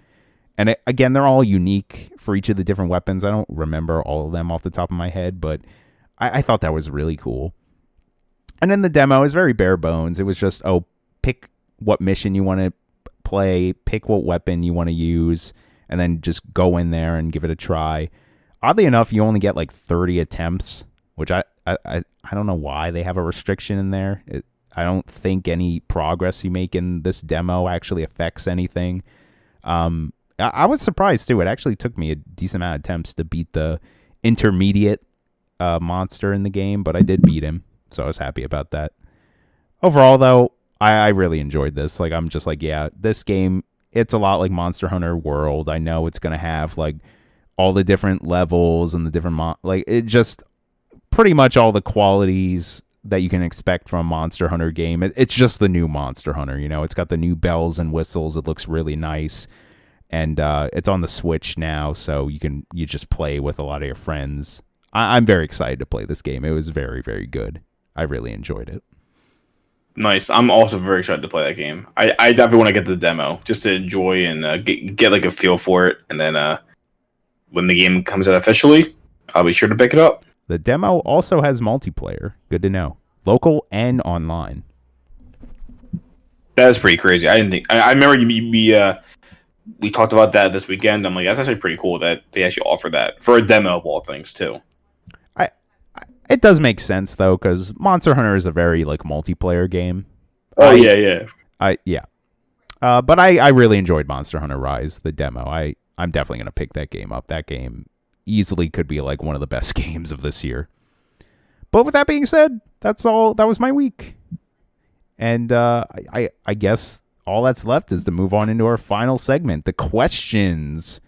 And again, they're all unique for each of the different weapons. I don't remember all of them off the top of my head, but I thought that was really cool. And then the demo is very bare bones. It was just, pick what mission you want to play, pick what weapon you want to use, and then just go in there and give it a try. Oddly enough, you only get like 30 attempts, which I don't know why they have a restriction in there. I don't think any progress you make in this demo actually affects anything. I was surprised too. It actually took me a decent amount of attempts to beat the intermediate monster in the game, but I did beat him, so I was happy about that. Overall, though, I really enjoyed this. Like, I'm just like, yeah, this game, it's a lot like Monster Hunter World. I know it's going to have, like, all the different levels and the different, it just pretty much all the qualities that you can expect from a Monster Hunter game. It's just the new Monster Hunter, you know? It's got the new bells and whistles. It looks really nice. And it's on the Switch now, so you just play with a lot of your friends. I'm very excited to play this game. It was very, very good. I really enjoyed it. Nice. I'm also very excited to play that game. I definitely want to get the demo just to enjoy and get like a feel for it. And then when the game comes out officially, I'll be sure to pick it up. The demo also has multiplayer. Good to know. Local and online. That is pretty crazy. I didn't think. I remember we talked about that this weekend. I'm like, that's actually pretty cool that they actually offer that for a demo of all things too. It does make sense though, because Monster Hunter is a very like multiplayer game. Oh yeah. But I really enjoyed Monster Hunter Rise, the demo. I'm definitely gonna pick that game up. That game easily could be like one of the best games of this year. But with that being said, that's all. That was my week, and I guess all that's left is to move on into our final segment, the questions.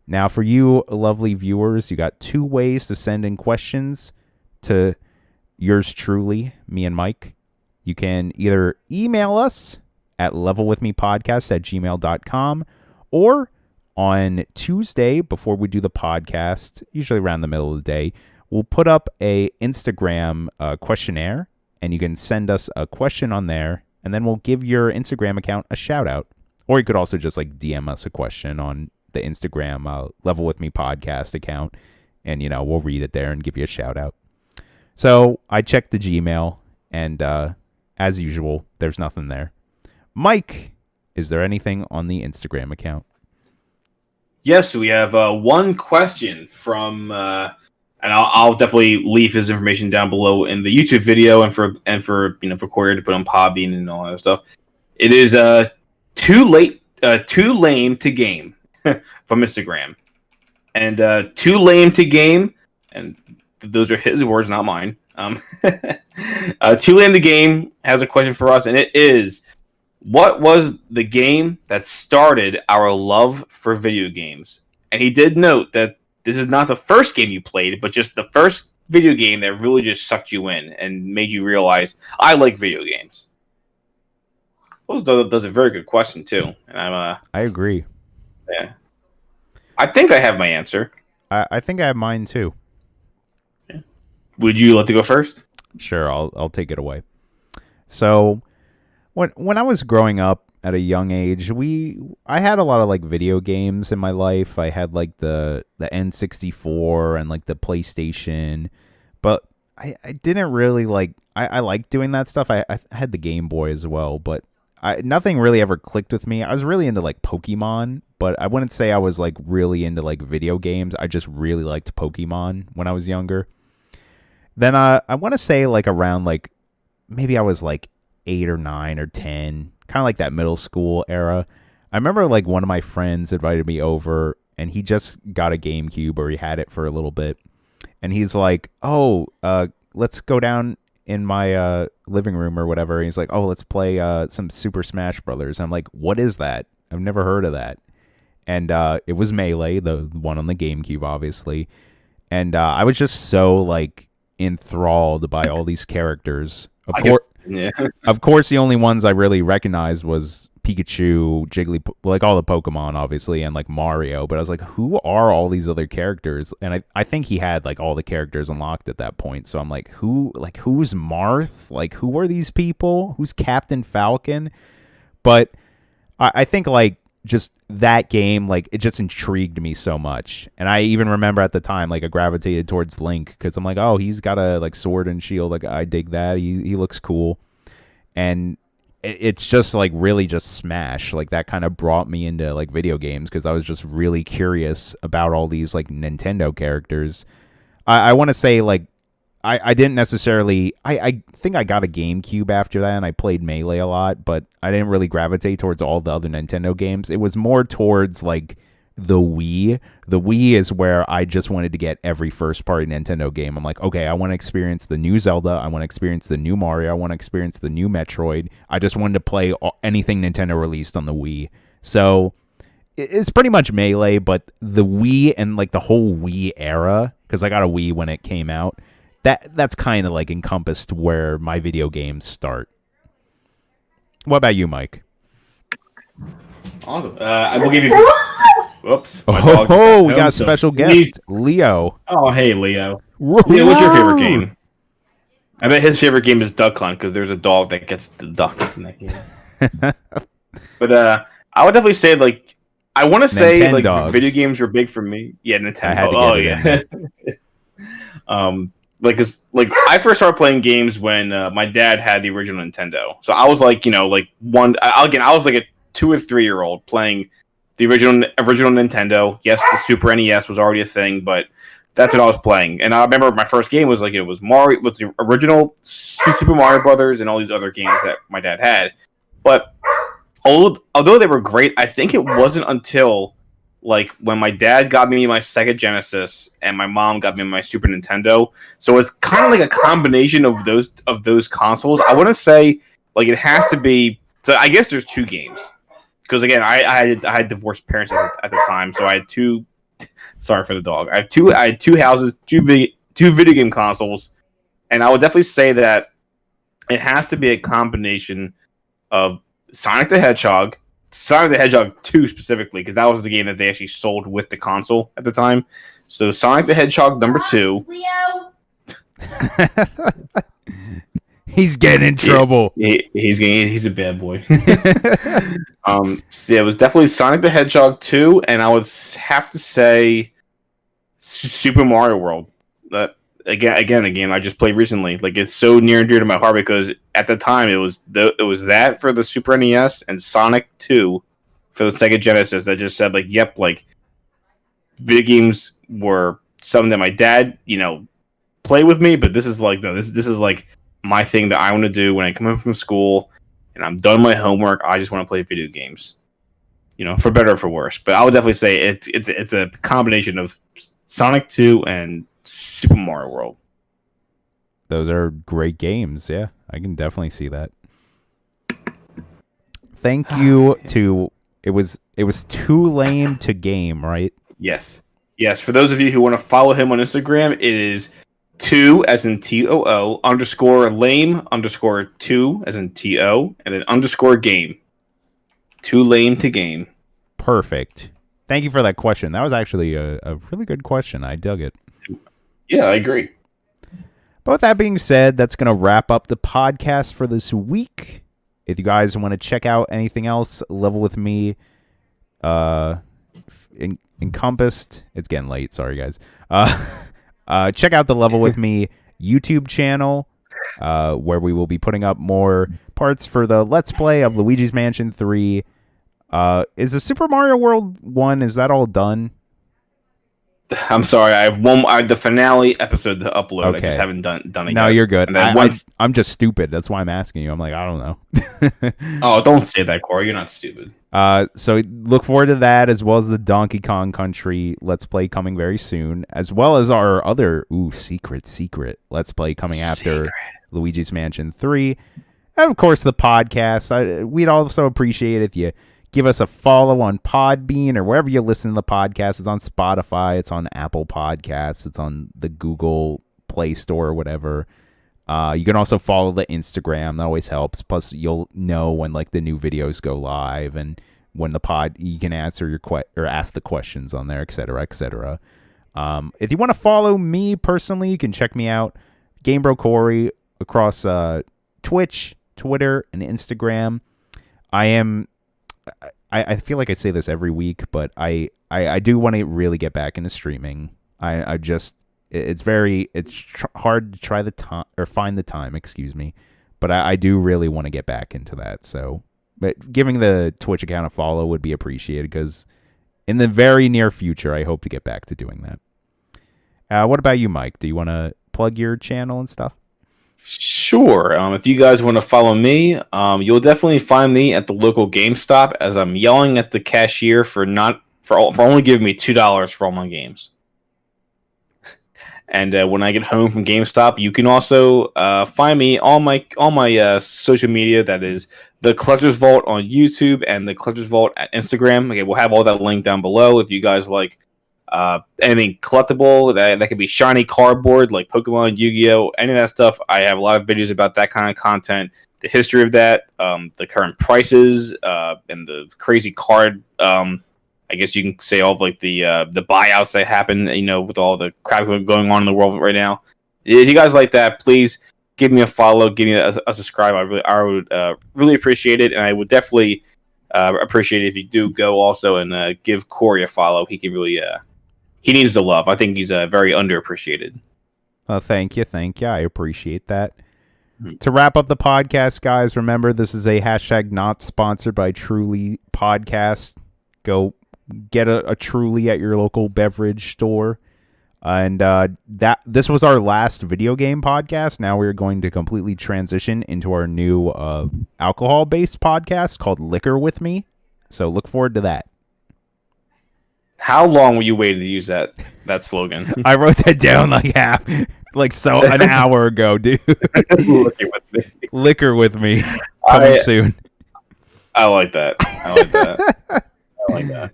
Now, for you lovely viewers, you got 2 ways to send in questions to yours truly, me and Mike. You can either email us at levelwithmepodcast@gmail.com, or on Tuesday before we do the podcast, usually around the middle of the day, we'll put up a Instagram questionnaire, and you can send us a question on there, and then we'll give your Instagram account a shout out. Or you could also just like DM us a question on the Instagram Level With Me podcast account, and we'll read it there and give you a shout out. So I checked the Gmail, and as usual, there's nothing there. Mike, is there anything on the Instagram account? Yes, we have one question from, and I'll definitely leave his information down below in the YouTube video, and for for Corey to put on Podbean and all that stuff. It is too lame to game from Instagram, and too lame to game, and those are his words, not mine. Too lame to game has a question for us, and it is: what was the game that started our love for video games? And he did note that this is not the first game you played, but just the first video game that really just sucked you in and made you realize, I like video games. That's a very good question, too. And I agree. Yeah. I think I have my answer. I think I have mine, too. Yeah. Would you like to go first? Sure, I'll take it away. So, when I was growing up at a young age, I had a lot of like video games in my life. I had like the N64 and like the PlayStation, but I didn't really like. I liked doing that stuff. I had the Game Boy as well, but nothing really ever clicked with me. I was really into like Pokemon, but I wouldn't say I was like really into like video games. I just really liked Pokemon when I was younger. Then I want to say like around like maybe I was like 8 or 9 or 10, kind of like that middle school era. I remember like one of my friends invited me over, and he just got a GameCube, or he had it for a little bit, and he's like, "Oh, let's go down in my living room or whatever." And he's like, "Oh, let's play some Super Smash Brothers." I'm like, "What is that? I've never heard of that." And it was Melee, the one on the GameCube, obviously, and I was just so like enthralled by all these characters. Of course, the only ones I really recognized was Pikachu, Jigglypuff, like all the Pokemon, obviously, and like Mario. But I was like, who are all these other characters? And I think he had like all the characters unlocked at that point. So I'm like, who's Marth? Like, who are these people? Who's Captain Falcon? But I think like just that game, like it just intrigued me so much. And I even remember at the time, like I gravitated towards Link because I'm like, oh, he's got a like sword and shield. Like I dig that. He looks cool. And it's just like really just Smash. Like that kind of brought me into like video games because I was just really curious about all these like Nintendo characters. I want to say like I didn't necessarily. I think I got a GameCube after that, and I played Melee a lot, but I didn't really gravitate towards all the other Nintendo games. It was more towards like the Wii. The Wii is where I just wanted to get every first-party Nintendo game. I'm like, okay, I want to experience the new Zelda. I want to experience the new Mario. I want to experience the new Metroid. I just wanted to play anything Nintendo released on the Wii. So it's pretty much Melee, but the Wii and like the whole Wii era, because I got a Wii when it came out. That's kind of like encompassed where my video games start. What about you, Mike? Awesome. I will give you. Whoops. Oh, we got a special guest, Leo. Oh, hey, Leo. Leo, what's your favorite game? I bet his favorite game is Duck Hunt because there's a dog that gets the ducks in that game. But I would definitely say like I want to say like video games were big for me. Yeah, Nintendo. Oh yeah. Like I first started playing games when my dad had the original Nintendo. So I was like, I was like a 2 or 3 year old playing the original Nintendo. Yes, the Super NES was already a thing, but that's what I was playing. And I remember my first game was like it was Mario, with the original Super Mario Brothers and all these other games that my dad had. But although they were great, I think it wasn't until like when my dad got me my Sega Genesis and my mom got me my Super Nintendo. So it's kind of like a combination of those consoles. I want to say like it has to be. So I guess there's 2 games because again I had divorced parents at the time, so I had 2. Sorry for the dog. I had 2 houses, 2 video game consoles, and I would definitely say that it has to be a combination of Sonic the Hedgehog 2 specifically, because that was the game that they actually sold with the console at the time. So Sonic the Hedgehog number 2. Leo. He's getting in trouble. He's a bad boy. So yeah, it was definitely Sonic the Hedgehog 2, and I would have to say Super Mario World. again, a game I just played recently. Like it's so near and dear to my heart because at the time it was that for the Super NES and Sonic 2 for the Sega Genesis that just said like, yep, like video games were something that my dad, play with me, but this is like this is like my thing that I want to do when I come home from school and I'm done my homework. I just want to play video games, for better or for worse. But I would definitely say it's a combination of Sonic 2 and Super Mario World. Those are great games. Yeah, I can definitely see that. Thank you to it was too lame to game, right? Yes. For those of you who want to follow him on Instagram, it is 2 as in TOO _lame _2 as in TO and then _game. Too lame to game. Perfect. Thank you for that question. That was actually a really good question. I dug it. Yeah, I agree. But with that being said, that's going to wrap up the podcast for this week. If you guys want to check out anything else, Level With Me, Encompassed. It's getting late. Sorry, guys. Check out the Level With Me YouTube channel, where we will be putting up more parts for the Let's Play of Luigi's Mansion 3. Is the Super Mario World 1, is that all done? I'm sorry, I have the finale episode to upload. Okay. I just haven't done it No, yet. you're good. And then I'm just stupid. That's why I'm asking you. I'm like, I don't know. Oh, don't say that, Corey. You're not stupid. So look forward to that, as well as the Donkey Kong Country Let's Play coming very soon, as well as our other secret Let's Play coming after Luigi's Mansion 3. And of course, the podcast. We'd also appreciate if you give us a follow on Podbean or wherever you listen to the podcast. It's on Spotify. It's on Apple Podcasts. It's on the Google Play Store or whatever. You can also follow the Instagram. That always helps. Plus, you'll know when like the new videos go live and when you can answer your or ask the questions on there, etc., etc. If you want to follow me personally, you can check me out, GameBro Corey, across Twitch, Twitter, and Instagram. I feel like I say this every week, but I do want to really get back into streaming. It's hard to try the time or find the time, but I do really want to get back into that. So, but giving the Twitch account a follow would be appreciated, because in the very near future, I hope to get back to doing that. What about you, Mike? Do you want to plug your channel and stuff? Sure. If you guys want to follow me, you'll definitely find me at the local GameStop as I'm yelling at the cashier for only giving me $2 for all my games. And when I get home from GameStop, you can also find me on my social media. That is the Collector's Vault on YouTube and the Collector's Vault at Instagram. Okay, we'll have all that linked down below if you guys like anything collectible. That could be shiny cardboard like Pokemon, Yu-Gi-Oh, any of that stuff. I have a lot of videos about that kind of content, the history of that, the current prices, and the crazy card. I guess you can say all of like the buyouts that happen, with all the crap going on in the world right now. If you guys like that, please give me a follow, give me a subscribe. I would really appreciate it, and I would definitely appreciate it if you do go also and give Corey a follow. He can really he needs the love. I think he's very underappreciated. Thank you. I appreciate that. To wrap up the podcast, guys, remember this is a hashtag not sponsored by Truly podcast. Go get a Truly at your local beverage store. And this was our last video game podcast. Now we're going to completely transition into our new alcohol-based podcast called Liquor With Me. So look forward to that. How long were you waiting to use that slogan? I wrote that down an hour ago, dude. Liquor With Me. Liquor With Me. Coming soon. I like that. I like that.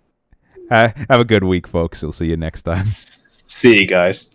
Have a good week, folks. We'll see you next time. See you guys.